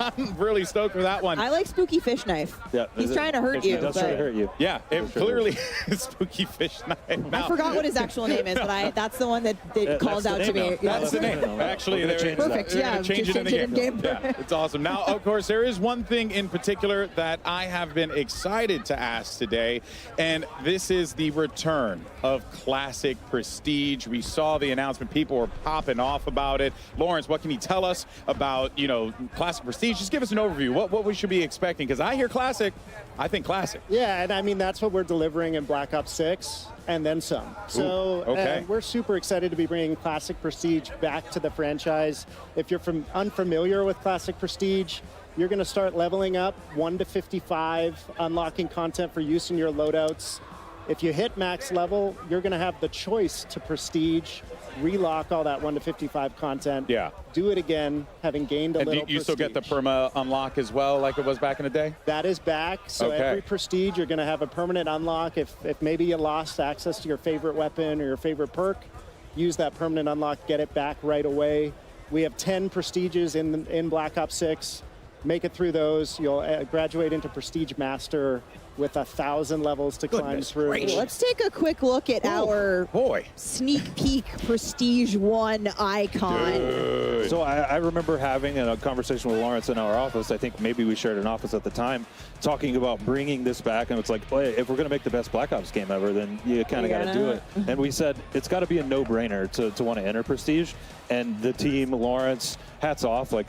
I'm really stoked for that one. I like Spooky Fish Knife. Yeah, He's trying to hurt you. He does try to hurt you. Yeah, it clearly is Spooky Fish Knife. I forgot what his actual name is, but that's the one that calls out to me. That's the name. Actually, they're perfect. gonna change it in the game. Yeah, it's awesome. Now, of course, there is one thing in particular that I have been excited to ask today, and this is the return of Classic Prestige. We saw the announcement. People were popping off about it. Lawrence, what can you tell us about, you know, Classic Prestige? Just give us an overview. What we should be expecting, because I hear Classic, I think Classic. Yeah, and I mean, that's what we're delivering in Black Ops 6 and then some. So we're super excited to be bringing Classic Prestige back to the franchise. If you're unfamiliar with Classic Prestige, you're going to start leveling up 1 to 55, unlocking content for use in your loadouts. If you hit max level, you're going to have the choice to prestige relock all that 1 to 55 content. Yeah. Do it again, having gained a And little you still get the prestige. perma unlock as well, like it was back in the day? That is back. So Okay. every prestige, you're going to have a permanent unlock. If maybe you lost access to your favorite weapon or your favorite perk, use that permanent unlock, get it back right away. We have 10 prestiges in Black Ops 6. Make it through those. You'll graduate into Prestige Master with 1,000 levels to climb through. Let's take a quick look at our sneak peek Prestige 1 icon. So I remember having a conversation with Lawrence in our office. I think maybe we shared an office at the time, talking about bringing this back. And it's like, well, if we're going to make the best Black Ops game ever, then you kind of got to do it. And we said it's got to be a no-brainer to want to enter Prestige. And the team, Lawrence, hats off, like,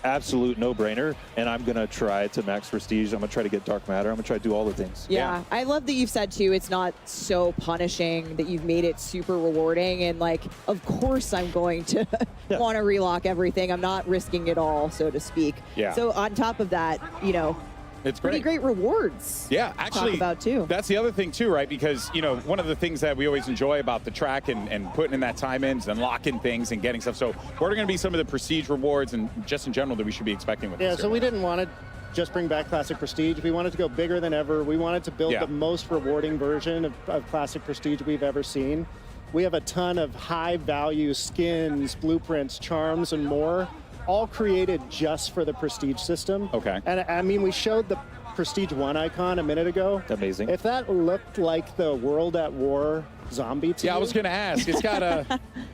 absolute no-brainer, and I'm gonna try to max prestige. I'm gonna try to get dark matter. I'm gonna try to do all the things. Yeah, I love that you've said too, it's not so punishing, that you've made it super rewarding, and like, of course I'm going to want to relock everything. I'm not risking it all, so to speak. Yeah. So on top of that, you know, it's pretty great rewards. Yeah, to actually, talk about too. That's the other thing too, right? Because, you know, one of the things that we always enjoy about the track and putting in that time in and unlocking things and getting stuff. So what are going to be some of the prestige rewards and just in general that we should be expecting with Yeah, this? so we didn't want to just bring back Classic Prestige. We wanted to go bigger than ever. We wanted to build the most rewarding version of Classic Prestige we've ever seen. We have a ton of high-value skins, blueprints, charms, and more, all created just for the Prestige system. Okay. And I mean, we showed the Prestige 1 icon a minute ago. Amazing. If that looked like the World at War zombie to Yeah, I was going to ask. It's got a,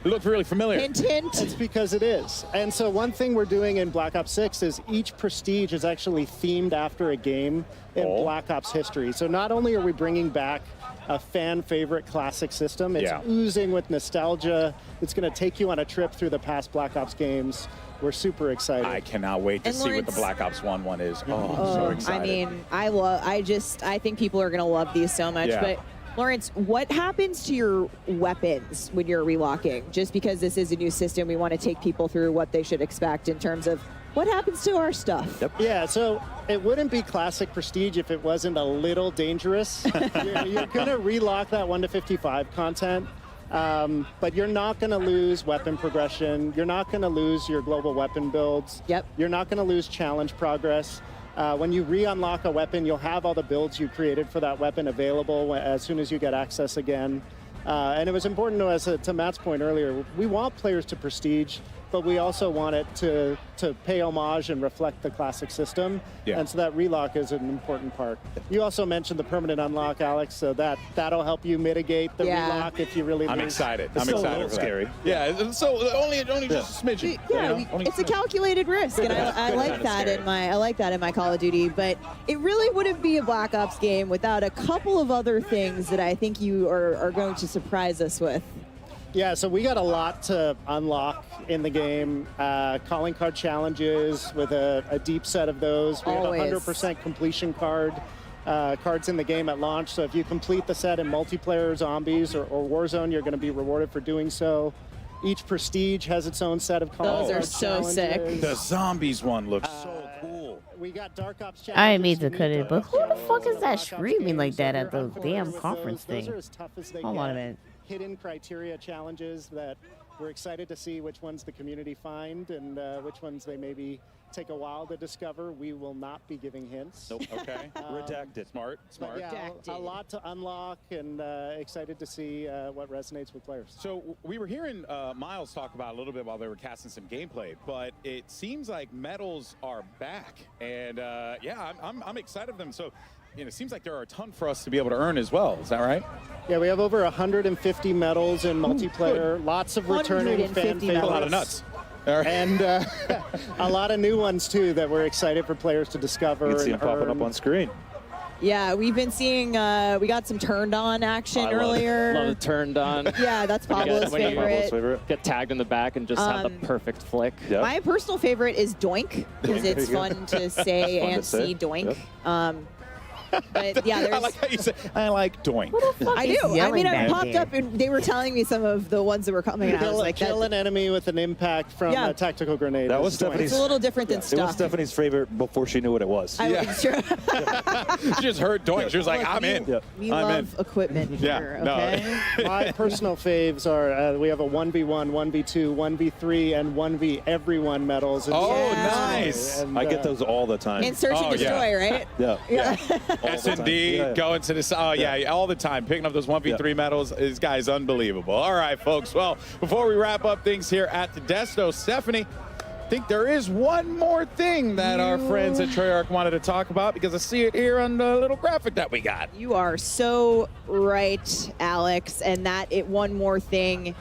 it looked really familiar. Hint, hint. It's because it is. And so one thing we're doing in Black Ops 6 is each prestige is actually themed after a game in Black Ops history. So not only are we bringing back a fan favorite classic system, it's oozing with nostalgia. It's going to take you on a trip through the past Black Ops games. We're super excited. I cannot wait to And see what the Lawrence- Black Ops 1 is. Oh, I'm so excited. I mean, I think people are going to love these so much. Yeah. But Lawrence, what happens to your weapons when you're relocking? Just because this is a new system, we want to take people through what they should expect in terms of what happens to our stuff. Yeah, so it wouldn't be Classic Prestige if it wasn't a little dangerous. You're going to relock that 1 to 55 content. But you're not going to lose weapon progression. You're not going to lose your global weapon builds. Yep. You're not going to lose challenge progress. When you re-unlock a weapon, you'll have all the builds you created for that weapon available as soon as you get access again. And it was important to us, to Matt's point earlier, we want players to prestige, but we also want it to pay homage and reflect the classic system. Yeah. And so that relock is an important part. You also mentioned the permanent unlock, Alex, so that'll help you mitigate the relock if you really I'm lose. excited. It's I'm still a excited little for that. scary. Yeah, so only just a smidgen. Yeah, you know? Only it's a calculated risk, and I Good like kind of that scary. I like that in my Call of Duty. But it really wouldn't be a Black Ops game without a couple of other things that I think you are going to surprise us with. Yeah, so we got a lot to unlock in the game. Calling card challenges with a deep set of those. We Always. have 100% completion cards in the game at launch. So if you complete the set in multiplayer, zombies, or Warzone, you're going to be rewarded for doing so. Each prestige has its own set of calling Those are card so sick. challenges. The zombies one looks so cool. We got Dark Ops challenges. I didn't mean to cut it, but who the fuck is that screaming like that at the damn conference Those thing? are as tough as they Hold get. on a minute. Hidden criteria challenges that we're excited to see which ones the community find and which ones they maybe take a while to discover. We will not be giving hints. Nope. Okay. Redacted. Smart. But yeah, a lot to unlock, and excited to see what resonates with players. So we were hearing Miles talk about a little bit while they were casting some gameplay, but it seems like medals are back, and yeah, I'm excited for them. So, you know, it seems like there are a ton for us to be able to earn as well. Is that right? Yeah, we have over 150 medals in multiplayer. Lots of returning fan 150 favorites. A lot of nuts. And a lot of new ones too that we're excited for players to discover. You can see and them popping up earn. on screen. Yeah, we've been seeing, we got some turned on action earlier. Love it turned on. Yeah, that's Pablo's When you favorite. Get tagged in the back and just have the perfect flick. My personal favorite is Doink, because it's fun to say Fun to and say. see Doink. But yeah, I there's. like how you say, I like doink. I is do. I yelling mean, I back popped there? up and they were telling me some of the ones that were coming, and I was like, kill an enemy with an impact from a tactical grenade. That was This is doink. Stephanie's. it's a little different than It was stuff. Stephanie's favorite before she knew what it was. It's true. She just heard doink. She was like, I'm in. We I'm love equipment Yeah, here, no. okay? My personal faves are we have a 1v1, 1v2, 1v3, and 1v everyone medals. Oh, Yeah. nice. And, I get those all the time. And search and destroy, right? Yeah. Yeah. S&D, Yeah. going to this. Oh, yeah, all the time. Picking up those 1v3 medals. This guy's unbelievable. All right, folks. Well, before we wrap up things here at the Desto, Stephanie, I think there is one more thing that our friends at Treyarch wanted to talk about because I see it here on the little graphic that we got. You are so right, Alex. And one more thing.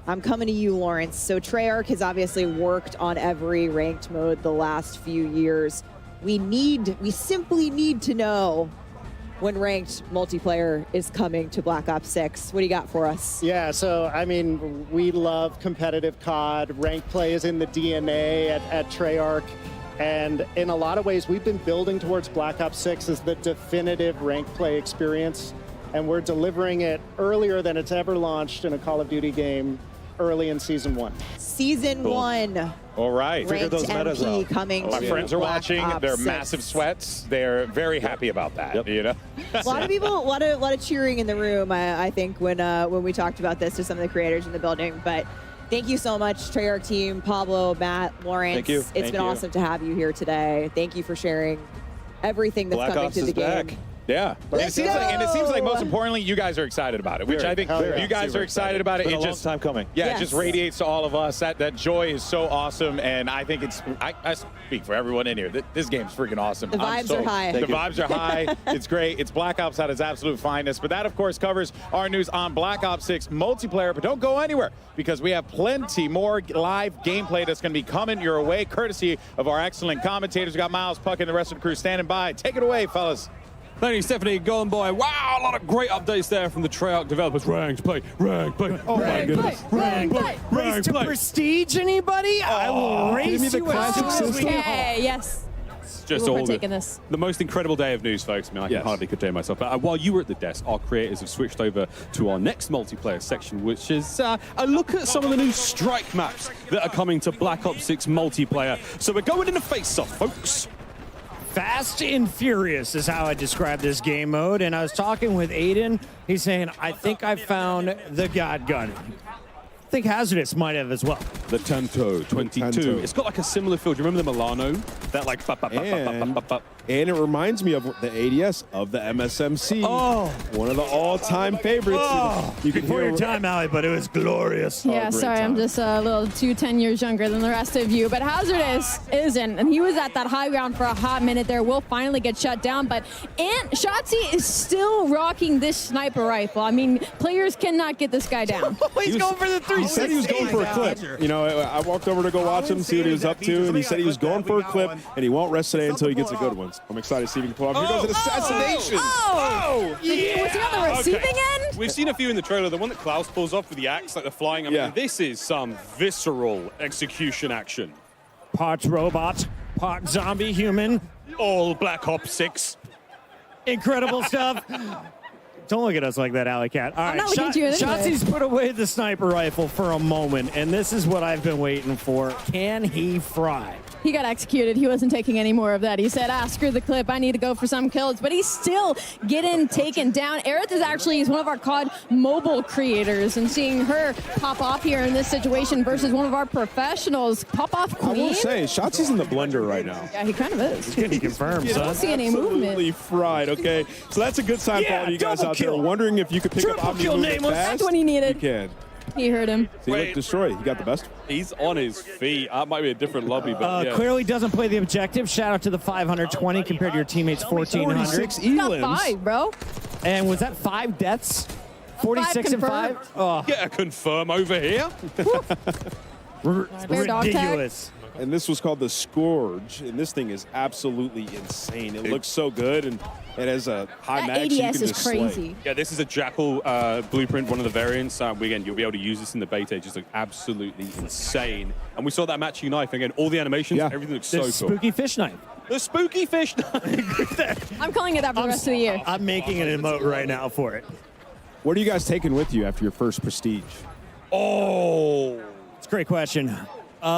I'm coming to you, Lawrence. So Treyarch has obviously worked on every ranked mode the last few years. We simply need to know when ranked multiplayer is coming to Black Ops 6. What do you got for us? Yeah, so I mean, we love competitive COD. Ranked play is in the DNA at Treyarch. And in a lot of ways, we've been building towards Black Ops 6 as the definitive ranked play experience. And we're delivering it earlier than it's ever launched in a Call of Duty game, early in Season 1. Season 1. All right. Ranked MP coming My to friends are Black watching. Ops They're 6. massive sweats. They're very happy about that, you know? A lot of people, a lot of cheering in the room, I think, when we talked about this to some of the creators in the building. But thank you so much, Treyarch team, Pablo, Matt, Lawrence. Thank you. It's Thank been you. awesome to have you here today. Thank you for sharing everything that's Black coming Ops to the is game. back. Yeah. And it seems like most go! importantly, you guys are excited about it, which Very. I think Hell yeah. you guys Super are excited about it. It's been It a long just time coming. Yeah, Yes. it just radiates to all of us. That joy is so awesome, and I think I speak for everyone in here. This game's freaking awesome. The vibes are high. The Thank you. vibes are high. It's great. It's Black Ops at its absolute finest. But that, of course, covers our news on Black Ops 6 multiplayer. But don't go anywhere because we have plenty more live gameplay that's going to be coming your way, courtesy of our excellent commentators. We got Miles, Puck, and the rest of the crew standing by. Take it away, fellas. Thank you, Stephanie. Golden Boy. Wow, a lot of great updates there from the Treyarch developers. Ranked play, ranked play. Oh my goodness. Ranked play, Race ranked to play. prestige, anybody? I will race me the you as classic soon as we system. Okay, yes. Just We're all taking this. the most incredible day of news, folks. I mean, I can hardly contain myself. But while you were at the desk, our creators have switched over to our next multiplayer section, which is a look at some of the new strike maps that are coming to Black Ops 6 multiplayer. So we're going into face-off, folks. Fast and furious is how I describe this game mode. And I was talking with Aiden. He's saying, I think I found the God Gun. I think Hazardous might have as well. The Tanto 22. Tanto. It's got like a similar feel. Do you remember the Milano? That like... And it reminds me of the ADS of the MSMC. Oh. One of the all-time favorites. Oh, You can before hear your time, Allie, but it was glorious. Yeah, great sorry, I'm time. just a little 10 years younger than the rest of you. But Hazardous isn't, and he was at that high ground for a hot minute there. Will finally get shut down, but Shotzi is still rocking this sniper rifle. I mean, players cannot get this guy down. He's going for the He said he was going for a clip. You know, I walked over to go watch him, see what he was up to, and he said he was going for a clip, and he won't rest today until he gets a good one. I'm excited to see if he can pull off. Here goes an assassination. Was he on the receiving end? We've seen a few in the trailer. The one that Klaus pulls off with the axe, like the flying. I mean, this is some visceral execution action. Part robot, part zombie human. All Black Ops 6. Incredible stuff. Don't look at us like that, Alley Cat. All I'm right, not looking at you anyway. Shotzi's put away the sniper rifle for a moment, and this is what I've been waiting for. Can he fry? He got executed. He wasn't taking any more of that. He said, screw the clip. I need to go for some kills. But he's still getting taken down. Aerith is one of our COD mobile creators. And seeing her pop off here in this situation versus one of our professionals, pop off I queen. will say, Shotzi's in the blender right now. Yeah, he kind of is. He confirms, I don't see any movement. Absolutely fried, okay? So that's a good sign for all you guys out there wondering if you could pick up Omni movement fast. That's what he needed. You can. He heard him. See, look, destroy. He got the best. He's on his feet. That might be a different lobby, but yeah. Clearly doesn't play the objective. Shout out to the 520 compared to your teammates' 1,400. 46 He's got elims. 5, bro. And was that 5 deaths? 46 and 5? Oh, Get a confirm over here. Spare dog tag. ridiculous. And this was called the Scourge, and this thing is absolutely insane. It looks so good, and it has a high That mag, so you ADS can is just slay. crazy. Yeah, this is a Jackal blueprint, one of the variants. Again, you'll be able to use this in the beta. It just looks absolutely insane. And we saw that matching knife. Again, all the animations, everything looks so This cool. spooky fish knife. The spooky fish. I'm calling it that for the rest of the year. I'm making an emote right now for it. What are you guys taking with you after your first Prestige? Oh, it's a great question. All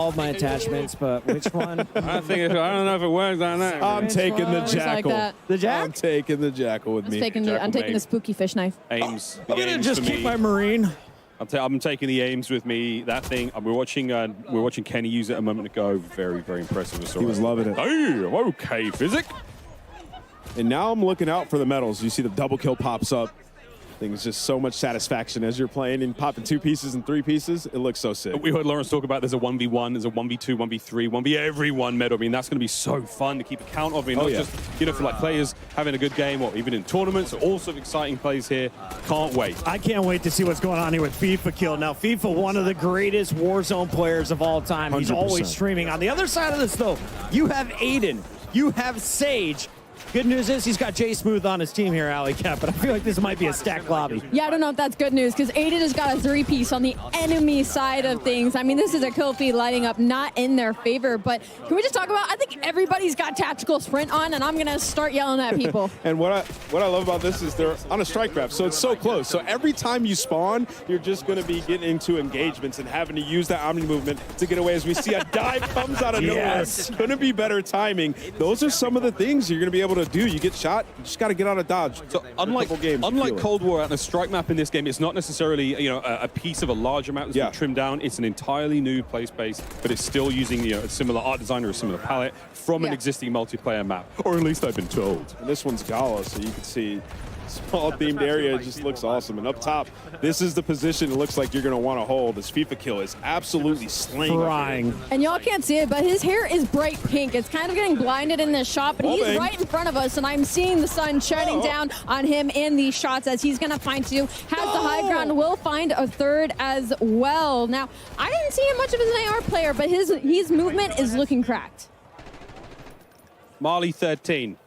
of my attachments, but which one? I don't know if it works on that. I'm taking the jackal. that. The jack? I'm taking the jackal with me. I'm taking the spooky fish knife. Ames. I'm gonna just keep my marine. I'm taking the Ames with me. That thing, we're watching Kenny use it a moment ago. Very, very impressive. He was loving it. Hey, okay, Physic. And now I'm looking out for the medals. You see the double kill pops up. I think it's just so much satisfaction as you're playing and popping 2 pieces and 3 pieces. It looks so sick. We heard Lawrence talk about there's a 1v1, there's a 1v2, 1v3, 1v everyone medal. I mean, that's going to be so fun to keep account of. I mean, not just, for like players having a good game or even in tournaments. All sorts of exciting plays here. Can't wait. I can't wait to see what's going on here with FIFA Kill. Now, FIFA, one of the greatest Warzone players of all time. He's 100%. always streaming. On the other side of this, though, you have Aiden. You have Sage. Good news is he's got Jay Smooth on his team here, Alley Cat, but I feel like this might be a stacked lobby. Yeah, I don't know if that's good news because Aiden has got a 3-piece on the enemy side of things. I mean, this is a kill feed lighting up not in their favor, but can we just talk about, I think everybody's got tactical sprint on, and I'm going to start yelling at people. And what I love about this is they're on a strike map, so it's so close. So every time you spawn, you're just going to be getting into engagements and having to use that Omni movement to get away. As we see a dive comes out of nowhere, it's going to be better timing. Those are some of the things you're going to be able to do. You get shot, you just got to get out of dodge. So unlike Cold War and a strike map in this game, it's not necessarily a piece of a larger map that's been trimmed down. It's an entirely new play space, but it's still using a similar art design or a similar palette from an existing multiplayer map, or at least I've been told. And this one's Gala, so you can see small themed area. It just looks awesome. And up top, this is the position it looks like you're going to want to hold. This FIFA Kill is absolutely slaying. And y'all can't see it, but his hair is bright pink. It's kind of getting blinded in this shot, but he's right in front of us, and I'm seeing the sun shining down on him in these shots as he's going to find 2. Has the high ground, will find a 3rd as well. Now, I didn't see him much of as an AR player, but his movement is looking cracked. Marley 13.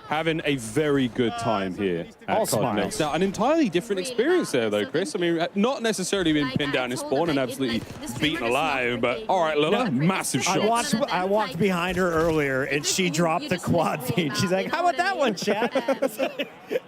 Having a very good time here at Continental. Now, an entirely different experience there, though, Chris. I mean, not necessarily being pinned down in spawn and absolutely beaten alive, but all right, Lila, massive shots. I walked behind her earlier, and she dropped the quad feed. She's like, how about that one, chat?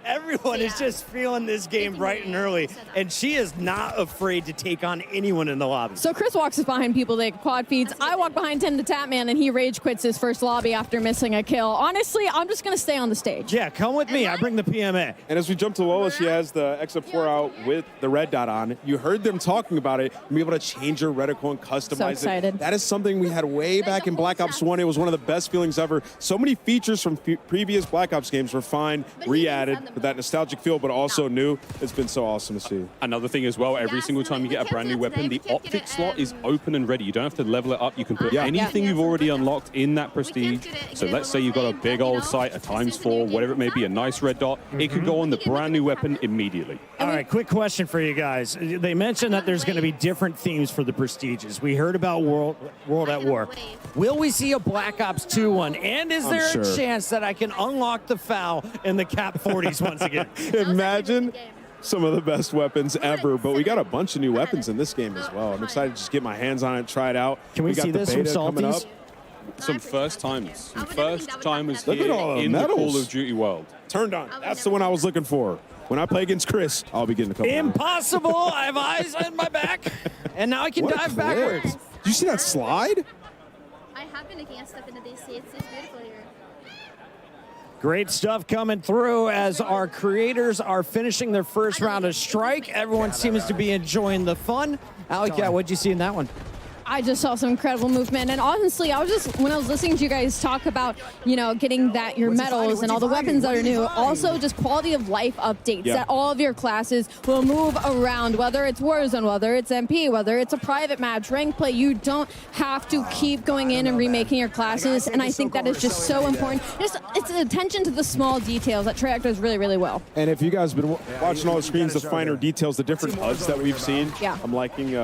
Everyone is just feeling this game bright and early, and she is not afraid to take on anyone in the lobby. So Chris walks behind people that quad feeds. I walk behind Tim the Tapman, and he rage quits his first lobby after missing a kill. Honestly, I'm just going to stay on the stage. Yeah, come with me. I bring the PMA. And as we jump to Lola, she has the X4 out with the red dot on. You heard them talking about it. Be able to change your reticle and customize So excited. it. That is something we had way back in Black Ops 1. It was one of the best feelings ever. So many features from previous Black Ops games were fine, re-added with that nostalgic feel, but also new. It's been so awesome to see. Another thing as well, every single time you get a brand new weapon, the optic slot is open and ready. You don't have to level it up. You can put anything you've already unlocked in that prestige. So let's say you've got a big old sight, a ×4, whatever it may be, a nice red dot. It could go on the brand new weapon immediately. All right, quick question for you guys. They mentioned that there's going to be different themes for the prestiges. We heard about World at War. Will we see a Black Ops 2 one? And is there a chance that I can unlock the FAL in the Cap 40s once again? Imagine some of the best weapons ever, but we got a bunch of new weapons in this game as well. I'm excited to just get my hands on it, try it out. Can we got see the this from beta coming up. Salties? Some first timers. Some first timers Look here at all the in medals. the Call of Duty world. Turned on. That's the one I was looking for. When I play against Chris, I'll be getting a couple. Impossible! I have eyes on my back, and now I can What a dive clip. backwards. Did you see that slide? I have been looking at stuff in the DC. It's beautiful here. Great stuff coming through as our creators are finishing their first round of Strike. Everyone seems to be enjoying the fun. Alley Cat, what'd you see in that one? I just saw some incredible movement, and honestly, when I was listening to you guys talk about, getting your medals and all the weapons that are new, also just quality of life updates that all of your classes will move around, whether it's Warzone, whether it's MP, whether it's a private match, rank play. You don't have to keep going in and remaking your classes, and I think that is just so important. It's attention to the small details that Treyarch does really, really well. And if you guys have been watching all the screens, the finer details, the different HUDs that we've seen, I'm liking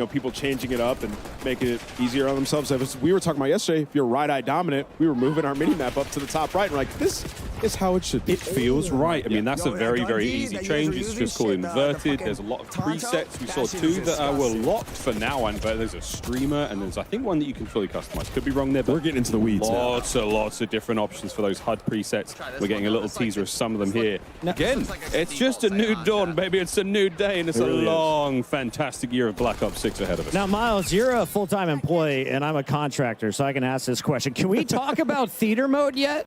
people changing it up and making it easier on themselves. We were talking about yesterday, if you're right-eye dominant, we were moving our mini-map up to the top right. And we're like, this It's how it should be. It feels right. I mean, that's a very, very easy change. It's just called inverted. There's a lot of presets. We saw 2 that were locked for now, and there's a streamer, and there's, I think, one that you can fully customize. Could be wrong there, but we're getting into the weeds. Lots of different options for those HUD presets. We're getting a little teaser of some of them here. Again, it's just a new dawn, baby. It's a new day, and it's a long, fantastic year of Black Ops 6 ahead of us. Now, Miles, you're a full-time employee, and I'm a contractor, so I can ask this question. Can we talk about theater mode yet?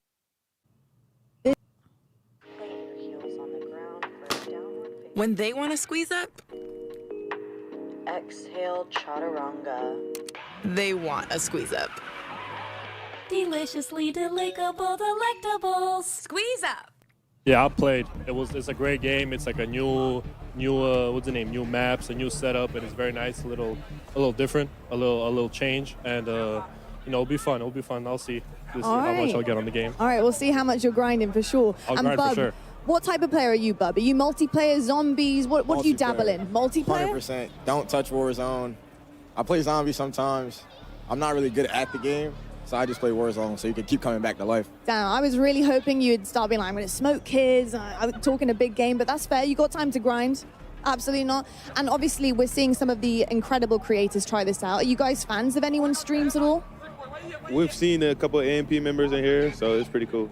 When they want to squeeze up, exhale chaturanga. They want a squeeze up. Deliciously delectable delectables. Squeeze up. Yeah, I played. It's a great game. It's like a new what's the name? New maps, a new setup, and it's very nice. A little different, a little change, and it'll be fun. It'll be fun. I'll see how much I'll get on the game. All right, we'll see how much you're grinding for sure. I'll and grind Bub, for sure. What type of player are you, Bub? Are you multiplayer, zombies? What do you dabble in? Multiplayer? 100%. Don't touch Warzone. I play zombies sometimes. I'm not really good at the game, so I just play Warzone so you can keep coming back to life. Damn, I was really hoping you'd start being like, I'm going to smoke kids. I'm talking a big game, but that's fair. You got time to grind. Absolutely not. And obviously, we're seeing some of the incredible creators try this out. Are you guys fans of anyone's streams at all? We've seen a couple of AMP members in here, so it's pretty cool.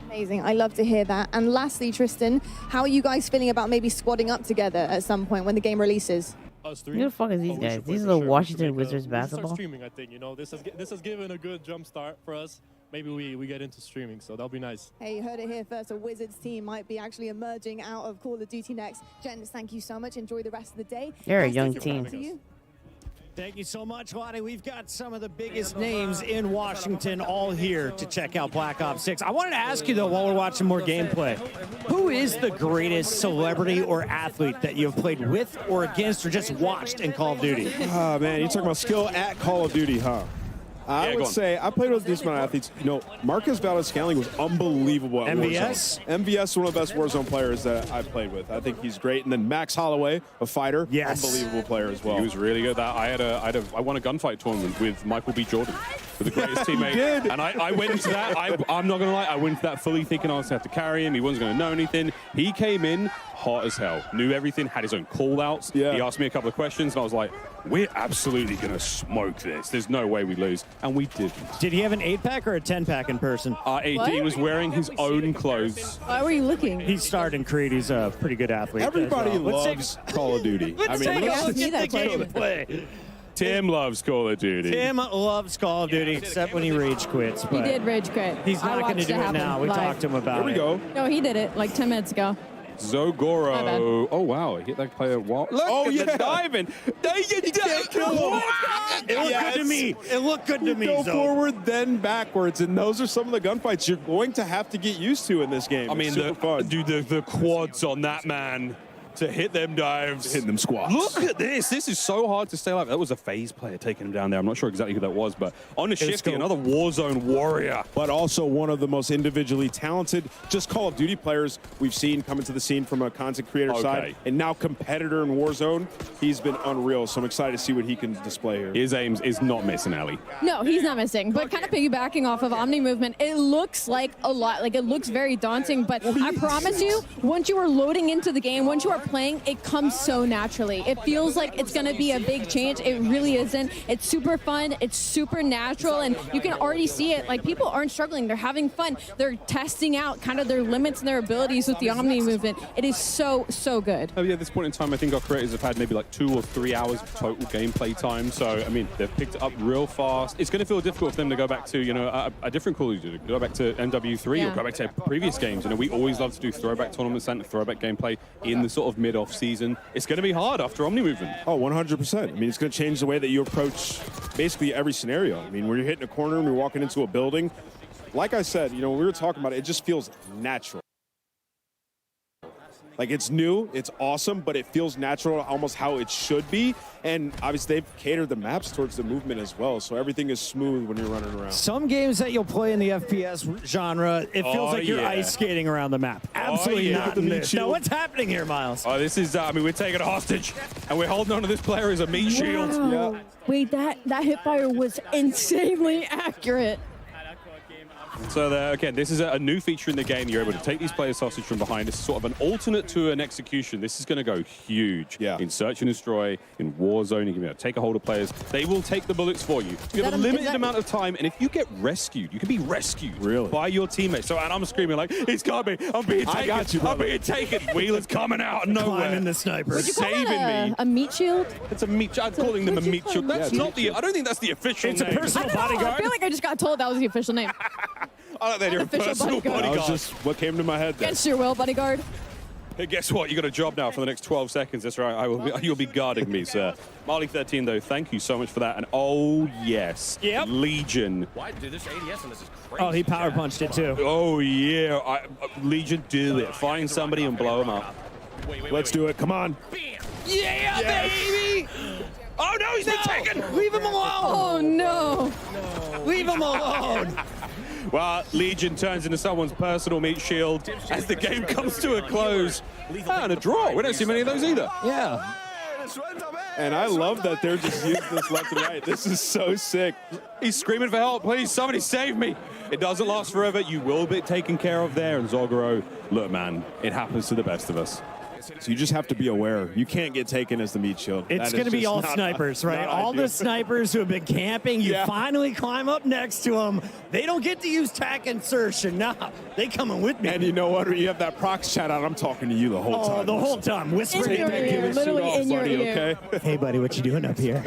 Amazing. I love to hear that. And lastly, Tristan, how are you guys feeling about maybe squadding up together at some point when the game releases? Who the fuck is these guys? These are the Washington Wizards basketball. Start streaming, I think. This has given a good jump start for us. Maybe we get into streaming, so that'll be nice. Hey, you heard it here first. A Wizards team might be actually emerging out of Call of Duty next. Gents, thank you so much. Enjoy the rest of the day. They're a young team. Thank you so much, Lottie. We've got some of the biggest names in Washington all here to check out Black Ops 6. I wanted to ask you, though, while we're watching more gameplay, who is the greatest celebrity or athlete that you've played with or against or just watched in Call of Duty? Oh, man, you're talking about skill at Call of Duty, huh? I would say I played with a decent amount of athletes. You know, Marcus Valdez-Scantling was unbelievable at MVS? Warzone. MVS is one of the best Warzone players that I've played with. I think he's great. And then Max Holloway, a fighter, unbelievable player as well. He was really good. I won a gunfight tournament with Michael B. Jordan, with the greatest teammate. did. And I went into that. I'm not gonna lie. I went into that fully thinking I was gonna have to carry him. He wasn't gonna know anything. He came in hot as hell, knew everything, had his own call outs. He asked me a couple of questions, and I was like, we're absolutely gonna smoke this. There's no way we lose, and we didn't. Did he have an 8-pack or a 10-pack in person? He was wearing his own clothes. Why were you looking? He starred in Creed. He's a pretty good athlete. Everybody as well. loves Call of Duty. Let's take a look at the gameplay. Tim loves Call of Duty. Tim loves Call of Duty, except when he rage quits. He But did rage quit. he's not going to do it now. We talked to him about it. Here we go. No, he did it like 10 minutes ago. My Zogoro. bad. Oh, wow. He hit that player. Look at the diving. You can't kill him. It looked good to me. It looked good to me. Go Zoe. forward, then backwards, and those are some of the gunfights you're going to have to get used to in this game. I mean, the quads on that man to hit them dives. Hitting them squats. Look at this. This is so hard to stay alive. That was a phase player taking him down there. I'm not sure exactly who that was, but on a shifty, another Warzone warrior. But also one of the most individually talented, just Call of Duty players we've seen come into the scene from a content creator side, and now competitor in Warzone. He's been unreal, so I'm excited to see what he can display here. His aims is not missing, Ellie. No, he's not missing. But kind of piggybacking off of Omni Movement, it looks like a lot. Like, it looks very daunting. But I promise you, once you are loading into the game, once you are playing, it comes so naturally. It feels like it's going to be a big change. It really isn't. It's super fun. It's super natural. And you can already see it. Like, people aren't struggling. They're having fun. They're testing out kind of their limits and their abilities with the Omni Movement. It is so, so good. Oh, yeah, at this point in time, I think our creators have had maybe like 2 or 3 hours of total gameplay time. So, I mean, they've picked it up real fast. It's going to feel difficult for them to go back to, you know, a different Call of Duty, go back to MW3 or go back to previous games. You know, we always love to do throwback tournaments and throwback gameplay in the sort of mid-off season. It's going to be hard after Omni Movement. Oh, 100%. I mean, it's going to change the way that you approach basically every scenario. I mean, when you're hitting a corner and you're walking into a building, like I said, you know, when we were talking about it, it just feels natural. Like, it's new, it's awesome, but it feels natural, almost how it should be. And obviously, they've catered the maps towards the movement as well, so everything is smooth when you're running around. Some games that you'll play in the FPS genre, it feels like you're ice skating around the map. Absolutely not in this. Now, what's happening here, Miles? Oh, this is, I mean, we're taking a hostage, and we're holding on to this player as a meat shield. Wait, that hipfire was insanely accurate. So there, again, this is a new feature in the game. You're able to take these players hostage from behind. This is sort of an alternate to an execution. This is going to go huge in Search and Destroy, in Warzone. You can be able to take a hold of players. They will take the bullets for you. You have a limited amount of time, and if you get rescued, you can be rescued by your teammates. So, and I'm screaming like, it's got me. I'm being taken. I got you, brother. I'm being taken. Wheeler's coming out of nowhere. Climbing the sniper. Would you call saving that me. a meat shield? It's a meat. I'm calling them a meat shield. That's not the. I don't think that's the official It's a name. personal I don't know. bodyguard. I feel like I just got told that was the official name. I like that you're a Official personal bodyguard. That bodyguard. was just what came to my head there. Against your will, bodyguard. Hey, guess what? You got a job now for the next 12 seconds. That's right. You'll be guarding me, sir. Marley 13, though, thank you so much for that. And oh, yes. Yep. Legion. Why do this ADS on this is crazy. Oh, he power punched it too. Oh, yeah. Legion, do it. Find somebody and blow them up. Let's do it. Come on. Yeah, baby! Oh, no, he's been taken! Leave him alone. Oh, no. Leave him alone. Well, Legion turns into someone's personal meat shield as the game comes to a close. And a draw. We don't see many of those either. Yeah. And I love that they're just using this left and right. This is so sick. He's screaming for help. Please, somebody save me. It doesn't last forever. You will be taken care of there. And Zogoro, look, man, it happens to the best of us. So you just have to be aware. You can't get taken as the meat shield. It's going to be all snipers, right? All the snipers who have been camping, you finally climb up next to them. They don't get to use tac insertion. Nah, they coming with me. And you know what? When you have that prox chat out, I'm talking to you the whole time. Oh, the whole time. Whispering. In your ear, literally in your ear. Okay? Hey, buddy, what you doing up here?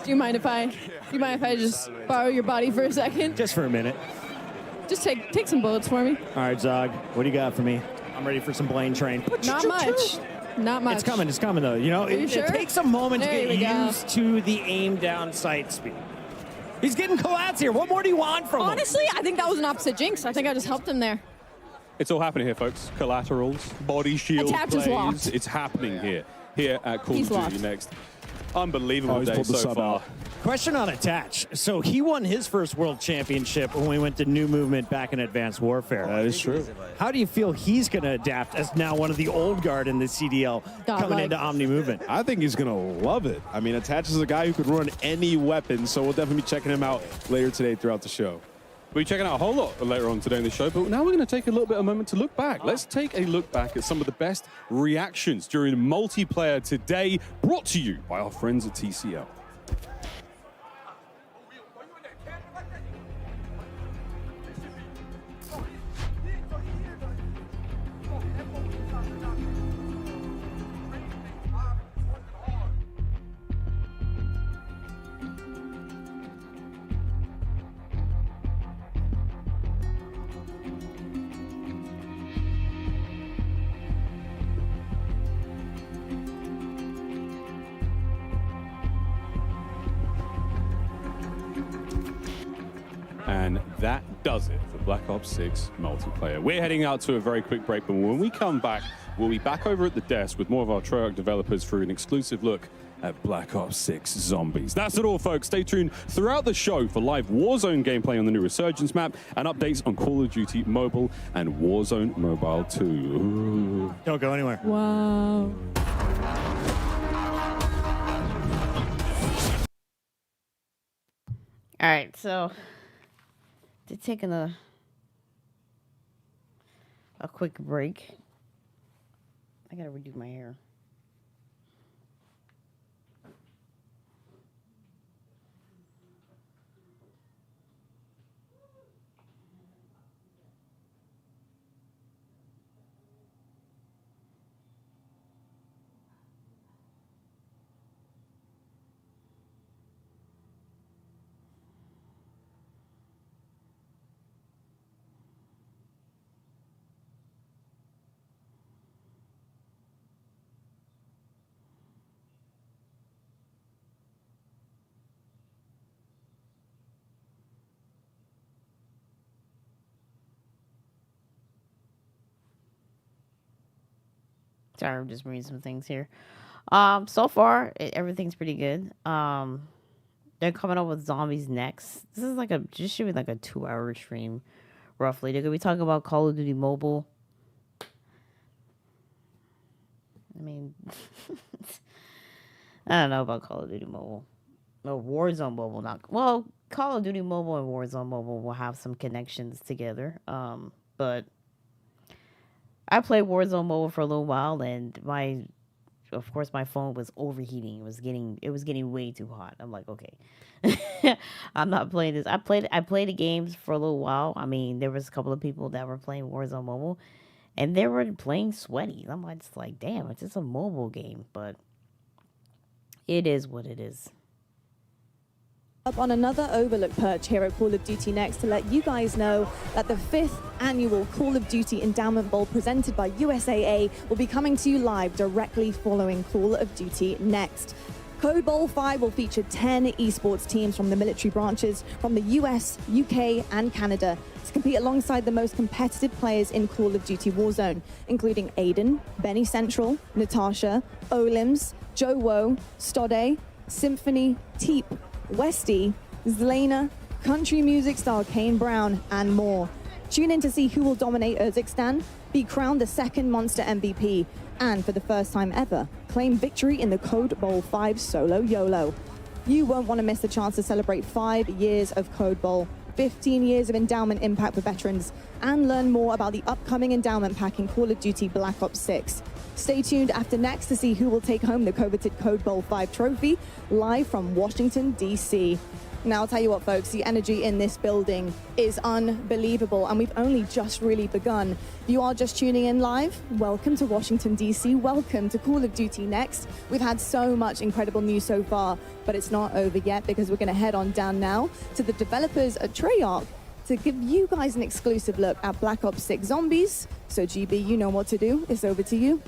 Do you mind if I just borrow your body for a second? Just for a minute. Just take some bullets for me. All right, Zog, what do you got for me? I'm ready for some Blaine Train. Not much. Not much. It's coming though. You know, Are you it sure? takes a moment There to we get go. used to the aim down sight speed. He's getting collats here. What more do you want from him? Honestly, I think that was an opposite jinx. I think I just helped him there. It's all happening here, folks. Collaterals, body shield Attach is plays. locked. It's happening here at Call He's of Duty locked. next. Unbelievable he's day pulled the so sub far. out. Question on Attach. So he won his first world championship when we went to New Movement back in Advanced Warfare. That is true. How do you feel he's going to adapt as now one of the old guard in the CDL coming into Omni Movement? I think he's going to love it. I mean, Attach is a guy who could run any weapon, so we'll definitely be checking him out later today throughout the show. We'll be checking out a whole lot later on today in the show, but now we're going to take a little bit of a moment to look back. Let's take a look back at some of the best reactions during multiplayer today, brought to you by our friends at TCL. And that does it for Black Ops 6 multiplayer. We're heading out to a very quick break, but when we come back, we'll be back over at the desk with more of our Treyarch developers for an exclusive look at Black Ops 6 Zombies. That's it all, folks. Stay tuned throughout the show for live Warzone gameplay on the new Resurgence map and updates on Call of Duty Mobile and Warzone Mobile 2. Ooh. Don't go anywhere. Wow. All right, so taking a quick break. I gotta redo my hair. Sorry, I'm just reading some things here. So far, everything's pretty good. They're coming up with Zombies next. This is like just should be like a 2-hour stream, roughly. They're gonna be talking about Call of Duty Mobile. I mean, I don't know about Call of Duty Mobile. No, Warzone Mobile not. Well, Call of Duty Mobile and Warzone Mobile will have some connections together. But I played Warzone Mobile for a little while, and of course, my phone was overheating. It was getting way too hot. I'm like, okay, I'm not playing this. I played the games for a little while. I mean, there was a couple of people that were playing Warzone Mobile, and they were playing sweaty. I'm just like, damn, it's just a mobile game, but it is what it is. Up on another overlooked perch here at Call of Duty Next to let you guys know that the 5th annual Call of Duty Endowment Bowl presented by USAA will be coming to you live directly following Call of Duty Next. Code Bowl 5 will feature 10 esports teams from the military branches from the US, UK, and Canada to compete alongside the most competitive players in Call of Duty Warzone, including Aiden, Benny Central, Natasha, Olims, Joe Woe, Stode, Symphony, Teep, Westy, Zelena, country music star Kane Brown, and more. Tune in to see who will dominate Urzikstan, be crowned the second Monster MVP, and for the first time ever, claim victory in the Code Bowl 5 Solo YOLO. You won't want to miss the chance to celebrate 5 years of Code Bowl, 15 years of endowment impact for veterans, and learn more about the upcoming endowment pack in Call of Duty Black Ops 6. Stay tuned after next to see who will take home the coveted Code Bowl 5 trophy, live from Washington, D.C. Now, I'll tell you what, folks, the energy in this building is unbelievable, and we've only just really begun. If you are just tuning in live, welcome to Washington, D.C. Welcome to Call of Duty Next. We've had so much incredible news so far, but it's not over yet because we're going to head on down now to the developers at Treyarch to give you guys an exclusive look at Black Ops 6 Zombies. So, GB, you know what to do. It's over to you.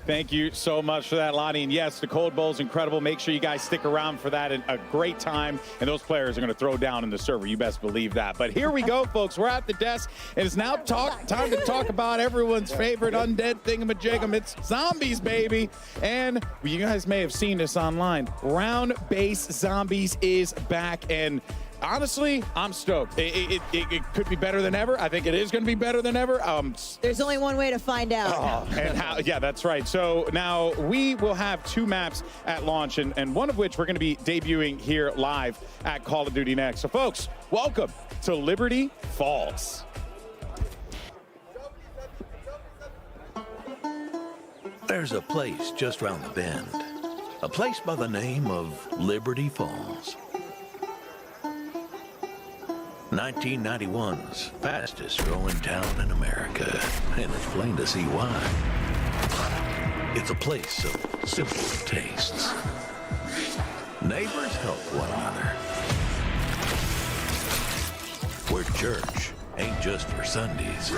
Thank you so much for that, Lonnie. And yes, the Code Bowl is incredible. Make sure you guys stick around for that. A great time. And those players are going to throw down in the server. You best believe that. But here we go, folks. We're at the desk. It is now time to talk about everyone's favorite undead thingamajigam. It's zombies, baby. And you guys may have seen this online. Round-based zombies is back. And honestly, I'm stoked. It could be better than ever. I think it is going to be better than ever. There's only one way to find out. Yeah, that's right. So now we will have 2 maps at launch, and one of which we're going to be debuting here live at Call of Duty Next. So, folks, welcome to Liberty Falls. There's a place just round the bend. A place by the name of Liberty Falls. 1991's fastest growing town in America, and it's plain to see why. It's a place of simple tastes. Neighbors help one another. Where church ain't just for Sundays.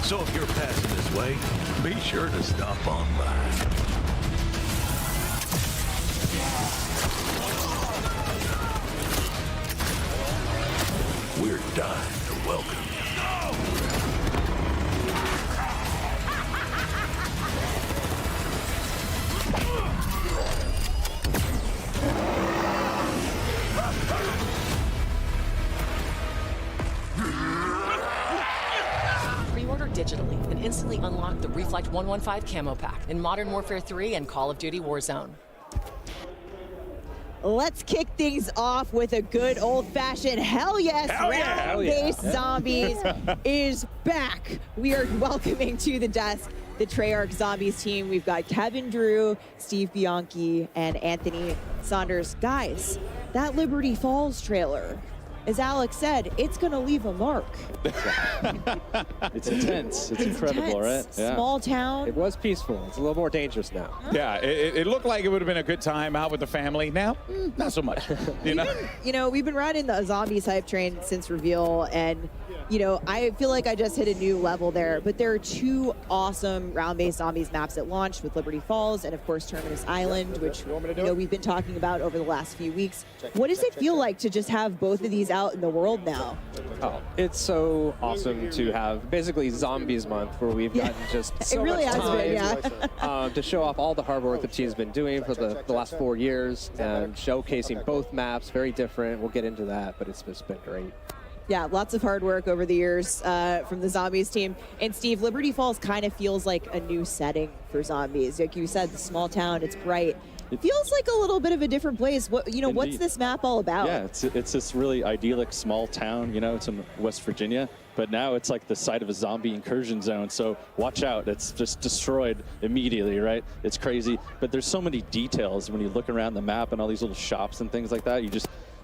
So if you're passing this way, be sure to stop on by. We're dying to welcome you. Pre-order digitally and instantly unlock the Reflect 115 camo pack in Modern Warfare 3 and Call of Duty Warzone. Let's kick things off with a good old-fashioned hell yes. Round-based Zombies is back. We are welcoming to the desk the Treyarch Zombies team. We've got Kevin Drew, Steve Bianchi, and Anthony Saunders. Guys, that Liberty Falls trailer, as Alex said, it's going to leave a mark. It's intense. It's incredible, intense. right? Yeah. Small town. It was peaceful. It's a little more dangerous now. Yeah, it looked like it would have been a good time out with the family. Now, not so much. We've been riding the Zombies hype train since reveal, and I feel like I just hit a new level there. But there are 2 awesome round-based Zombies maps that launched with Liberty Falls and, of course, Terminus Island, which we've been talking about over the last few weeks. What does it feel like to just have both of these out in the world now? Oh, it's so awesome to have basically Zombies Month, where we've gotten just so it really much has time been, to show off all the hard work the team's been doing for the last 4 years, and showcasing both maps, very different. We'll get into that, but it's just been great. Yeah, lots of hard work over the years from the Zombies team. And Steve, Liberty Falls kind of feels like a new setting for Zombies. Like you said, the small town, it's bright. It feels like a little bit of a different place. What what's this map all about? Yeah, it's this really idyllic small town. It's in West Virginia, but now it's like the site of a zombie incursion zone. So watch out, it's just destroyed immediately, right? It's crazy, but there's so many details when you look around the map and all these little shops and things like that.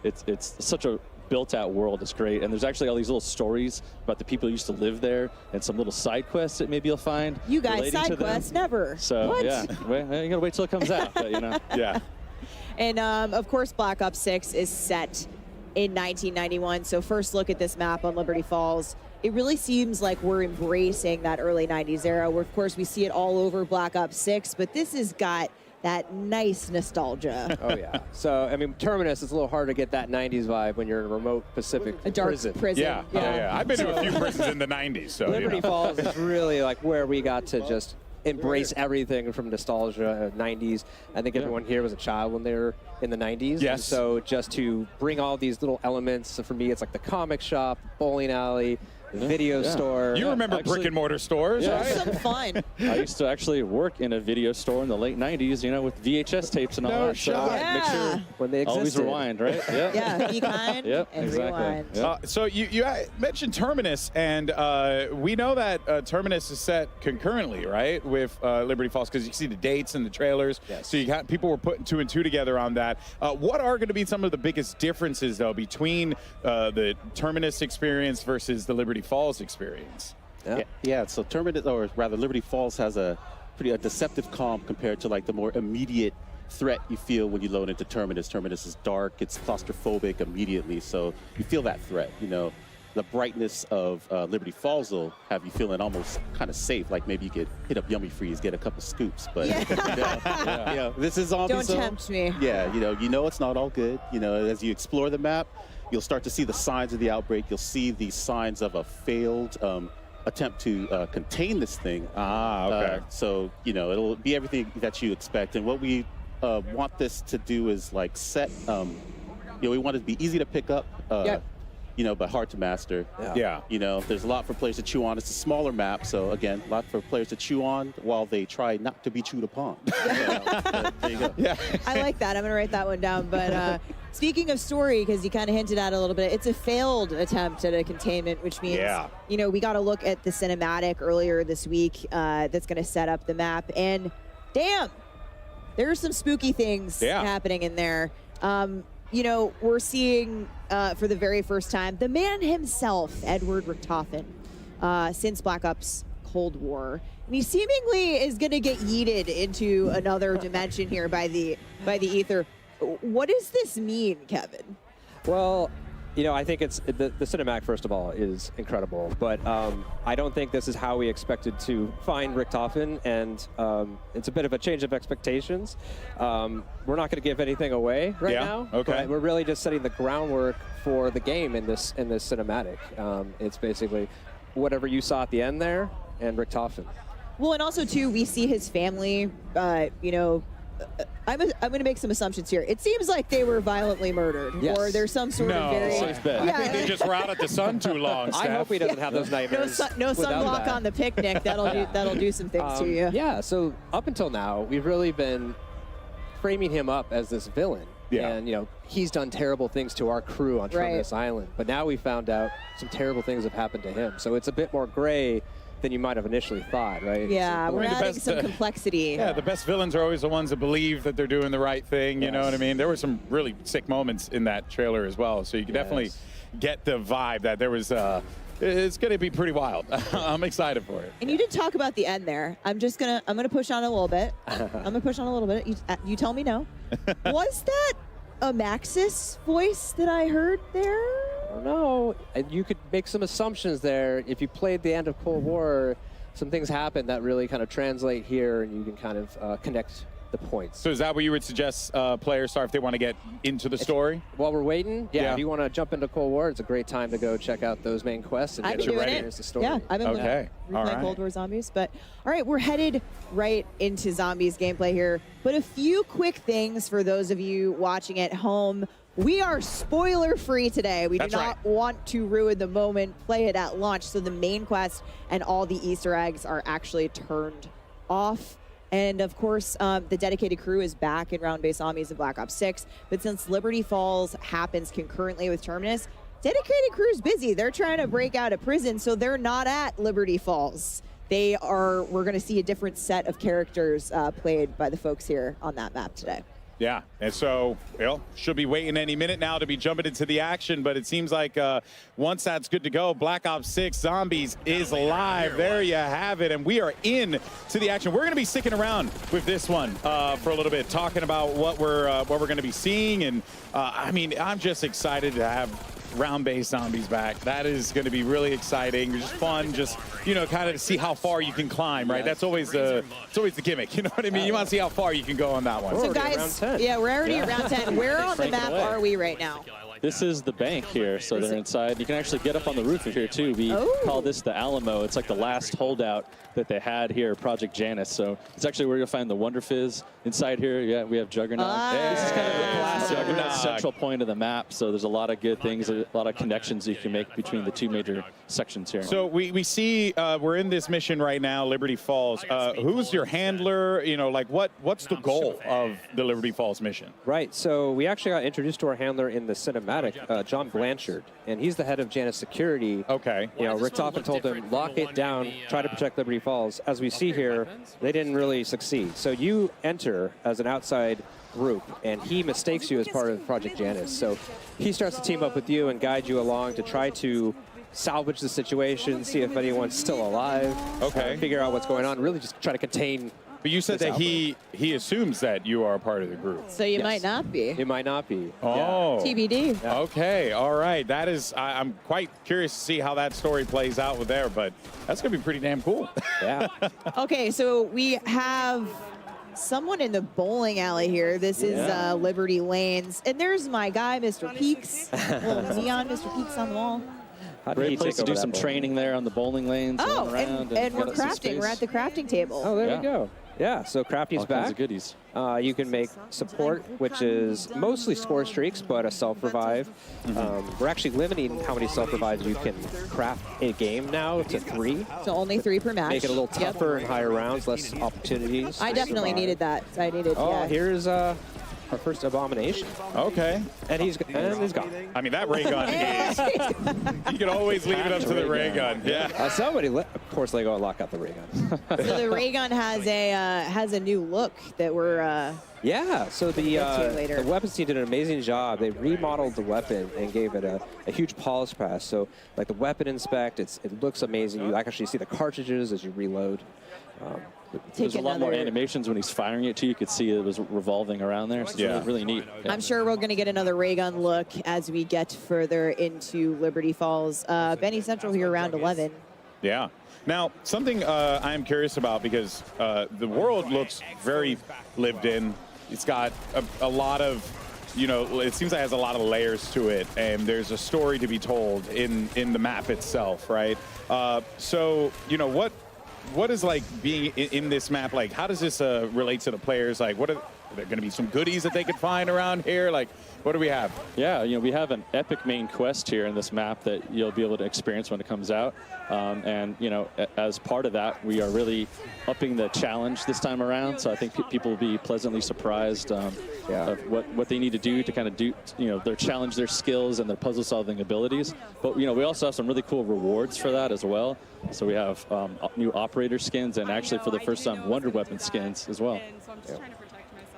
It's such a built-out world. Is great, and there's actually all these little stories about the people who used to live there, and some little side quests that maybe you'll find. You guys, side quests never. So what? Yeah, you gotta wait till it comes out. But, yeah. And of course, Black Ops 6 is set in 1991. So first look at this map on Liberty Falls. It really seems like we're embracing that early 90s era, where of course we see it all over Black Ops 6, but this has got that nice nostalgia. Oh yeah. So I mean, Terminus is a little hard to get that 90s vibe when you're in a remote Pacific prison. Yeah. I've been to a few prisons in the 90s. So Liberty Falls is really like where we got to just embrace everything from nostalgia, 90s. I think everyone here was a child when they were in the 90s. Yes. And so just to bring all these little elements, so for me, it's like the comic shop, bowling alley, video store. You remember brick and mortar stores, right? Some fun. I used to actually work in a video store in the late 90s, with VHS tapes and all that. shot. So make sure when they always existed. rewind, right? Yep. Yeah, be kind Yep, and exactly. rewind. Yep. So you mentioned Terminus, and we know that Terminus is set concurrently, right, with Liberty Falls, because you see the dates and the trailers. Yes. So people were putting 2 and 2 together on that. What are going to be some of the biggest differences, though, between the Terminus experience versus the Liberty Falls experience? Yeah. So Terminus, or rather Liberty Falls, has a deceptive calm compared to like the more immediate threat you feel when you load into Terminus. Terminus is dark, it's claustrophobic immediately, so you feel that threat. The brightness of Liberty Falls will have you feeling almost kind of safe, like maybe you could hit up Yummy Freeze, get a couple scoops, but this is zombie Don't zone. tempt me. Yeah, it's not all good. As you explore the map, you'll start to see the signs of the outbreak. You'll see the signs of a failed attempt to contain this thing. Okay. So, it'll be everything that you expect. And what we want this to do is like set, we want it to be easy to pick up, but hard to master. Yeah. There's a lot for players to chew on. It's a smaller map, so again, a lot for players to chew on while they try not to be chewed upon. There you go. Yeah. I like that. I'm going to write that one down. But speaking of story, because you kind of hinted at it a little bit, it's a failed attempt at a containment, which means, we got to look at the cinematic earlier this week that's going to set up the map. And damn, there's some spooky things happening in there. We're seeing for the very first time the man himself, Edward Richtofen, since Black Ops Cold War. And he seemingly is going to get yeeted into another dimension here by the ether. What does this mean, Kevin? Well, I think it's the cinematic, first of all, is incredible, but I don't think this is how we expected to find Richtofen, and it's a bit of a change of expectations. We're not going to give anything away right now. Okay. But we're really just setting the groundwork for the game in this cinematic. It's basically whatever you saw at the end there, and Richtofen. Well, and also too, we see his family. I'm going to make some assumptions here. It seems like they were violently murdered, or there's some sort of very. I think they just were out at the sun too long. I hope he doesn't have those nightmares. No sunblock on the picnic. That'll do some things to you. Yeah. So up until now, we've really been framing him up as this villain. Yeah. And he's done terrible things to our crew on Terminus Island. But now we found out some terrible things have happened to him. So it's a bit more gray than you might have initially thought, right? Yeah, we're adding some complexity. Yeah, the best villains are always the ones that believe that they're doing the right thing. You know what I mean? There were some really sick moments in that trailer as well. So you can definitely get the vibe that there was. It's going to be pretty wild. I'm excited for it. And you did talk about the end there. I'm gonna push on a little bit. You tell me no. Was that a Maxis voice that I heard there? I don't know. And you could make some assumptions there. If you played the end of Cold War, some things happen that really kind of translate here, and you can kind of connect the points. So is that what you would suggest players start if they want to get into the story? While we're waiting, if you want to jump into Cold War, it's a great time to go check out those main quests and get you ready. Here's the story. Yeah, I've been replaying Cold War Zombies. But all right, we're headed right into Zombies gameplay here. But a few quick things for those of you watching at home. We are spoiler free today. We do not want to ruin the moment. Play it at launch. So the main quest and all the Easter eggs are actually turned off. And of course, the dedicated crew is back in round-based zombies in Black Ops 6. But since Liberty Falls happens concurrently with Terminus, dedicated crew's busy. They're trying to break out of prison, so they're not at Liberty Falls. We're going to see a different set of characters played by the folks here on that map today. Yeah, and so, should be waiting any minute now to be jumping into the action, but it seems like once that's good to go, Black Ops 6 Zombies is live. There you have it, and we are in to the action. We're going to be sticking around with this one for a little bit, talking about what we're going to be seeing, and I mean, I'm just excited to have round-based zombies back. That is going to be really exciting. Just fun, just kind of to see how far you can climb, right? That's always the gimmick. You know what I mean? You want to see how far you can go on that one. So guys, we're already at round 10. Where on the map are we right now? This is the bank here, so they're inside. You can actually get up on the roof of here too. We call this the Alamo. It's like the last holdout that they had here, Project Janus. So it's actually where you'll find the Wonder Fizz. Inside here, we have Juggernaut. This is kind of the classic central point of the map. So there's a lot of good things, a lot of connections you can make between the two major sections here. So we see we're in this mission right now, Liberty Falls. Who's your handler? What's the goal of the Liberty Falls mission? Right. So we actually got introduced to our handler in the cinematic, John Blanchard, and he's the head of Janus Security. Okay. Richtofen told him, lock it down, try to protect Liberty Falls. As we see here, they didn't really succeed. So you enter as an outside group, and he mistakes you as part of Project Janus. So he starts to team up with you and guide you along to try to salvage the situation, see if anyone's still alive, figure out what's going on, really just try to contain. But you said that he assumes that you are a part of the group. So you might not be. You might not be. Oh. TBD. Yeah. Okay, all right. That is, I'm quite curious to see how that story plays out with there, but that's going to be pretty damn cool. Yeah. Okay, so we have someone in the bowling alley here. This is Liberty Lanes. And there's my guy, Mr. Peaks. Little neon Mr. Peaks on the wall. Great place to do some training there on the bowling lanes. Oh, and we're crafting. We're at the crafting table. Oh, there we go. Yeah, so Crafty's all back. Kinds of goodies. You can make support, which is mostly score streaks, but a self-revive. We're actually limiting how many self-revives you can craft a game now to 3. So only 3 per match. Make it a little tougher in higher rounds, less opportunities. I definitely needed that. Here's our first abomination. Okay. And he's gone. I mean, that ray gun is. You can always leave it up to the ray gun. Yeah. Somebody, of course, they go and lock out the ray gun. So the ray gun has a new look that we're. Yeah. So the weapons team did an amazing job. They remodeled the weapon and gave it a huge polish pass. So like the weapon inspect, it looks amazing. You actually see the cartridges as you reload. There's a lot more animations when he's firing it too. You could see it was revolving around there. So it's really neat. Yeah. I'm sure we're going to get another ray gun look as we get further into Liberty Falls. Benny Central here around 11. Yeah. Now, something I'm curious about, because the world looks very lived in. It's got a lot of, it seems like it has a lot of layers to it, and there's a story to be told in the map itself, right? So, what is like being in this map? Like, how does this relate to the players? Like, are there going to be some goodies that they could find around here? Like, what do we have? Yeah, we have an epic main quest here in this map that you'll be able to experience when it comes out. And, as part of that, we are really upping the challenge this time around. So I think people will be pleasantly surprised of what they need to do to kind of do, challenge their skills and their puzzle solving abilities. But, we also have some really cool rewards for that as well. So we have new operator skins and actually for the first time Wonder Weapon skins as well.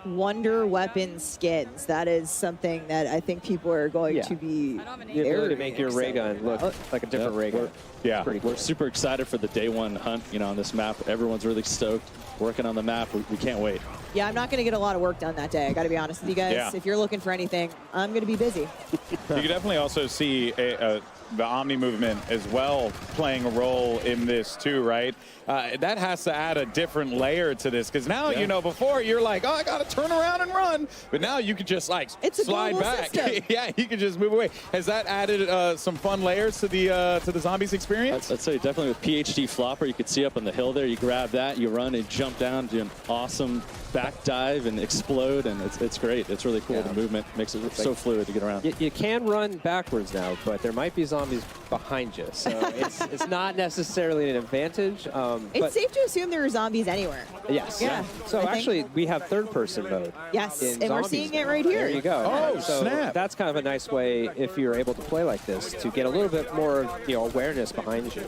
Wonder Weapon skins. That is something that I think people are going to be the ability to make your ray gun look like a different ray gun. Yeah, we're super excited for the day one hunt, on this map. Everyone's really stoked, working on the map. We can't wait. Yeah, I'm not going to get a lot of work done that day. I got to be honest with you guys. Yeah. If you're looking for anything, I'm going to be busy. You can definitely also see the Omni movement as well playing a role in this too, right? That has to add a different layer to this, because now, you know, before you're like, oh, I got to turn around and run. But now you can just like slide back. Yeah, you can just move away. Has that added some fun layers to the Zombies experience? I'd say definitely with PhD Flopper, you could see up on the hill there, you grab that, you run and jump down, do an awesome back dive and explode, and it's great. It's really cool. The movement makes it so fluid to get around. You can run backwards now, but there might be zombies behind you, so it's not necessarily an advantage. It's safe to assume there are zombies anywhere. Yes. Yeah. So actually, we have third-person mode. Yes, in and we're Zombies seeing it now. right here. There you go. Oh, so snap. That's kind of a nice way, if you're able to play like this, to get a little bit more, awareness behind you.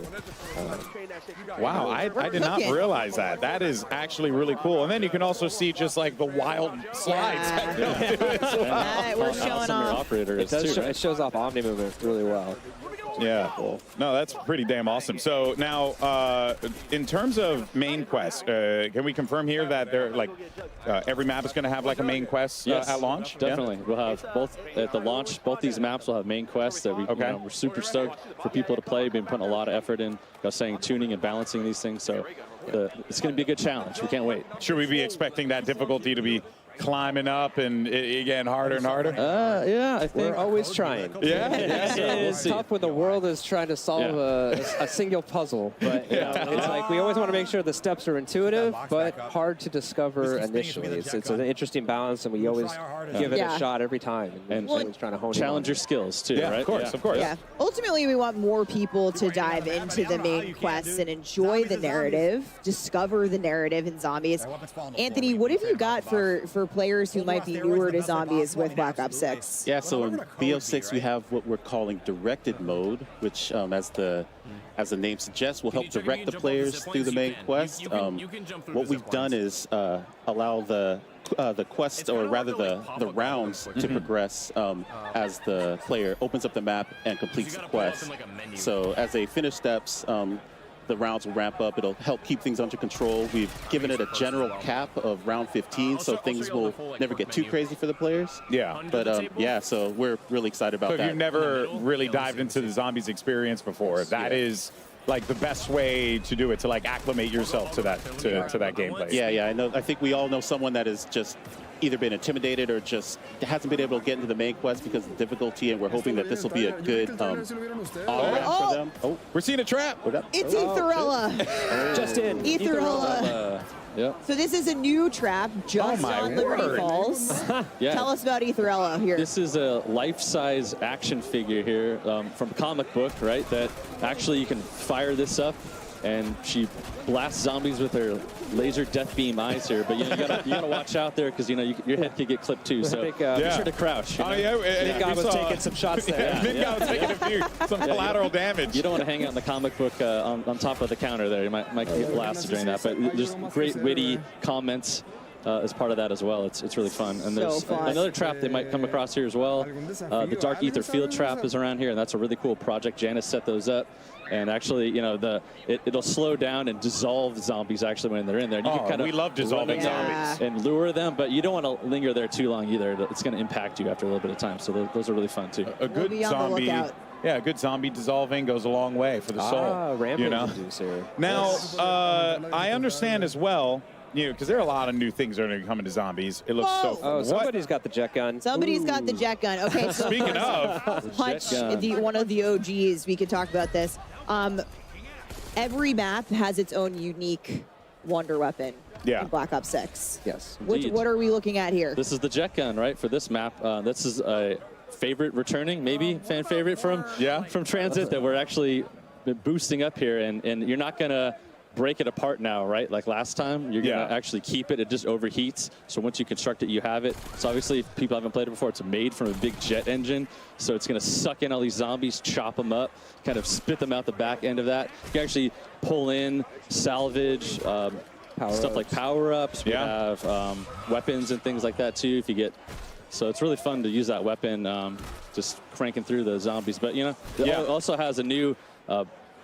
Wow, I did not realize that. That is actually really cool. And then you can also see just like the wild slides. We're showing off. It shows off Omni movement really well. Yeah. No, that's pretty damn awesome. So now, in terms of main quest, can we confirm here that they're like every map is going to have like a main quest at launch? Definitely. Yeah? We'll have both at the launch. Both these maps will have main quests that we're super stoked for people to play. We've been putting a lot of effort in, tuning and balancing these things. So it's going to be a good challenge. We can't wait. Should we be expecting that difficulty to be climbing up and again harder and harder? Yeah, I think we're always trying. Yeah, it's tough when the world is trying to solve a single puzzle, but it's like we always want to make sure the steps are intuitive but hard to discover initially. It's an interesting balance, and we always give it a shot every time, and always trying to hone challenge your skills too. Yeah, right? of course. Yeah. Ultimately, we want more people to dive into the main quests and enjoy the narrative, discover the narrative in Zombies. Anthony, what have you got for players who might be newer to Zombies with Black Ops 6? Yeah, so in BO6 we have what we're calling directed mode, which as the name suggests, will help direct the players through the main quest. What we've done is allow the quest, or rather the rounds, to progress as the player opens up the map and completes the quest. So as they finish steps, the rounds will ramp up. It'll help keep things under control. We've given it a general cap of round 15, so things will never get too crazy for the players. Yeah. But yeah, so we're really excited about that. So if that. you've never really dived into the Zombies experience before, that is like the best way to do it, to like acclimate yourself to that gameplay. Yeah, I know. I think we all know someone that has just either been intimidated or just hasn't been able to get into the main quest because of the difficulty, and we're hoping that this will be a good on-ramp for them. Oh, we're seeing a trap. It's Aetherella. Just in. Aetherella. Yep. So this is a new trap just on Liberty Falls. Yeah. Tell us about Aetherella here. This is a life-size action figure here from comic book, right? That actually you can fire this up, and she blasts zombies with her laser death beam eyes here. But you gotta watch out there, because your head could get clipped too. So be sure to crouch. Big guy was taking some shots there. Big guy was taking some collateral damage. You don't want to hang out in the comic book on top of the counter there. You might get blasted during that. But there's great witty comments as part of that as well. It's really fun. And there's another trap they might come across here as well. The Dark Ether Field Trap is around here, and that's a really cool project. Janice set those up. And actually, it'll slow down and dissolve zombies actually when they're in there. And you can we love dissolving zombies. And lure them, but you don't want to linger there too long either. It's going to impact you after a little bit of time. So those are really fun too. A good zombie. Yeah, a good zombie dissolving goes a long way for the soul. Rampage inducer. Now, I understand as well, because there are a lot of new things that are going to come into Zombies. It looks so fun. Oh, somebody's got the jet gun. Somebody's got the jet gun. Okay, so speaking of Hutch, one of the OGs, we could talk about this. Every map has its own unique wonder weapon in Black Ops 6. Yes. What are we looking at here? This is the jet gun, right, for this map. This is a favorite returning, maybe fan favorite from Transit that we're actually boosting up here, and you're not going to break it apart now, right? Like last time, you're going to actually keep it. It just overheats. So once you construct it, you have it. So obviously, if people haven't played it before, it's made from a big jet engine. So it's going to suck in all these zombies, chop them up, kind of spit them out the back end of that. You can actually pull in, salvage, stuff like power-ups. We have weapons and things like that too, if you get... So it's really fun to use that weapon, just cranking through the zombies. But, it also has a new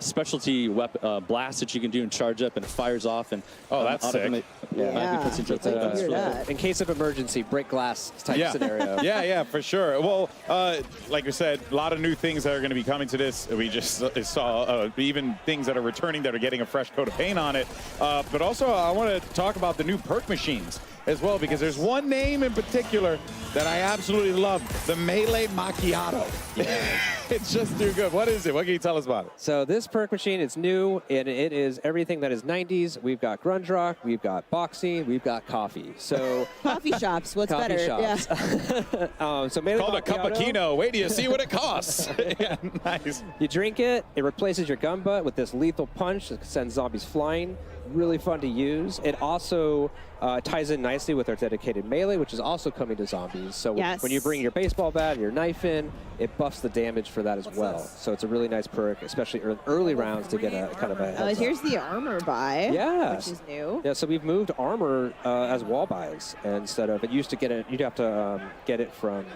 specialty blast that you can do and charge up, and it fires off. And that's sick. In case of emergency, break glass type scenario. Yeah, for sure. Well, like we said, a lot of new things that are going to be coming to this. We just saw even things that are returning that are getting a fresh coat of paint on it. But also, I want to talk about the new perk machines as well, because there's one name in particular that I absolutely love, the Melee Macchiato. It's just too good. What is it? What can you tell us about it? So this perk machine, it's new, and it is everything that is 90s. We've got grunge rock, we've got boxing, we've got coffee. So coffee shops, what's coffee better? Shops. Yeah. So Melee called a cappuccino. Wait till you see what it costs. Yeah, nice. You drink it, it replaces your gun butt with this lethal punch that sends zombies flying. Really fun to use. It also ties in nicely with our dedicated melee, which is also coming to zombies. So when you bring your baseball bat and your knife in, it buffs the damage for that as well. So it's a really nice perk, especially early rounds, to get a kind of a heads Here's up. the armor buy, which is new. Yeah, so we've moved armor as wall buys instead of, it used to get it, you'd have to get it from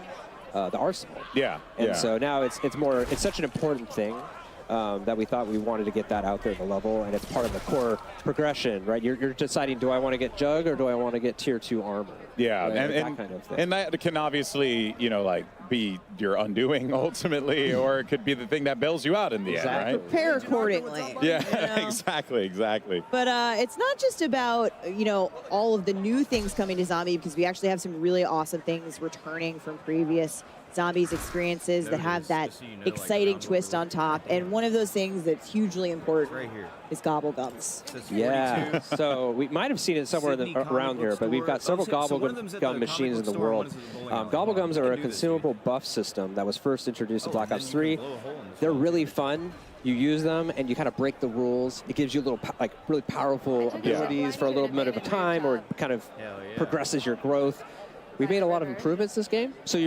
the arsenal. Yeah. And so now it's such an important thing that we thought we wanted to get that out there at the level, and it's part of the core progression, right? You're deciding, do I want to get Jug or do I want to get tier 2 armor? Yeah, right? and that kind of thing. And that can obviously, be your undoing ultimately, or it could be the thing that bails you out in the end, right? Prepare accordingly. Yeah, exactly. But it's not just about, all of the new things coming to Zombie, because we actually have some really awesome things returning from previous Zombies experiences that have that exciting twist on top. And one of those things that's hugely important is Gobble Gums. Yeah, so we might have seen it somewhere around here, but we've got several Gobble Gum machines in the world. Gobble Gums are a consumable buff system that was first introduced in Black Ops 3. They're really fun. You use them and you kind of break the rules. It gives you little, really powerful abilities for a little bit of a time, or it kind of progresses your growth. We made a lot of improvements this game, so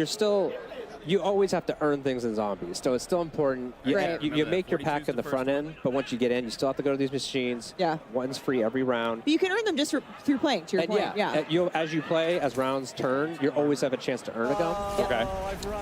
you always have to earn things in Zombies. So it's still important. You make your pack in the front end, but once you get in, you still have to go to these machines. Yeah. One's free every round. But you can earn them just through playing, to your point. As you play, as rounds turn, you always have a chance to earn a gum. Okay.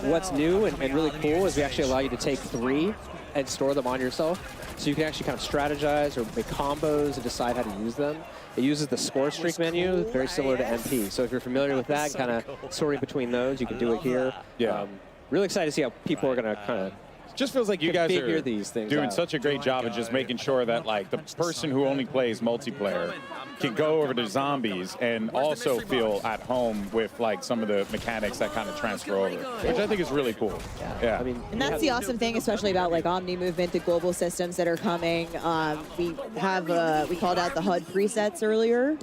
What's new and really cool is we actually allow you to take 3 and store them on yourself. So you can actually kind of strategize or make combos and decide how to use them. It uses the score streak menu, very similar to MP. So if you're familiar with that, kind of sorting between those, you can do it here. Yeah. Really excited to see how people are going to kind of just feels like you guys are these things doing out. such a great job of just making sure that the person who only plays multiplayer can go over to Zombies and also feel at home with some of the mechanics that kind of transfer over, which I think is really cool. Yeah. And that's the awesome thing, especially about Omni movement, the global systems that are coming. We called out the HUD presets earlier,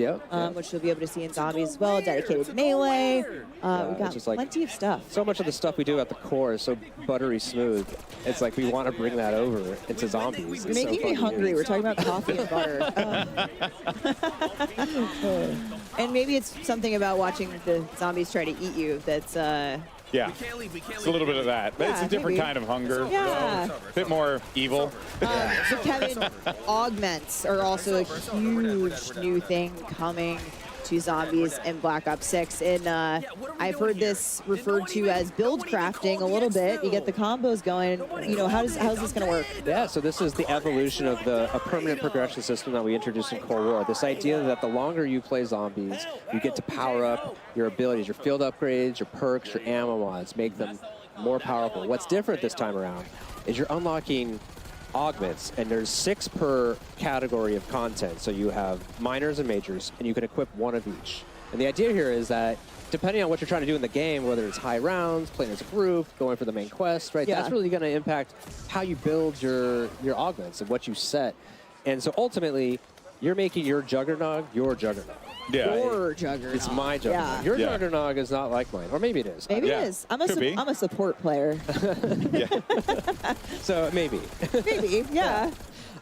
which you'll be able to see in Zombies as well. Dedicated melee. We've got plenty of stuff. So much of the stuff we do at the core is so buttery smooth. It's like we want to bring that over into Zombies. You're making me hungry. We're talking about coffee and butter. And maybe it's something about watching the zombies try to eat you that's... Yeah, it's a little bit of that. But it's a different kind of hunger. Yeah. A bit more evil. So Kevin, augments are also a huge new thing coming to Zombies in Black Ops 6. And I've heard this referred to as build crafting a little bit. You get the combos going. How's this going to work? Yeah, so this is the evolution of a permanent progression system that we introduced in Cold War. This idea that the longer you play Zombies, you get to power up your abilities, your field upgrades, your perks, your ammo mods, make them more powerful. What's different this time around is you're unlocking augments, and there's 6 per category of content. So you have minors and majors, and you can equip 1 of each. And the idea here is that depending on what you're trying to do in the game, whether it's high rounds, playing as a group, going for the main quest, right? That's really going to impact how you build your augments and what you set. And so ultimately, you're making your Juggernog your Juggernog. Yeah. Your Juggernog. It's my Juggernog. Your Juggernog is not like mine. Or maybe it is. Maybe it is. I'm a support player. So maybe. Maybe, yeah.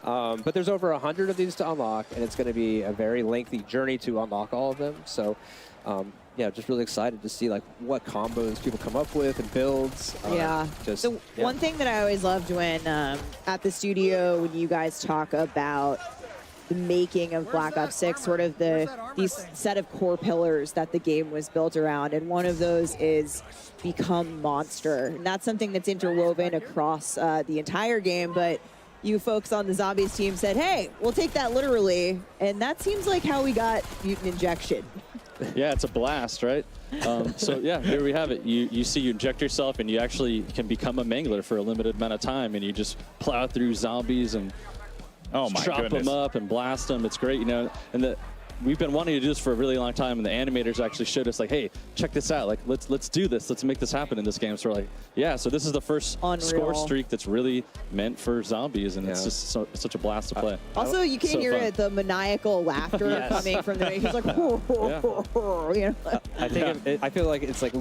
But there's over 100 of these to unlock, and it's going to be a very lengthy journey to unlock all of them. So, just really excited to see what combos people come up with and builds. One thing that I always loved when at the studio, when you guys talk about the making of Black Ops 6, sort of these set of core pillars that the game was built around, and one of those is become monster. And that's something that's interwoven across the entire game, but you folks on the Zombies team said, hey, we'll take that literally. And that seems like how we got Mutant Injection. Yeah, it's a blast, right? So yeah, here we have it. You inject yourself, and you actually can become a mangler for a limited amount of time, and you just plow through zombies and chop them up and blast them. It's great, and we've been wanting to do this for a really long time, and the animators actually showed us, like, hey, check this out. Like, let's do this. Let's make this happen in this game. So we're like, yeah. So this is the first score streak that's really meant for zombies, and it's just such a blast to play. Also, you can hear the maniacal laughter coming from the. He's like, I feel like it's like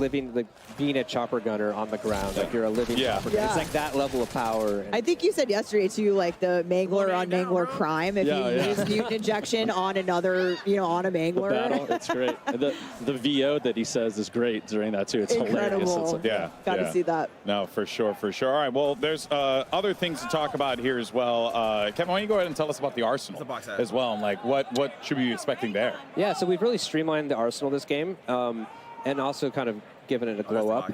being a chopper gunner on the ground. Like you're a living chopper gunner. It's like that level of power. I think you said yesterday too, like the mangler on mangler crime. If you use mutant injection on another. On a mangler. The battle, it's great. The VO that he says is great during that too. It's hilarious. It's got to see that. No, for sure. All right, well, there's other things to talk about here as well. Kevin, why don't you go ahead and tell us about the Arsenal as well, and like what should we be expecting there? Yeah, so we've really streamlined the Arsenal this game, and also kind of given it a glow up.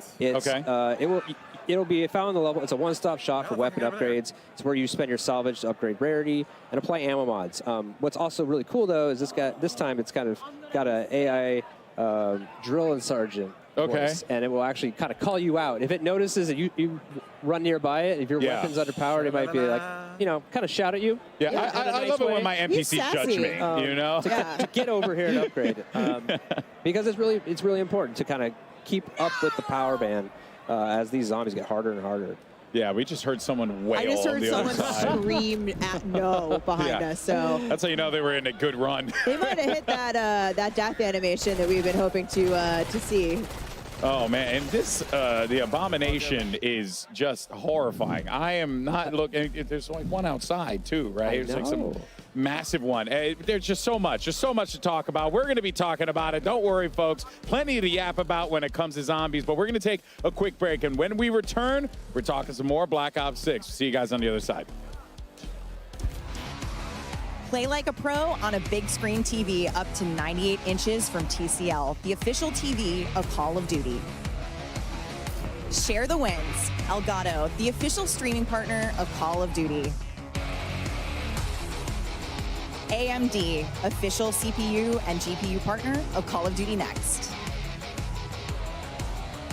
It'll be found on the level. It's a one-stop shop for weapon upgrades. It's where you spend your salvage to upgrade rarity and apply ammo mods. What's also really cool though is this time it's kind of got an AI drill and sergeant voice, and it will actually kind of call you out if it notices that you run nearby it. If your weapon's underpowered, it might be like kind of shout at you. Yeah, I love it when my NPCs judge me. To get over here and upgrade, because it's really important to kind of keep up with the power band. As these zombies get harder and harder. Yeah, we just heard someone wail. I just heard someone scream at no behind us. So that's how you know they were in a good run. They might have hit that death animation that we've been hoping to see. Oh man, and this the abomination is just horrifying. I am not looking. There's like one outside too, right? There's like some massive one. There's just so much to talk about. We're going to be talking about it. Don't worry, folks. Plenty to yap about when it comes to zombies, but we're going to take a quick break. And when we return, we're talking some more Black Ops 6. See you guys on the other side. Play like a pro on a big screen TV up to 98 inches from TCL, the official TV of Call of Duty. Share the wins. Elgato, the official streaming partner of Call of Duty. AMD, official CPU and GPU partner of Call of Duty Next.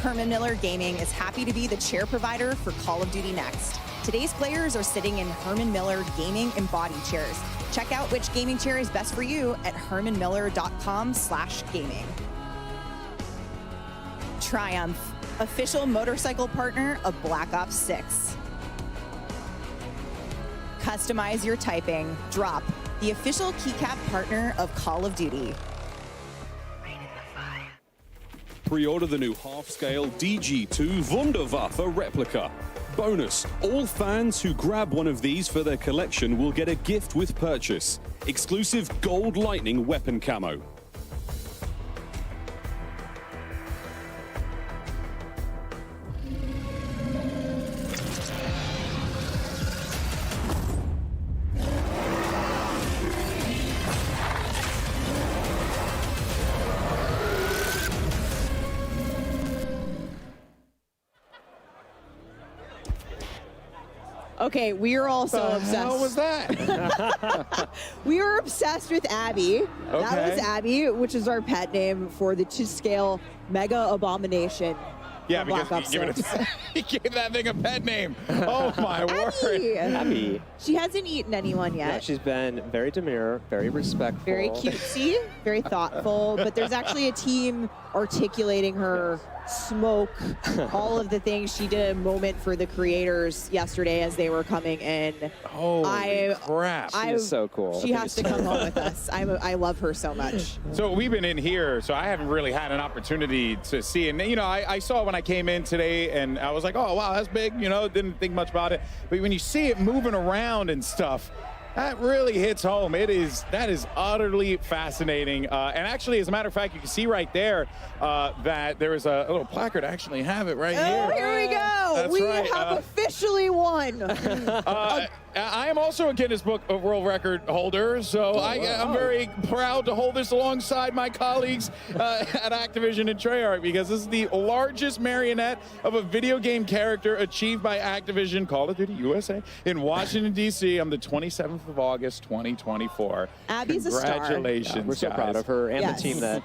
Herman Miller Gaming is happy to be the chair provider for Call of Duty Next. Today's players are sitting in Herman Miller Gaming embodied chairs. Check out which gaming chair is best for you at hermanmiller.com/gaming. Triumph, official motorcycle partner of Black Ops 6. Customize your typing. Drop, the official keycap partner of Call of Duty. Pre-order the new half-scale DG2 Wunderwaffe replica. Bonus, all fans who grab one of these for their collection will get a gift with purchase. Exclusive gold lightning weapon camo. Okay, we are all so obsessed. How was that? We were obsessed with Abby. That was Abby, which is our pet name for the to-scale mega abomination. Yeah, because he gave that thing a pet name. Oh my word. Abby. She hasn't eaten anyone yet. Yeah, she's been very demure, very respectful. Very cutesy, very thoughtful, but there's actually a team articulating her smoke, all of the things. She did a moment for the creators yesterday as they were coming in. Holy crap. She's so cool. She has to come home with us. I love her so much. So we've been in here, so I haven't really had an opportunity to see. And, I saw it when I came in today, and I was like, oh, wow, that's big. Didn't think much about it. But when you see it moving around and stuff, that really hits home. That is utterly fascinating. And actually, as a matter of fact, you can see right there that there is a little placard. I actually have it right here. Oh, here we go. That's we right. have officially won. I am also a Guinness Book of World Record holder, so I'm very proud to hold this alongside my colleagues at Activision and Treyarch, because this is the largest marionette of a video game character achieved by Activision Call of Duty USA in Washington, D.C. on the 27th of August, 2024. Abby's a star. Congratulations, we're so proud of her and the team that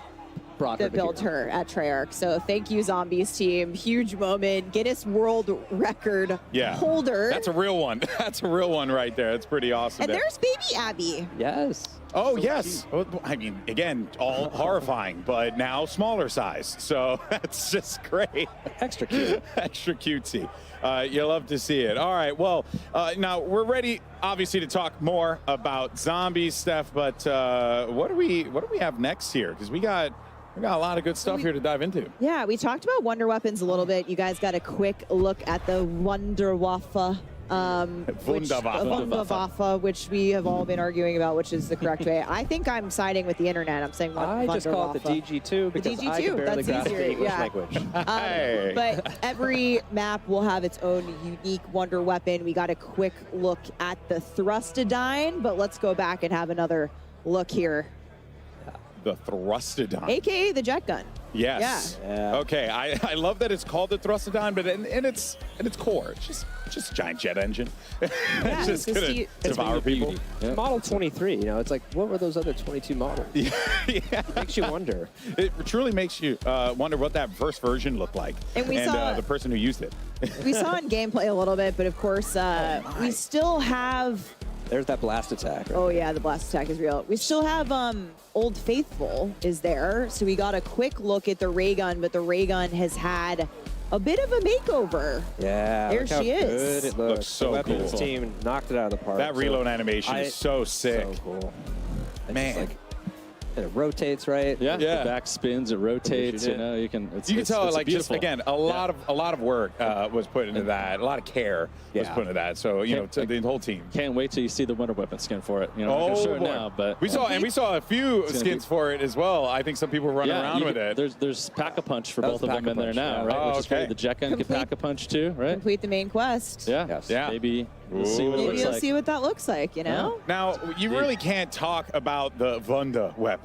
built her at Treyarch. So thank you, Zombies team. Huge moment. Guinness World Record holder. That's a real one. That's a real one right there. That's pretty awesome. And there's baby Abby. Yes. Oh, yes. Well, I mean, again, all horrifying, but now smaller size. So that's just great. Extra cute. Extra cutesy. You love to see it. All right. Well, now we're ready, obviously, to talk more about Zombies, Steph. But what do we have next here? Because we got a lot of good stuff here to dive into. Yeah, we talked about Wonder Weapons a little bit. You guys got a quick look at the Wunderwaffe. Wunderwaffe, which we have all been arguing about, which is the correct way. I think I'm siding with the internet. I'm saying I just call it the DG2 because I can barely grasp the English language. But every map will have its own unique Wonder Weapon. We got a quick look at the Thrustodyne, but let's go back and have another look here. The Thrustodyne. AKA the jet gun. Yes. Yeah. Okay. I love that it's called the Thrustodyne, but in its core, it's just a giant jet engine. It's just gonna devour people. Yeah. Model 23. You know, it's like, what were those other 22 models? Yeah. It makes you wonder. It truly makes you wonder what that first version looked like, and we saw the person who used it. We saw in gameplay a little bit, but of course, we still have. There's that blast attack. Right? Oh yeah, the blast attack is real. We still have Old Faithful is there, so we got a quick look at the ray gun, but the ray gun has had a bit of a makeover. Yeah, there she is. Good it looks so the weapons cool. team knocked it out of the park. That reload animation is so sick. So cool. Man. And it rotates, right? Yeah. The back spins, it rotates. You know, you can tell, it's like, just beautiful. again, a lot of work was put into that. A lot of care was put into that. So to the whole team. Can't wait till you see the Wonder Weapon skin for it. You know, I'm not gonna show it now, but we saw a few skins for it as well. I think some people were running around with it. There's Pack-a-Punch for both of them in there now, right? Oh, Which is great. The jet gun can Pack-a-Punch too, right? Complete the main quest. Yeah. Maybe we'll see what it looks you'll like. see what that looks like, you know? Now, you really can't talk about the Wunda weapons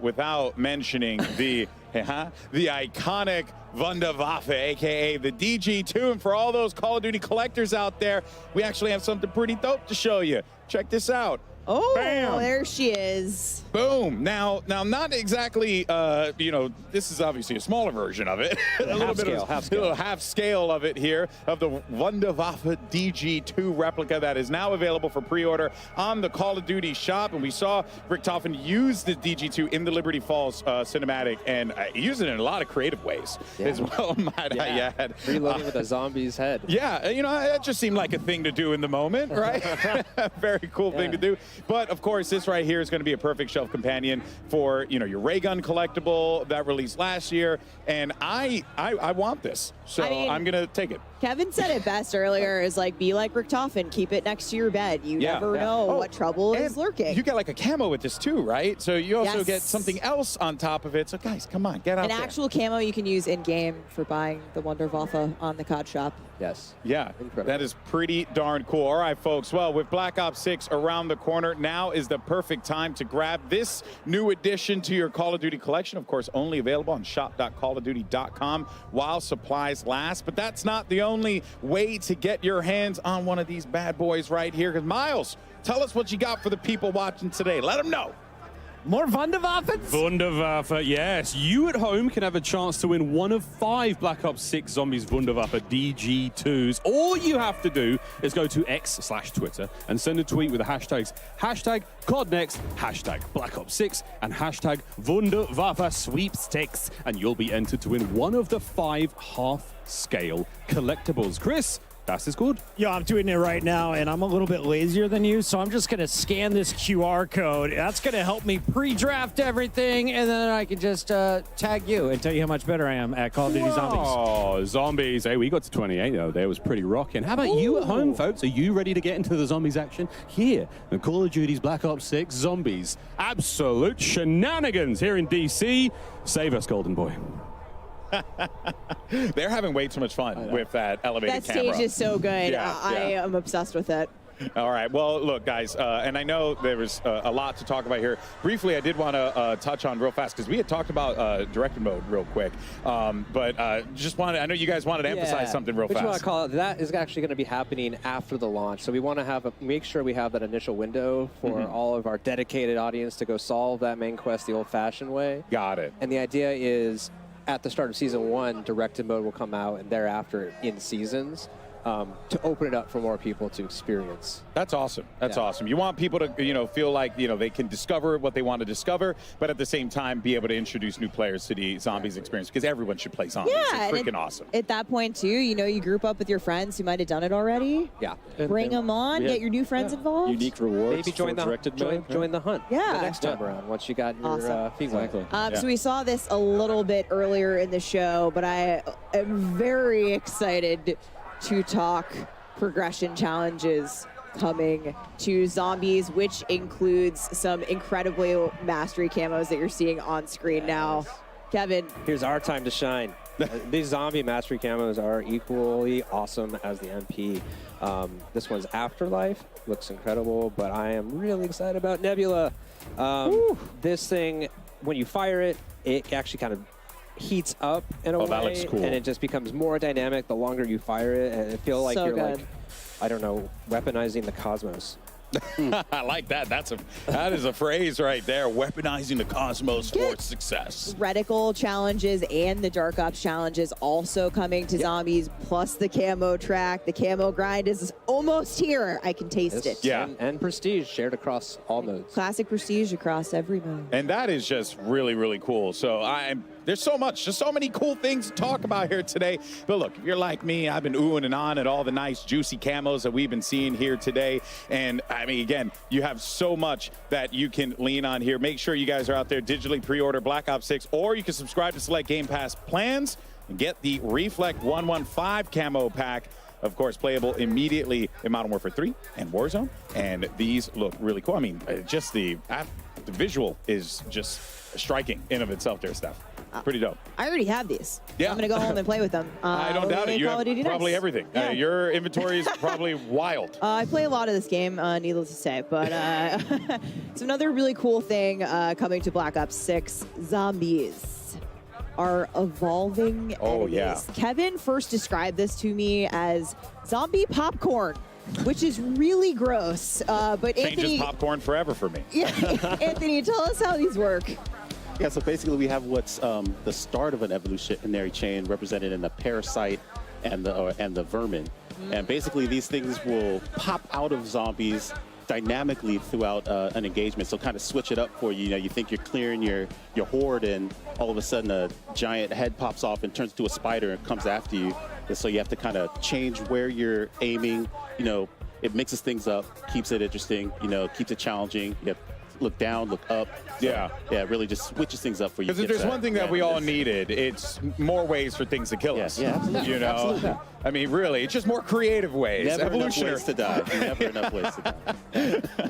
without mentioning the iconic Wunderwaffe, a.k.a. the DG2. And for all those Call of Duty collectors out there, we actually have something pretty dope to show you. Check this out. Oh, Bam. There she is. Boom. Now, not exactly, this is obviously a smaller version of it. A little half scale of it here, of the Wunderwaffe DG2 replica that is now available for pre-order on the Call of Duty shop. And we saw Richtofen use the DG2 in the Liberty Falls cinematic, and use it in a lot of creative ways as well, might I add. Reloading with a zombie's head. Yeah, that just seemed like a thing to do in the moment, right? Very cool thing to do. But of course, this right here is going to be a perfect shelf companion for your ray gun collectible that released last year, and I want this, so I'm gonna take it. Kevin said it best earlier, is like, be like Richtofen, keep it next to your bed. You never know what trouble is lurking. You get like a camo with this too, right? So you also get something else on top of it. So guys, come on, get out there. An actual camo you can use in game for buying the Wunderwaffe on the COD shop. Yes. Yeah, that is pretty darn cool. All right, folks. Well, with Black Ops 6 around the corner, now is the perfect time to grab this new addition to your Call of Duty collection. Of course, only available on shop.callofduty.com while supplies last. But that's not the only way to get your hands on one of these bad boys right here. Because Miles, tell us what you got for the people watching today. Let them know. More Wunderwaffes? Wunderwaffe, yes. You at home can have a chance to win one of 5 Black Ops 6 Zombies Wunderwaffe DG2s. All you have to do is go to X/Twitter and send a tweet with the hashtags #CODNEXT, #Black Ops 6, and #Wunderwaffe sweepstakes, and you'll be entered to win one of the 5 half-scale collectibles. Chris, das ist good. Yo, I'm doing it right now, and I'm a little bit lazier than you, so I'm just going to scan this QR code. That's going to help me pre-draft everything, and then I can just tag you and tell you how much better I am at Call of Duty Zombies. Oh, Zombies. Hey, we got to 28, though. That was pretty rocking. How about you at home, folks? Are you ready to get into the Zombies action? Here, in Call of Duty's Black Ops 6 Zombies. Absolute shenanigans here in DC. Save us, Golden Boy. They're having way too much fun with that elevated that camera. stage is so good. Yeah, I am obsessed with it. All right. Well, look, guys, and I know there was a lot to talk about here. Briefly, I did want to touch on real fast because we had talked about directed mode real quick. But just wanted, I know you guys wanted to emphasize something real What you want fast. to call it, that is actually going to be happening after the launch. So we want to make sure we have that initial window for all of our dedicated audience to go solve that main quest the old-fashioned way. Got it. And the idea is at the start of Season 1, directed mode will come out, and thereafter in seasons. To open it up for more people to experience. That's awesome. That's awesome. You want people to, feel like, they can discover what they want to discover, but at the same time be able to introduce new players to the Zombies experience because everyone should play Zombies. Yeah, it's freaking awesome. At that point, too, you group up with your friends who might have done it already. Yeah. Bring them on, get your new friends involved. Unique rewards. Maybe join the hunt. Yeah. The next time around, once you got your feet wet. So we saw this a little bit earlier in the show, but I am very excited to talk progression challenges coming to Zombies, which includes some incredibly mastery camos that you're seeing on screen now. Kevin. Here's our time to shine. These zombie mastery camos are equally awesome as the MP. This one's Afterlife. Looks incredible, but I am really excited about Nebula. This thing, when you fire it, it actually kind of heats up in a way, that looks cool. And it just becomes more dynamic the longer you fire it, and it feels like you're like, I don't know, weaponizing the cosmos. I like that. That is a phrase right there. Weaponizing the cosmos for success. Reticle challenges and the Dark Ops challenges also coming to Zombies, plus the camo track. The camo grind is almost here. I can taste it. Yeah. And Prestige shared across all modes. Classic Prestige across every mode. And that is just really, really cool. So there's so much, just so many cool things to talk about here today. But look, if you're like me, I've been oohing and on at all the nice, juicy camos that we've been seeing here today. And I mean, again, you have so much that you can lean on here. Make sure you guys are out there, digitally pre-order Black Ops 6, or you can subscribe to select Game Pass plans and get the Reflect 115 camo pack. Of course, playable immediately in Modern Warfare 3 and Warzone. And these look really cool. I mean, just the visual is just striking in of itself there, Steph. Pretty dope. I already have these. Yeah. I'm going to go home and play with them. I don't doubt it. You have probably everything. Yeah. Your inventory is probably wild. I play a lot of this game, needless to say. But it's another really cool thing coming to Black Ops 6. Zombies are evolving enemies. Yeah. Kevin first described this to me as zombie popcorn, which is really gross. But Changes Anthony, popcorn forever for me. Yeah, Anthony, tell us how these work. Yeah, so basically we have what's the start of an evolutionary chain represented in the parasite and the vermin. And basically these things will pop out of zombies dynamically throughout an engagement. So kind of switch it up for you. You know, you think you're clearing your horde and all of a sudden a giant head pops off and turns into a spider and comes after you. And so you have to kind of change where you're aiming. You know, it mixes things up, keeps it interesting, keeps it challenging. You have look down, look up. So, yeah, it really just switches things up for you. Because if there's one thing that we all needed, it's more ways for things to kill us. Yeah, absolutely. You know, Absolutely. I mean, really, it's just more creative ways. Never enough Evolutionary. ways to die. Never enough ways to die.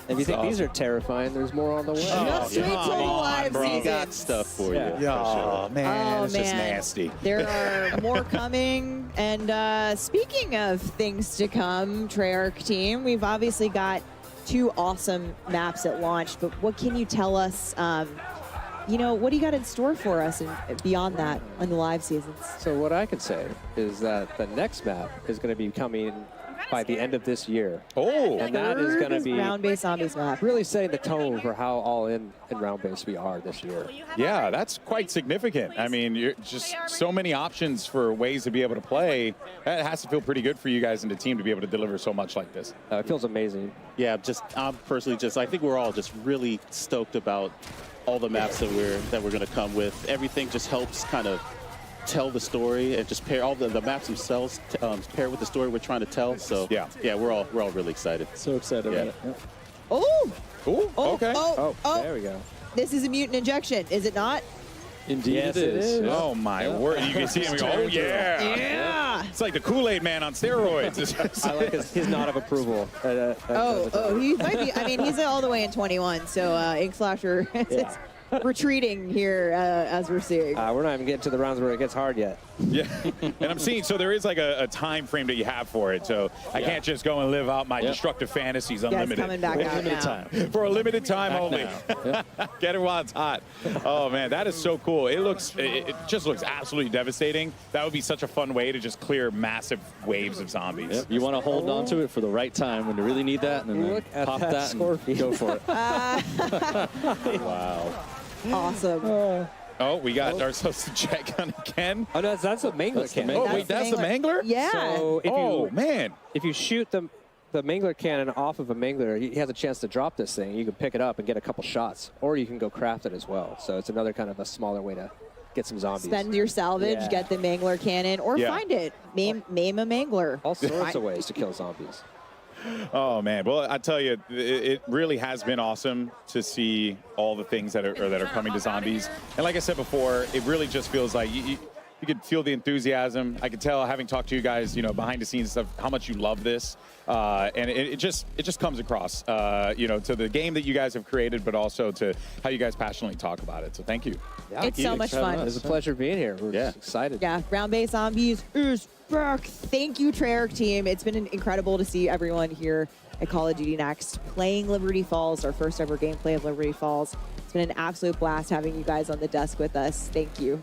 If you think these are terrifying, there's more on the way. Just wait till the live We season. got stuff for you. Oh, man, Oh, it's just man. nasty. There are more coming. And speaking of things to come, Treyarch team, we've obviously got 2 awesome maps at launch, but what can you tell us? What do you got in store for us and beyond that on the live seasons? So what I could say is that the next map is going to be coming by the end of this year. Oh, and that is going to be round-based zombies map. really setting the tone for how all in round-based we are this year. Yeah, that's quite significant. I mean, you're just so many options for ways to be able to play. That has to feel pretty good for you guys and the team to be able to deliver so much like this. It feels amazing. Yeah, I'm personally I think we're all just really stoked about all the maps that we're going to come with. Everything just helps kind of tell the story and just pair all the maps themselves pair with the story we're trying to tell. So yeah, we're all really excited. So excited about it. Yeah. Oh! Ooh, okay. Oh, there we go. This is a mutant injection, is it not? Indeed, yes, it is. Oh my word! You can see him. Go, oh yeah! Yeah! It's like the Kool-Aid Man on steroids. I like his nod of approval. He might be. I mean, he's all the way in 21, so Ink Slasher. retreating here as we're seeing. We're not even getting to the rounds where it gets hard yet. Yeah, and I'm seeing, so there is like a time frame that you have for it, so I can't just go and live out my destructive fantasies unlimited. Yeah, it's coming back out now. Time. For a limited time Back only. Get it while it's hot. Oh man, that is so cool. It just looks absolutely devastating. That would be such a fun way to just clear massive waves of zombies. Yep. You want to hold on to it for the right time when you really need that, and then pop that and go for it. Wow. Awesome. Oh, we got ourselves a jet gun again. Oh, no, that's a Mangler cannon. Oh, wait, that's the Mangler? Yeah. So if you shoot the Mangler cannon off of a Mangler, he has a chance to drop this thing. You can pick it up and get a couple shots, or you can go craft it as well. So it's another kind of a smaller way to get some zombies. Spend your salvage, get the Mangler cannon, or find it. Maim a Mangler. All sorts of ways to kill zombies. Oh man, well I tell you, it really has been awesome to see all the things that are coming to zombies. And like I said before, it really just feels like you could feel the enthusiasm. I could tell, having talked to you guys, behind the scenes stuff, how much you love this, and it just comes across, to the game that you guys have created, but also to how you guys passionately talk about it. So thank you. Yeah, it's so much fun. It's a pleasure being here. We're just excited. Yeah, Ground-Based Zombies is back. Thank you, Treyarch team. It's been incredible to see everyone here at Call of Duty Next playing Liberty Falls, our first ever gameplay of Liberty Falls. It's been an absolute blast having you guys on the desk with us. Thank you.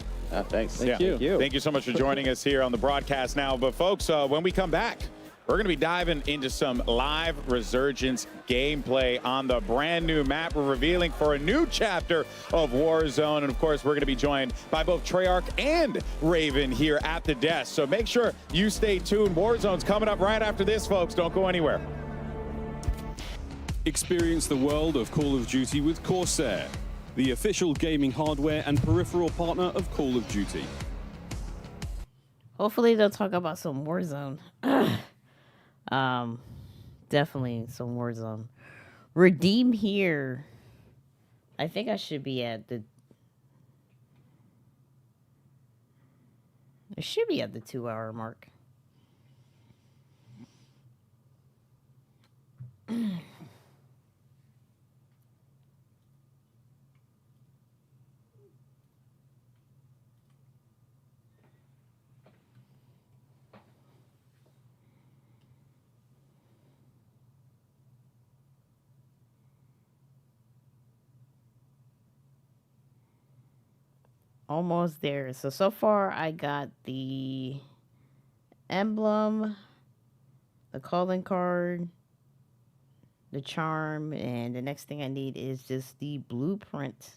Thanks. Thank you. Thank you so much for joining us here on the broadcast now. But folks, when we come back, we're going to be diving into some live Resurgence gameplay on the brand new map. We're revealing for a new chapter of Warzone. And of course, we're going to be joined by both Treyarch and Raven here at the desk. So make sure you stay tuned. Warzone's coming up right after this, folks. Don't go anywhere. Experience the world of Call of Duty with Corsair, the official gaming hardware and peripheral partner of Call of Duty. Hopefully they'll talk about some Warzone. Definitely some Warzone. Redeem here. I think I should be at the... I should be at the 2-hour mark. Almost there. So far I got the emblem, the calling card, the charm, and the next thing I need is just the blueprint.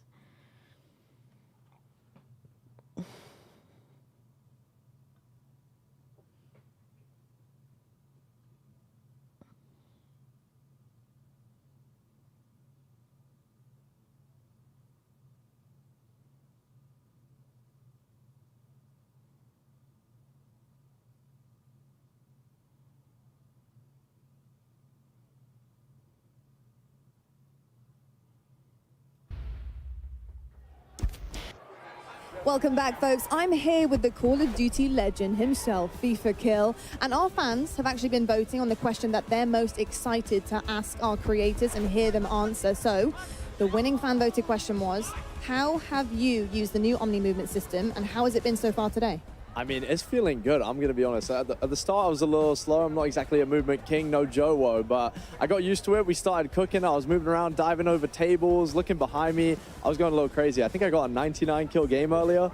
Welcome back, folks. I'm here with the Call of Duty legend himself, FIFA Kill, and our fans have actually been voting on the question that they're most excited to ask our creators and hear them answer. So, the winning fan voted question was, how have you used the new Omni movement system, and how has it been so far today? I mean, it's feeling good, I'm going to be honest. At the start, I was a little slow. I'm not exactly a movement king, no Joe-Wo, but I got used to it. We started cooking. I was moving around, diving over tables, looking behind me. I was going a little crazy. I think I got a 99 kill game earlier.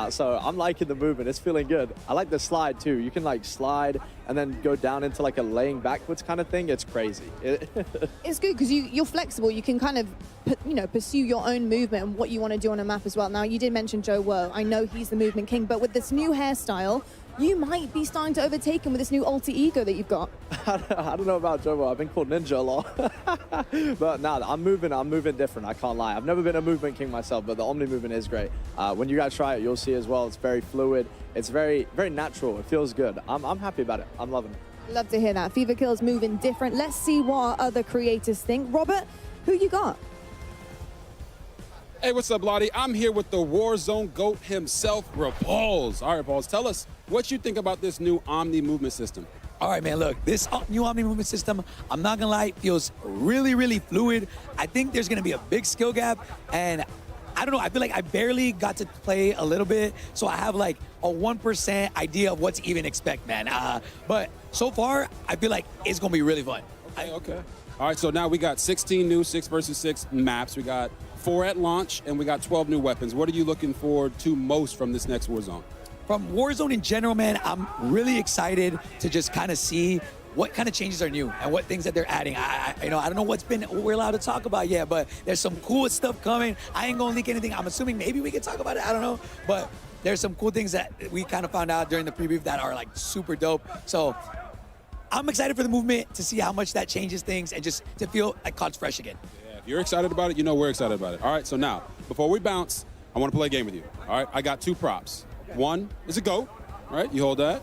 So I'm liking the movement. It's feeling good. I like the slide, too. You can, like, slide and then go down into, like, a laying backwards kind of thing. It's crazy. It's good because you're flexible. You can kind of, pursue your own movement and what you want to do on a map as well. Now, you did mention Joe-Wo. I know he's the movement king, but with this new hairstyle, you might be starting to overtake him with this new alter ego that you've got. I don't know about Joe-Wo. I've been called Ninja a lot. But nah, I'm moving different. I can't lie. I've never been a movement king myself, but the Omni movement is great. When you guys try it, you'll see as well. It's very fluid. It's very, very natural. It feels good. I'm happy about it. I'm loving it. Love to hear that. FIFA Kill's moving different. Let's see what our other creators think. Robert, who you got? Hey, what's up, Lottie? I'm here with the Warzone GOAT himself, Repulse. All right, Repulse, tell us what you think about this new Omni movement system. All right, man, look, this new Omni movement system, I'm not gonna lie, feels really, really fluid. I think there's gonna be a big skill gap, and I don't know. I feel like I barely got to play a little bit, so I have like a 1% idea of what to even expect, man. But so far, I feel like it's gonna be really fun. Okay. All right, so now we got 16 new 6 versus 6 maps. We got 4 at launch, and we got 12 new weapons. What are you looking forward to most from this next Warzone? From Warzone in general, man, I'm really excited to just kind of see what kind of changes are new and what things that they're adding. I don't know what we're allowed to talk about yet, but there's some cool stuff coming. I ain't gonna leak anything. I'm assuming maybe we can talk about it. I don't know, but there's some cool things that we kind of found out during the preview that are like super dope. So I'm excited for the movement to see how much that changes things and just to feel like COD's fresh again. Yeah, if you're excited about it, you know we're excited about it. All right, so now, before we bounce, I want to play a game with you. All right, I got 2 props. One is a goat, all right? You hold that,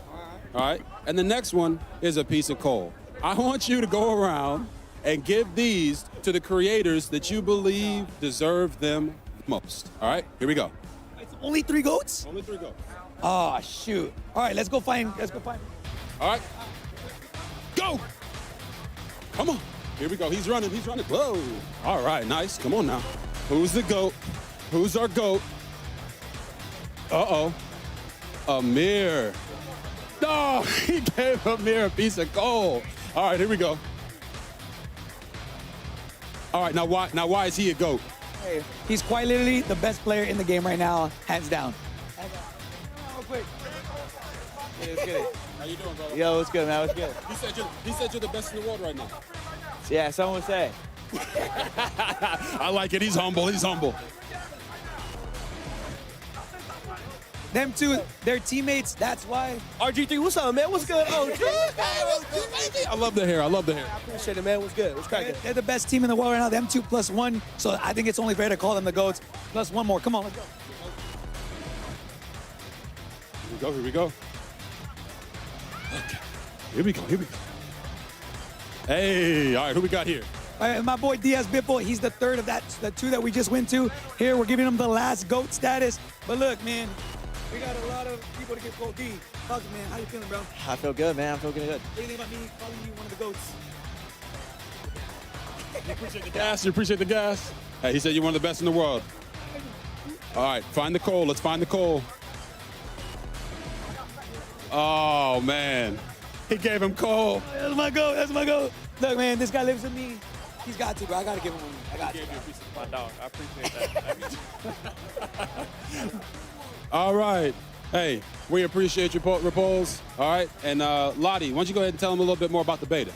all right? And the next one is a piece of coal. I want you to go around and give these to the creators that you believe deserve them most. All right, here we go. It's only 3 goats? Only 3 goats. Oh, shoot. All right, let's go find. All right, go. Come on, here we go. He's running. Whoa. All right, nice. Come on now. Who's the goat? Who's our goat? Uh-oh. Amir. No, he gave Amir a piece of coal. All right, here we go. All right, now why is he a GOAT? Hey, he's quite literally the best player in the game right now, hands down. How you doing, brother? Yo, what's good, man? What's good? He said you're the best in the world right now. Yeah, someone would say. I like it. He's humble. Them two, they're teammates. That's why. RG3, what's up, man? What's good? Oh, I love the hair. I appreciate it, man. What's good? What's cracking? They're the best team in the world right now. Them 2 plus 1. So I think it's only fair to call them the GOATs. Plus 1 more. Come on, let's go. Here we go. Okay. Here we go. Hey, all right, who we got here? All right, my boy Diaz Biffle, he's the third of the 2 that we just went to. Here, we're giving him the last GOAT status. But look, man, we got a lot of people to get gold D. Talk to me, man. How you feeling, bro? I feel good, man. I feel good. What do you think about me calling you one of the GOATs? You appreciate the gas? Hey, he said you're one of the best in the world. All right, find the coal. Let's find the coal. Oh, man. He gave him coal. That's my GOAT. Look, man, this guy lives with me. He's got to, bro. I got to give him one. I got to. My dog. I appreciate that. All right. Hey, we appreciate your repos. All right. And Lottie, why don't you go ahead and tell them a little bit more about the beta?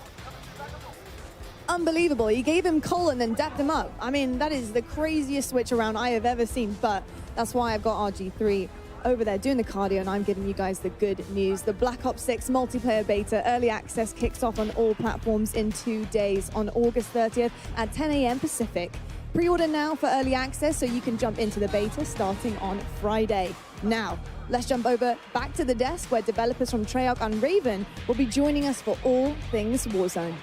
Unbelievable. He gave him coal and then dapped him up. I mean, that is the craziest switch around I have ever seen, but that's why I've got RG3 over there doing the cardio, and I'm giving you guys the good news. The Black Ops 6 multiplayer beta early access kicks off on all platforms in 2 days on August 30th at 10 a.m. Pacific. Pre-order now for early access so you can jump into the beta starting on Friday. Now, let's jump over back to the desk where developers from Treyarch and Raven will be joining us for all things Warzone.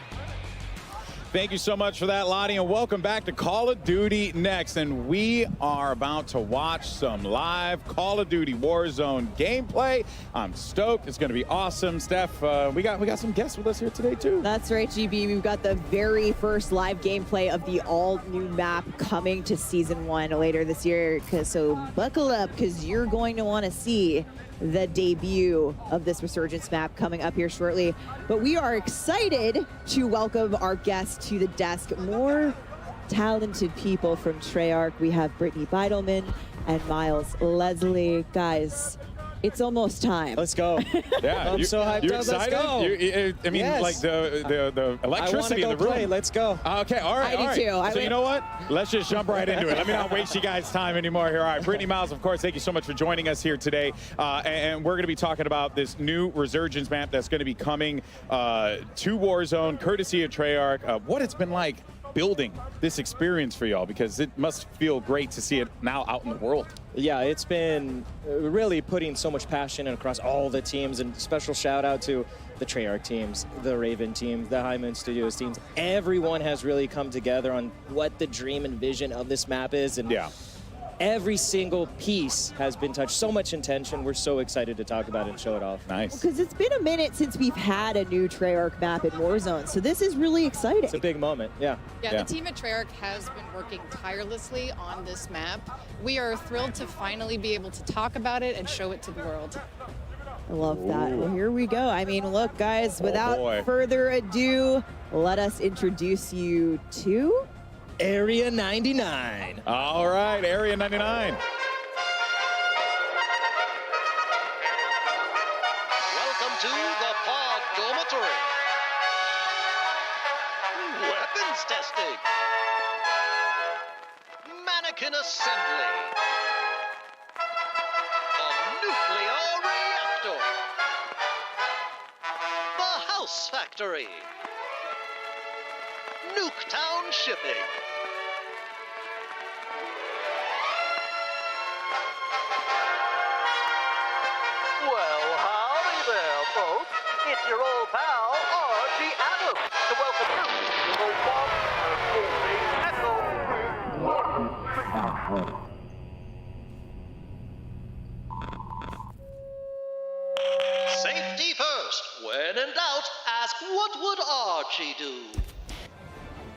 Thank you so much for that, Lottie, and welcome back to Call of Duty Next. And we are about to watch some live Call of Duty Warzone gameplay. I'm stoked. It's going to be awesome. Steph, we got some guests with us here today, too. That's right, GB. We've got the very first live gameplay of the all-new map coming to Season 1 later this year. So buckle up, because you're going to want to see the debut of this Resurgence map coming up here shortly. But we are excited to welcome our guests to the desk. More talented people from Treyarch. We have Brittany Beidelman and Miles Leslie. Guys, it's almost time. Let's go. Yeah, I'm so hyped you're up. Excited? Let's go. I mean, yes. like the electricity in the room. Play. Let's go. Okay, all right. I do too. So you know what? Let's just jump right into it. Let me not waste you guys' time anymore here. All right, Brittany, Miles, of course, thank you so much for joining us here today. And we're going to be talking about this new Resurgence map that's going to be coming to Warzone, courtesy of Treyarch. What it's been like building this experience for y'all, because it must feel great to see it now out in the world. Yeah, it's been really putting so much passion across all the teams, and special shout out to the Treyarch teams, the Raven teams, the High Moon Studios teams. Everyone has really come together on what the dream and vision of this map is. And yeah, every single piece has been touched. So much intention. We're so excited to talk about it and show it off. Nice. Because it's been a minute since we've had a new Treyarch map in Warzone, so this is really exciting. It's a big moment, yeah. Yeah, the team at Treyarch has been working tirelessly on this map. We are thrilled to finally be able to talk about it and show it to the world. I love that. Well, here we go. I mean, look, guys, boy. without further ado, let us introduce you to Area 99. All right, Area 99. Welcome to the Pod Dormitory. Weapons testing. Mannequin assembly. A nuclear reactor. The House Factory. Nuketown shipping. Well, howdy there, folks. It's your old pal, R.G. Adams, to welcome you to the one and only Echo. Safety first. When in doubt, ask what would Archie do?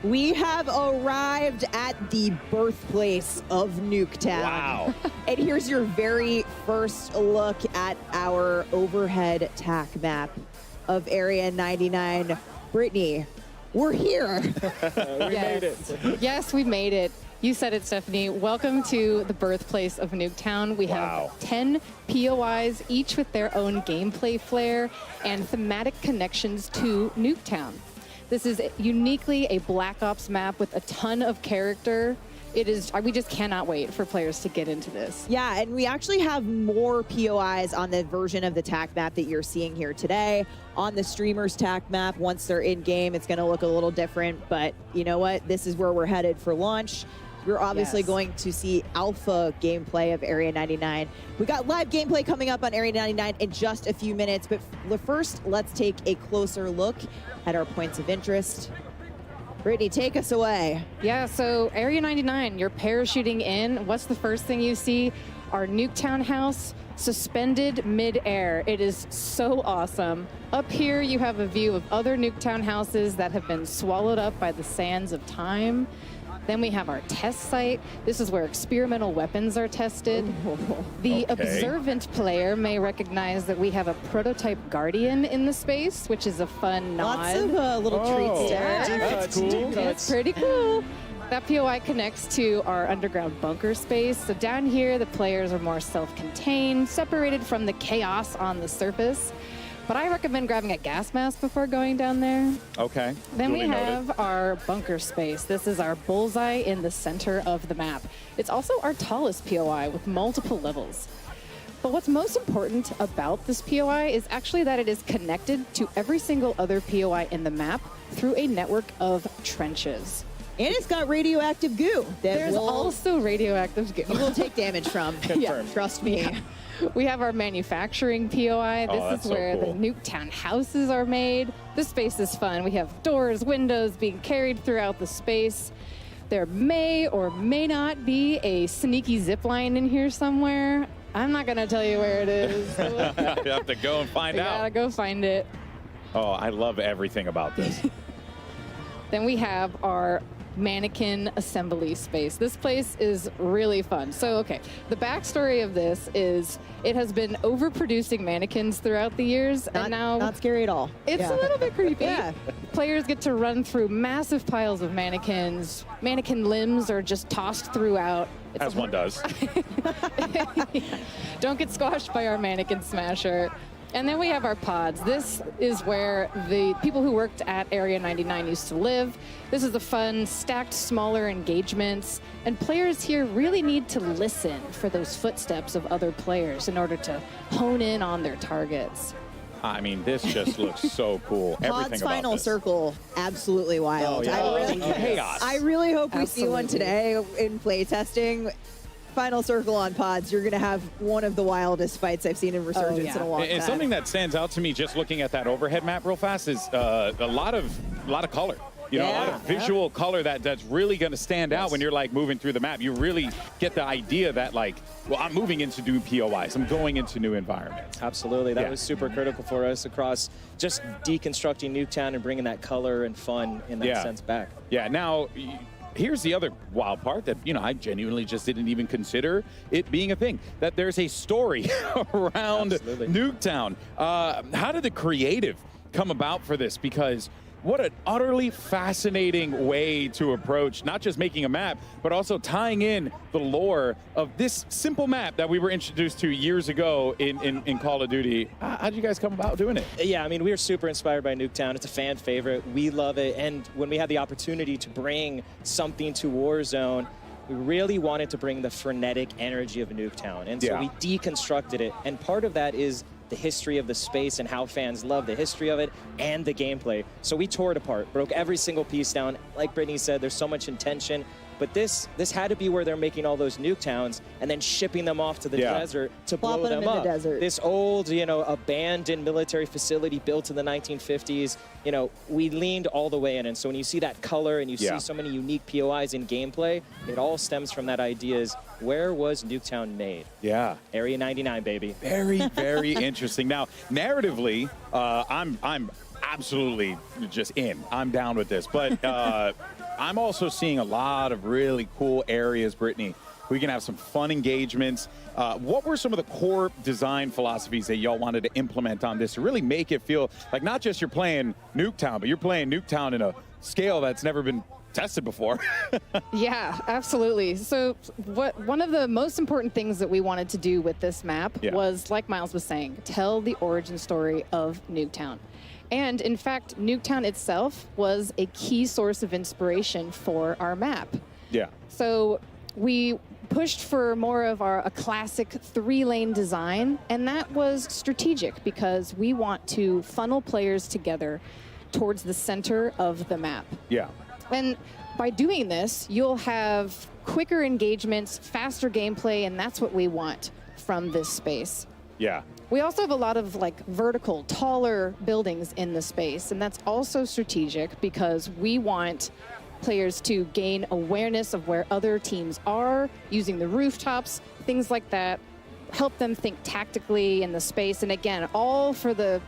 We have arrived at the birthplace of Nuketown. Wow. And here's your very first look at our overhead TAC map of Area 99. Brittany, we're here. We made it. Yes, we made it. You said it, Stephanie. Welcome to the birthplace of Nuketown. We have 10 POIs, each with their own gameplay flair and thematic connections to Nuketown. This is uniquely a Black Ops map with a ton of character. We just cannot wait for players to get into this. Yeah, and we actually have more POIs on the version of the TAC map that you're seeing here today. On the streamers TAC map, once they're in game, it's gonna look a little different, but you know what? This is where we're headed for launch. You're obviously going to see alpha gameplay of Area 99. We got live gameplay coming up on Area 99 in just a few minutes, but first, let's take a closer look at our points of interest. Brittany, take us away. Yeah, so Area 99, you're parachuting in. What's the first thing you see? Our Nuketown house suspended mid-air. It is so awesome. Up here, you have a view of other Nuketown houses that have been swallowed up by the sands of time. Then we have our test site. This is where experimental weapons are tested. The observant player may recognize that we have a prototype Guardian in the space, which is a fun nod. Lots of little treats there. That's cool. That's pretty cool. That POI connects to our underground bunker space. So down here, the players are more self-contained, separated from the chaos on the surface. But I recommend grabbing a gas mask before going down there. Okay. Then we Duly have noted. our bunker space. This is our bullseye in the center of the map. It's also our tallest POI with multiple levels. But what's most important about this POI is actually that it is connected to every single other POI in the map through a network of trenches. And it's got radioactive goo. There's also radioactive goo. You will take damage from. Yeah. Trust me. Yeah. We have our manufacturing POI. This is where the Nuketown houses are made. This space is fun. We have doors, windows being carried throughout the space. There may or may not be a sneaky zip line in here somewhere. I'm not gonna tell you where it is. You have to go and find You out. gotta go find it. Oh, I love everything about this. Then we have our mannequin assembly space. This place is really fun. So, okay, the backstory of this is it has been overproducing mannequins throughout the years, and now not scary at all. It's a little bit creepy. Yeah. Players get to run through massive piles of mannequins. Mannequin limbs are just tossed throughout. As one does. Don't get squashed by our mannequin smasher. And then we have our pods. This is where the people who worked at Area 99 used to live. This is the fun, stacked, smaller engagements. And players here really need to listen for those footsteps of other players in order to hone in on their targets. I mean, this just looks so cool. Everything Pod's about final this. circle, absolutely wild. Oh, yeah. Chaos. I really hope we see one Absolutely. today in playtesting. Final circle on Pods, you're going to have one of the wildest fights I've seen in Resurgence in a long time. And something that stands out to me just looking at that overhead map real fast is a lot of color. You know, a lot of visual color that's really going to stand out when you're like moving through the map. You really get the idea that like, well, I'm moving into new POIs. I'm going into new environments. Absolutely. That was super critical for us across just deconstructing Nuketown and bringing that color and fun in that sense back. Yeah. Now, here's the other wild part that, you know, I genuinely just didn't even consider it being a thing, that there's a story around Nuketown. How did the creative come about for this? Because what an utterly fascinating way to approach not just making a map, but also tying in the lore of this simple map that we were introduced to years ago in Call of Duty. How did you guys come about doing it? Yeah, I mean, we are super inspired by Nuketown. It's a fan favorite. We love it. And when we had the opportunity to bring something to Warzone, we really wanted to bring the frenetic energy of Nuketown. And so we deconstructed it. And part of that is the history of the space and how fans love the history of it and the gameplay. So we tore it apart, broke every single piece down. Like Brittany said, there's so much intention, but this had to be where they're making all those Nuketowns and then shipping them off to the desert to blow them up. This old, you know, abandoned military facility built in the 1950s, you know, we leaned all the way in. And so when you see that color and you see so many unique POIs in gameplay, it all stems from that idea is, where was Nuketown made? Yeah. Area 99, baby. Very, very interesting. Now, narratively, I'm absolutely just in. I'm down with this. But I'm also seeing a lot of really cool areas, Brittany. We can have some fun engagements. What were some of the core design philosophies that y'all wanted to implement on this to really make it feel like not just you're playing Nuketown, but you're playing Nuketown in a scale that's never been tested before? Yeah, absolutely. So one of the most important things that we wanted to do with this map was, like Miles was saying, tell the origin story of Nuketown. And in fact, Nuketown itself was a key source of inspiration for our map. Yeah. So we pushed for more of a classic 3-lane design, and that was strategic because we want to funnel players together towards the center of the map. Yeah. And by doing this, you'll have quicker engagements, faster gameplay, and that's what we want from this space. Yeah. We also have a lot of like vertical, taller buildings in the space, and that's also strategic because we want players to gain awareness of where other teams are, using the rooftops, things like that, help them think tactically in the space, and again, all for the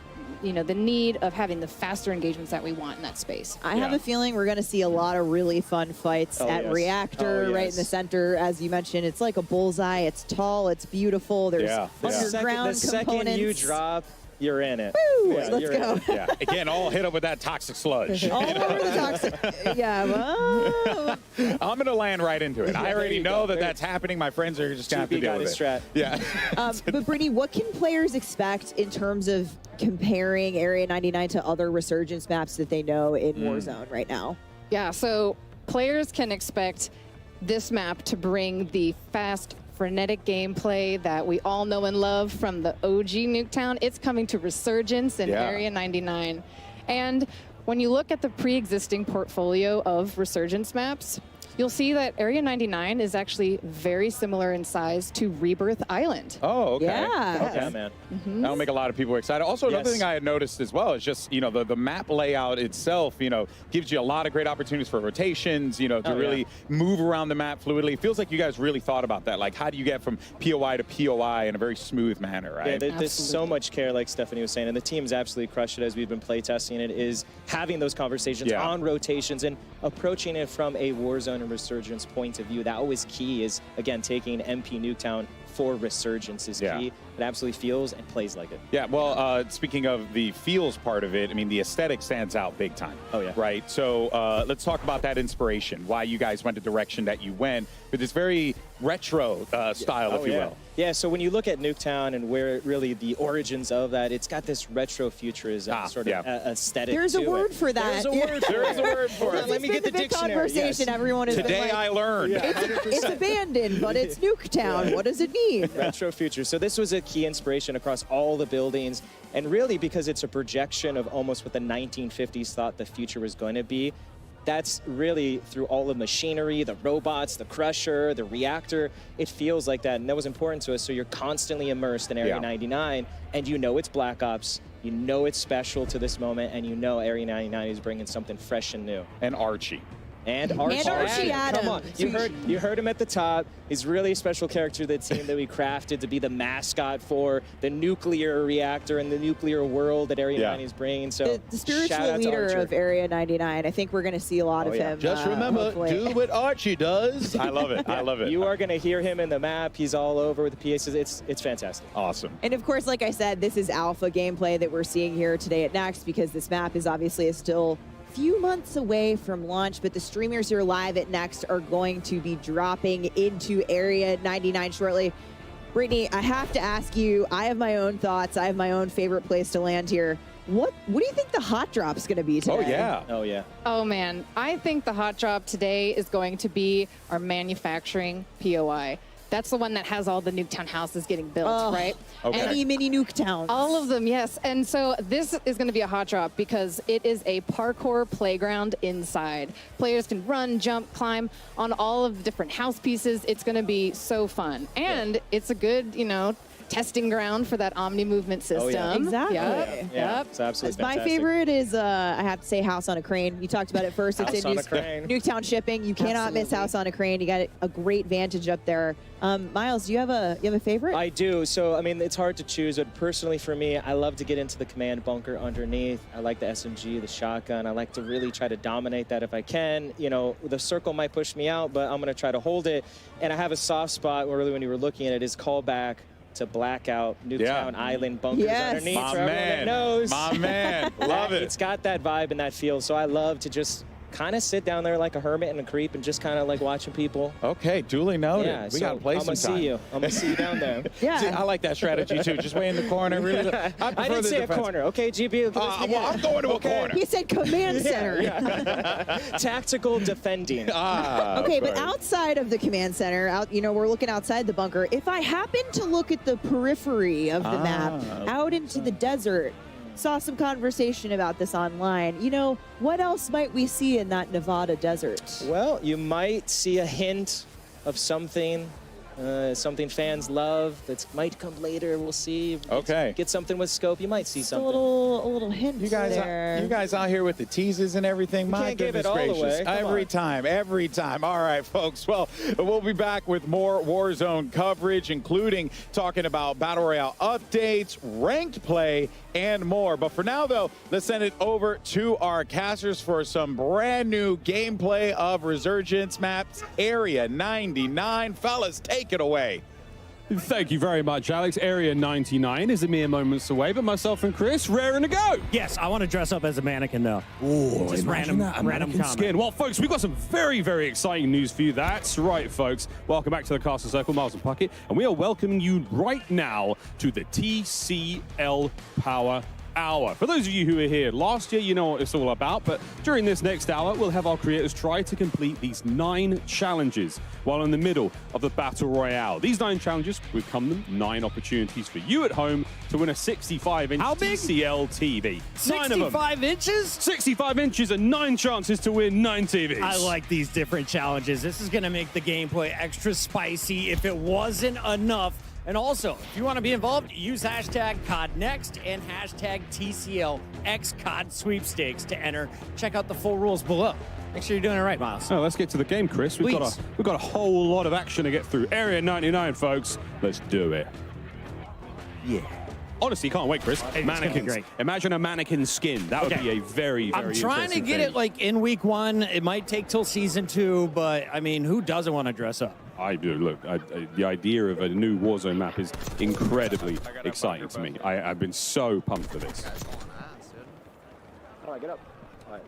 the need of having the faster engagements that we want in that space. I have a feeling we're going to see a lot of really fun fights at Reactor, right in the center. As you mentioned, it's like a bullseye. It's tall. It's beautiful. There's underground the second components. you drop, you're in it. Woo! Let's go. Yeah. Again, all hit up with that toxic sludge. All over the toxic. Yeah. Well. I'm going to land right into it. I already know that that's happening. My friends are just going to have to deal with it. Yeah. But Brittany, what can players expect in terms of comparing Area 99 to other Resurgence maps that they know in Warzone right now? Yeah, so players can expect this map to bring the fast, frenetic gameplay that we all know and love from the OG Nuketown. It's coming to Resurgence in Area 99. And when you look at the pre-existing portfolio of Resurgence maps, you'll see that Area 99 is actually very similar in size to Rebirth Island. Oh, okay. Yeah. Okay, man. That'll make a lot of people excited. Also, another thing I had noticed as well is just, the map layout itself, gives you a lot of great opportunities for rotations, to really move around the map fluidly. It feels like you guys really thought about that. Like, how do you get from POI to POI in a very smooth manner, right? Yeah, there's so much care, like Stephanie was saying, and the team's absolutely crushed it as we've been playtesting it, is having those conversations on rotations and approaching it from a Warzone and Resurgence point of view. That always key is, again, taking MP Nuketown for Resurgence is key. It absolutely feels and plays like it. Yeah, well, speaking of the feels part of it, I mean, the aesthetic stands out big time. Oh, yeah. Right? So let's talk about that inspiration, why you guys went the direction that you went with this very retro style, if you will. Yeah, so when you look at Nuketown and where really the origins of that, it's got this retro futurism sort of aesthetic. There's a word for that. There's a word for it. There is a word for it. Let me get the dictionary. Conversation. Everyone has Today been like, I learned. It's abandoned, but it's Nuketown. What does it mean? Retro future. So this was a key inspiration across all the buildings, and really because it's a projection of almost what the 1950s thought the future was going to be. that's really through all the machinery, the robots, the crusher, the reactor. It feels like that, and that was important to us. So you're constantly immersed in Area 99, and you know it's Black Ops. You know it's special to this moment, and you know Area 99 is bringing something fresh and new. And Archie. And Archie Adam. Come on, you heard him at the top. He's really a special character to the team that we crafted to be the mascot for the nuclear reactor and the nuclear world that Area 99 is bringing. So The shout spiritual out to leader Archer. of Area 99. I think we're going to see a lot of him. Just remember, hopefully. do what Archie does. I love it. I love it. You are going to hear him in the map. He's all over with the PAs. It's fantastic. Awesome. And of course, like I said, this is alpha gameplay that we're seeing here today at Next, because this map is obviously still few months away from launch, but the streamers here live at Next are going to be dropping into Area 99 shortly. Brittany, I have to ask you, I have my own thoughts. I have my own favorite place to land here. What do you think the hot drop's going to be today? Oh, yeah. Oh, man. I think the hot drop today is going to be our manufacturing POI. That's the one that has all the Nuketown houses getting built, right? Okay. Any mini Nuketowns. All of them, yes. And so this is going to be a hot drop because it is a parkour playground inside. Players can run, jump, climb on all of the different house pieces. It's going to be so fun. And it's a good, testing ground for that Omni movement system. Oh, yeah. Exactly. Yep. Yeah, Yep. it's absolutely My fantastic. favorite is, I have to say, House on a Crane. You talked about it first. It's House in on a Crane. Nuketown shipping. You cannot miss House on a Crane. You got a great vantage up there. Miles, do you have a favorite? I do. So, I mean, it's hard to choose, but personally for me, I love to get into the command bunker underneath. I like the SMG, the shotgun. I like to really try to dominate that if I can. The circle might push me out, but I'm going to try to hold it. And I have a soft spot, really, when you were looking at it, is callback to Blackout, Nuketown Island bunkers underneath. My for everyone that man. knows. My man. Love it. It's got that vibe and that feel. So I love to just kind of sit down there like a hermit and a creep and just kind of like watching people. Okay, duly noted. Yeah, we got to play I'm gonna sometime. see you. I'm gonna see you down there. Yeah. See, I like that strategy too. Just way in the corner. Really. I didn't say a corner. Okay, GB. I'm going to a corner. He said command center. Tactical defending. Okay, but outside of the command center, we're looking outside the bunker. If I happen to look at the periphery of the map, out into the desert, saw some conversation about this online. What else might we see in that Nevada desert? Well, you might see a hint of something fans love that might come later. We'll see. Okay. Get something with scope. You might see Just something. a little hint You guys, there. you guys out here with the teases and everything. My can't give it goodness all gracious! away. Come on. Every time. All right, folks. Well, we'll be back with more Warzone coverage, including talking about Battle Royale updates, ranked play, and more. But for now, though, let's send it over to our casters for some brand new gameplay of Resurgence maps, Area 99. Fellas, take it away. Thank you very much, Alex. Area 99 is a mere moments away, but myself and Chris, raring to go. Yes, I want to dress up as a mannequin, though. Ooh, Just random comment. skin. Well, folks, we've got some very, very exciting news for you. That's right, folks. Welcome back to the Castle Circle, Miles and Puckett, and we are welcoming you right now to the TCL Power Hour. For those of you who were here last year, you know what it's all about, but during this next hour, we'll have our creators try to complete these 9 challenges while in the middle of the Battle Royale. These 9 challenges will come them 9 opportunities for you at home to win a 65-inch TCL TV. 9 of them. 65 inches? 65 inches and 9 chances to win 9 TVs. I like these different challenges. This is going to make the gameplay extra spicy if it wasn't enough. And also, if you want to be involved, use hashtag CODNext and hashtag TCLXCOD sweepstakes to enter. Check out the full rules below. Make sure you're doing it right, Miles. So let's get to the game, Chris. We've got a whole lot of action to get through. Area 99, folks. Let's do it. Yeah. Honestly, can't wait, Chris. It's gonna be Mannequins. great. Imagine a mannequin skin. That would be a very, very I'm trying to interesting get thing. it like in week 1. It might take till season 2, but I mean, who doesn't want to dress up? I do. Look, the idea of a new Warzone map is incredibly exciting to me. I've been so pumped for this. All right, get up.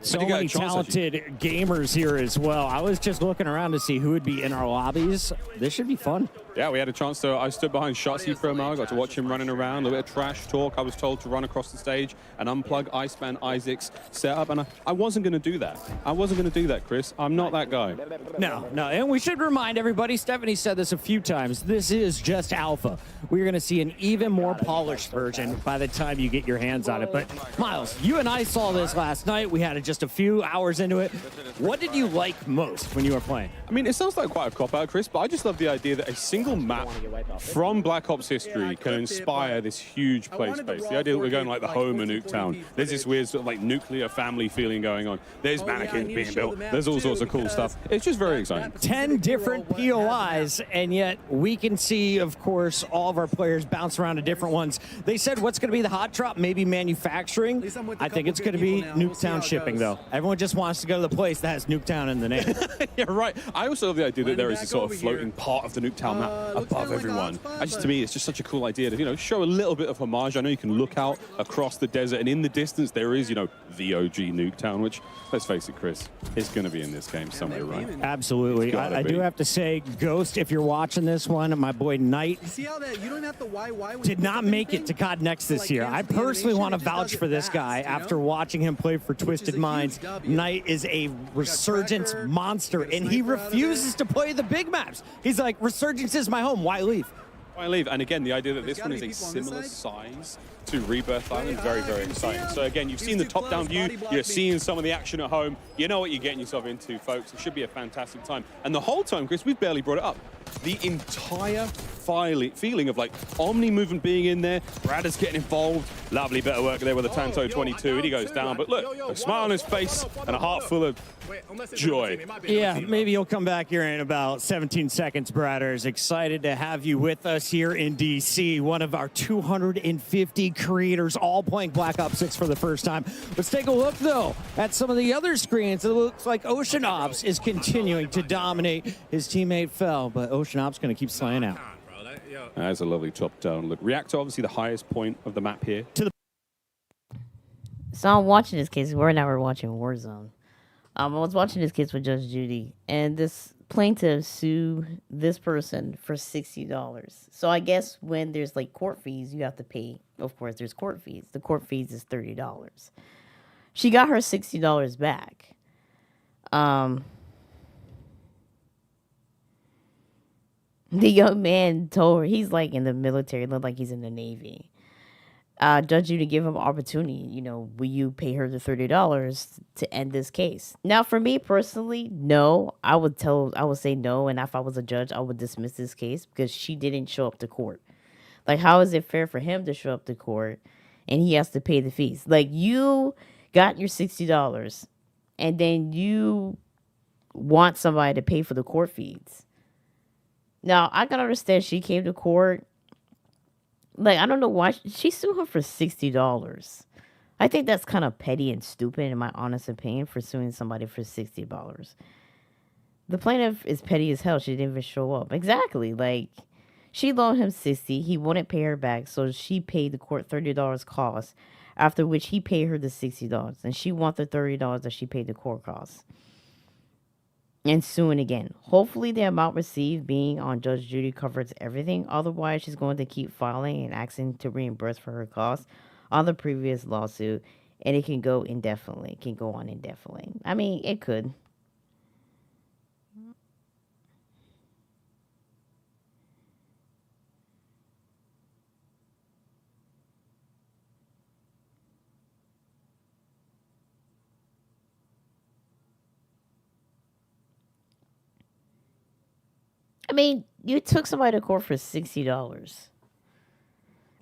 So you got a many chance, talented gamers here as well. I was just looking around to see who would be in our lobbies. This should be fun. Yeah, we had a chance to. I stood behind Shotzi for a while. I got to watch him running around. A little bit of trash talk. I was told to run across the stage and unplug Iceman Isaac's setup, and I wasn't going to do that. I wasn't going to do that, Chris. I'm not that guy. No, and we should remind everybody, Stephanie said this a few times, this is just alpha. We're going to see an even more polished version by the time you get your hands on it. But, Miles, you and I saw this last night. We had just a few hours into it. What did you like most when you were playing? I mean, it sounds like quite a cop-out, Chris, but I just love the idea that a single map from Black Ops history can inspire this huge play space. The idea that we're going like the home of Nuketown. There's this weird sort of like nuclear family feeling going on. There's mannequins being built. There's all sorts of cool stuff. It's just very exciting. 10 different POIs, and yet we can see, of course, all of our players bounce around to different ones. They said what's going to be the hot drop, maybe manufacturing. I think it's going to be Nuketown shipping, though. Everyone just wants to go to the place that has Nuketown in the name. Yeah, right. I also love the idea that there is a sort of floating part of the Nuketown map above everyone. To me, it's just such a cool idea to, show a little bit of homage. I know you can look out across the desert, and in the distance there is, the OG Nuketown, which, let's face it, Chris, is going to be in this game somewhere, right? Absolutely. I do have to say, Ghost, if you're watching this one, my boy Knight did not make it to COD Next this year. I personally want to vouch for this guy after watching him play for Twisted Minds. Knight is a resurgence monster, and he refuses to play the big maps. He's like, Resurgence is my home. Why leave? Why leave? And again, the idea that this one is a similar size to Rebirth Island, very, very exciting. So again, you've seen the top-down view, you're seeing some of the action at home, you know what you're getting yourself into, folks. It should be a fantastic time. And the whole time, Chris, we've barely brought it up. The entire feeling of like Omni movement being in there, Brad is getting involved, lovely bit of work there with the Tanto 22, and he goes down, but look, a smile on his face and a heart full of joy. Yeah, maybe you'll come back here in about 17 seconds, Bradders. Excited to have you with us here in DC, one of our 250 creators all playing Black Ops 6 for the first time. Let's take a look, though, at some of the other screens. It looks like Ocean Ops is continuing to dominate. His teammate fell, but Ocean Ops going to keep slaying out. That's a lovely top-down look. Reactor, obviously the highest point of the map here. So I'm watching this case. We're watching Warzone. I was watching this case with Judge Judy, and this plaintiff sued this person for $60. So I guess when there's like court fees, you have to pay. Of course, there's court fees. The court fees is $30. She got her $60 back. The young man told her, he's like in the military, looked like he's in the Navy. Judge Judy give him opportunity, will you pay her the $30 to end this case? Now, for me personally, no, I would say no. And if I was a judge, I would dismiss this case because she didn't show up to court. Like, how is it fair for him to show up to court and he has to pay the fees? Like, you got your $60 and then you want somebody to pay for the court fees. Now, I can understand she came to court. Like, I don't know why she sued her for $60. I think that's kind of petty and stupid, in my honest opinion, for suing somebody for $60. The plaintiff is petty as hell. She didn't even show up. Exactly. Like, she loaned him $60. He wouldn't pay her back, so she paid the court $30 cost, after which he paid her the $60. And she wants the $30 that she paid the court costs. And suing again. Hopefully the amount received being on Judge Judy covers everything. Otherwise, she's going to keep filing and asking to reimburse for her costs on the previous lawsuit. And it can go indefinitely. It can go on indefinitely. I mean, it could. I mean, you took somebody to court for $60.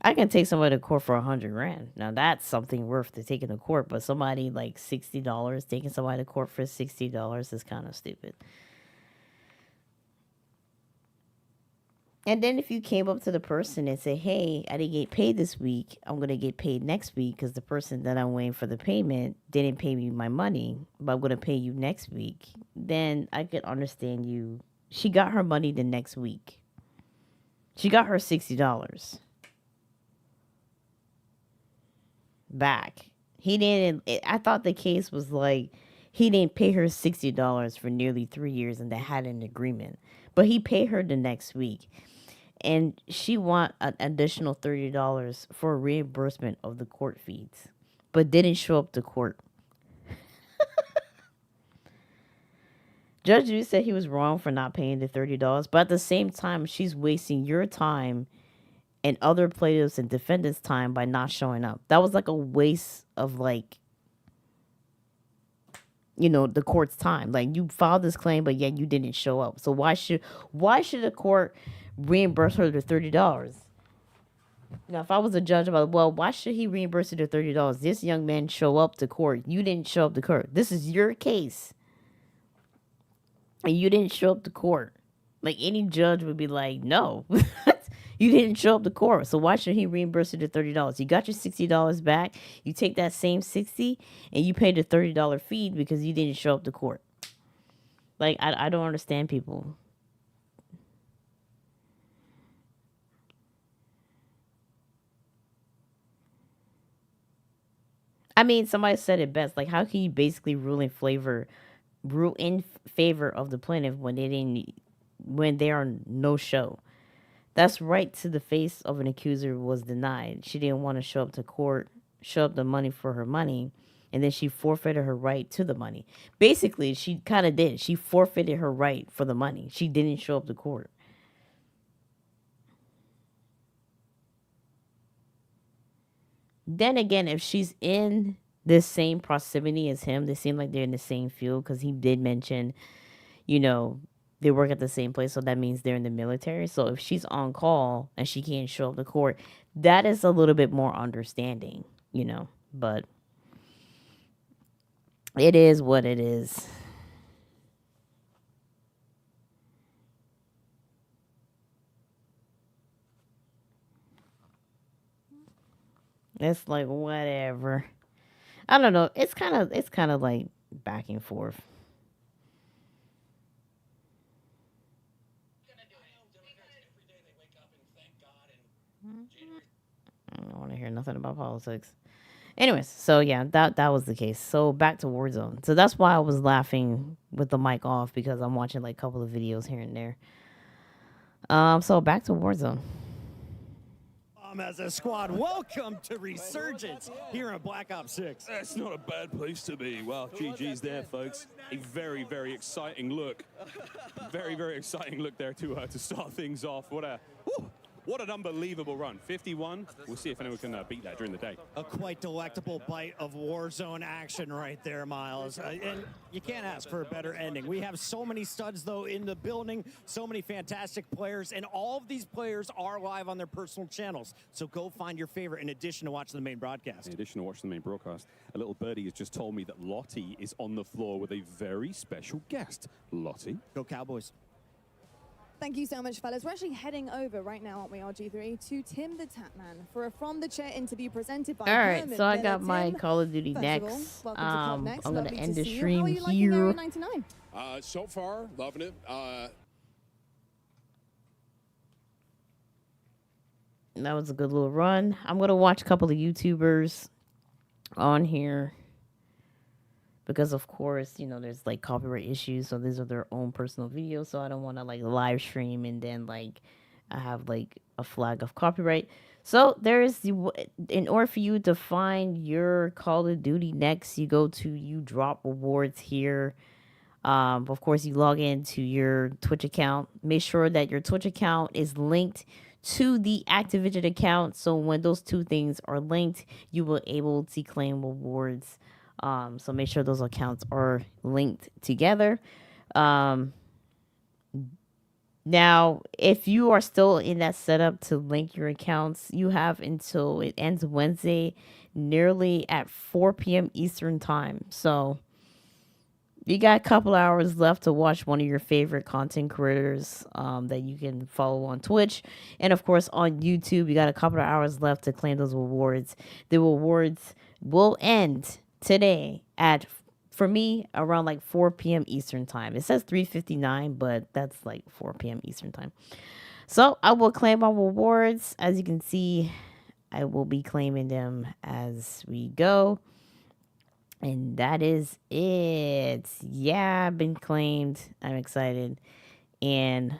I can take somebody to court for $100,000. Now that's something worth to taking to court, but somebody like $60 taking somebody to court for $60 is kind of stupid. And then if you came up to the person and say, "Hey, I didn't get paid this week. I'm gonna get paid next week because the person that I'm waiting for the payment didn't pay me my money, but I'm gonna pay you next week," then I could understand you. She got her money the next week. She got her $60 back. He didn't. I thought the case was like he didn't pay her $60 for nearly 3 years and they had an agreement. But he paid her the next week. and she want an additional $30 for reimbursement of the court fees, but didn't show up to court. Judge Judy said he was wrong for not paying the $30, but at the same time, she's wasting your time and other plaintiffs and defendants' time by not showing up. That was like a waste of like, you know, the court's time. Like, you filed this claim, but yet you didn't show up. So why should the court reimburse her the $30? Now, if I was a judge, I'm like, well, why should he reimburse her the $30? This young man show up to court. You didn't show up to court. This is your case. And you didn't show up to court. Like, any judge would be like, no, you didn't show up to court. So why should he reimburse you the $30? You got your $60 back. You take that same $60 and you pay the $30 fee because you didn't show up to court. Like, I don't understand people. I mean, somebody said it best. Like, how can you basically rule in favor of the plaintiff when they are no show? That's right to the face of an accuser was denied. She didn't want to show up to court, show up the money for her money, and then she forfeited her right to the money. Basically, she kind of did. She forfeited her right for the money. She didn't show up to court. Then again, if she's in the same proximity as him, they seem like they're in the same field, because he did mention, you know, they work at the same place, so that means they're in the military. So if she's on call and she can't show up to court, that is a little bit more understanding, you know. But it is what it is. It's like, whatever. I don't know. It's kind of like back and forth. I don't want to hear nothing about politics. Anyways, so yeah, that was the case. So back to Warzone. So that's why I was laughing with the mic off, because I'm watching like a couple of videos here and there. So back to Warzone. As a squad, welcome to Resurgence here in Black Ops 6. That's not a bad place to be. Well, GG's there, folks. A very, very exciting look. Very, very exciting look there to start things off. What an unbelievable run. 51. We'll see if anyone can beat that during the day. A quite delectable bite of Warzone action right there, Miles. And you can't ask for a better ending. We have so many studs, though, in the building, so many fantastic players, and all of these players are live on their personal channels. So go find your favorite in addition to watching the main broadcast. In addition to watching the main broadcast, a little birdie has just told me that Lottie is on the floor with a very special guest. Lottie. Go Cowboys. Thank you so much, fellas. We're actually heading over right now, aren't we, RG3, to Tim the Tapman for a From the Chair interview presented by All right, Herman so I Miller. got my Tim, Call of Duty first of all, next. welcome to Club Next. I'm gonna Lovely end to the see you. stream How are you liking here. Area 99? So far, loving it. That was a good little run. I'm gonna watch a couple of YouTubers on here, because of course, you know, there's like copyright issues, so these are their own personal videos, so I don't want to like live stream and then like I have like a flag of copyright. So in order for you to find your Call of Duty next, you go to you drop rewards here. Of course, you log into your Twitch account. Make sure that your Twitch account is linked to the Activision account, so when those two things are linked, you will able to claim rewards. So make sure those accounts are linked together. Now, if you are still in that setup to link your accounts, you have until it ends Wednesday, nearly at 4 p.m. Eastern time. So you got a couple hours left to watch one of your favorite content creators that you can follow on Twitch. And of course, on YouTube, you got a couple of hours left to claim those rewards. The rewards will end today at, for me, around like 4 p.m. Eastern time. It says 3:59, but that's like 4 p.m. Eastern time. So I will claim my rewards. As you can see, I will be claiming them as we go. And that is it. Yeah, I've been claimed. I'm excited. And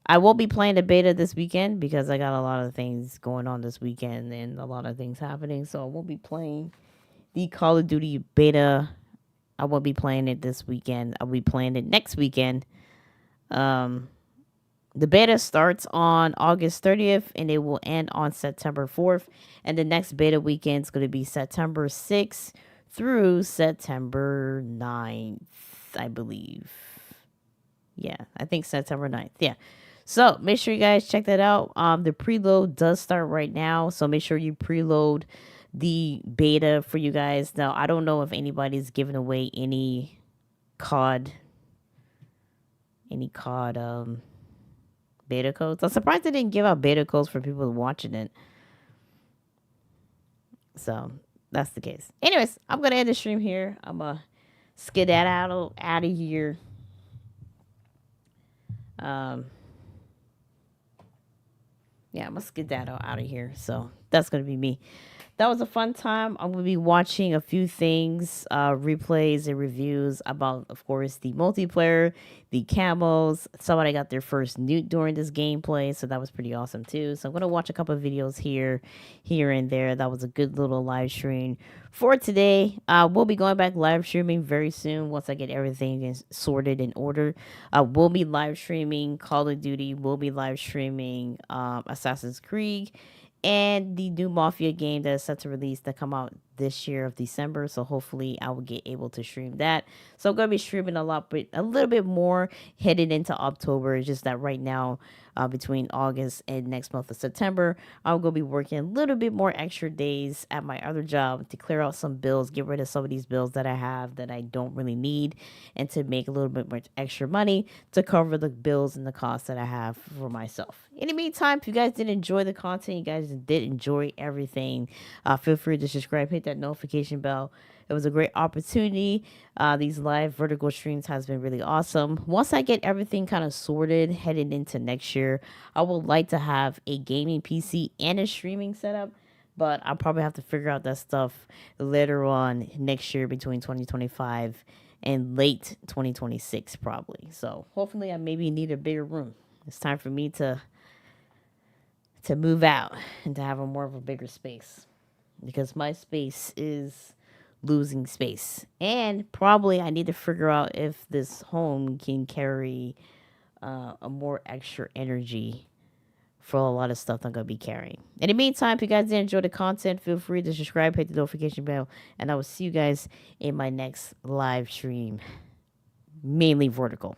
I won't be playing the beta this weekend because I got a lot of things going on this weekend and a lot of things happening. So I won't be playing the Call of Duty beta. I won't be playing it this weekend. I'll be playing it next weekend. The beta starts on August 30th and it will end on September 4th. And the next beta weekend is going to be September 6th through September 9th, I believe. Yeah, I think September 9th. Yeah. So make sure you guys check that out. The preload does start right now. So make sure you preload the beta for you guys. Now, I don't know if anybody's giving away any COD beta codes. I'm surprised they didn't give out beta codes for people watching it. So that's the case. Anyways, I'm gonna end the stream here. I'm gonna skedaddle out of here. Yeah, I'm gonna skedaddle out of here. So that's gonna be me. That was a fun time. I'm going to be watching a few things, replays and reviews about, of course, the multiplayer, the camos. Somebody got their first newt during this gameplay, so that was pretty awesome too. So I'm going to watch a couple of videos here and there. That was a good little live stream for today. We'll be going back live streaming very soon once I get everything sorted in order. We'll be live streaming Call of Duty. We'll be live streaming Assassin's Creed. And the new Mafia game that is set to release that come out this year of December. So hopefully I will get able to stream that. So I'm going to be streaming a little bit more headed into October. It's just that right now, between August and next month of September, I'm going to be working a little bit more extra days at my other job to clear out some bills, get rid of some of these bills that I have that I don't really need, and to make a little bit more extra money to cover the bills and the costs that I have for myself. In the meantime, if you guys did enjoy the content, you guys did enjoy everything, feel free to subscribe, hit that notification bell. It was a great opportunity. These live vertical streams has been really awesome. Once I get everything kind of sorted heading into next year, I would like to have a gaming PC and a streaming setup, but I'll probably have to figure out that stuff later on next year between 2025 and late 2026 probably. So hopefully I maybe need a bigger room. It's time for me to move out and to have a more of a bigger space, because my space is losing space. And probably I need to figure out if this home can carry a more extra energy for a lot of stuff I'm going to be carrying. In the meantime, if you guys did enjoy the content, feel free to subscribe, hit the notification bell, and I will see you guys in my next live stream, mainly vertical.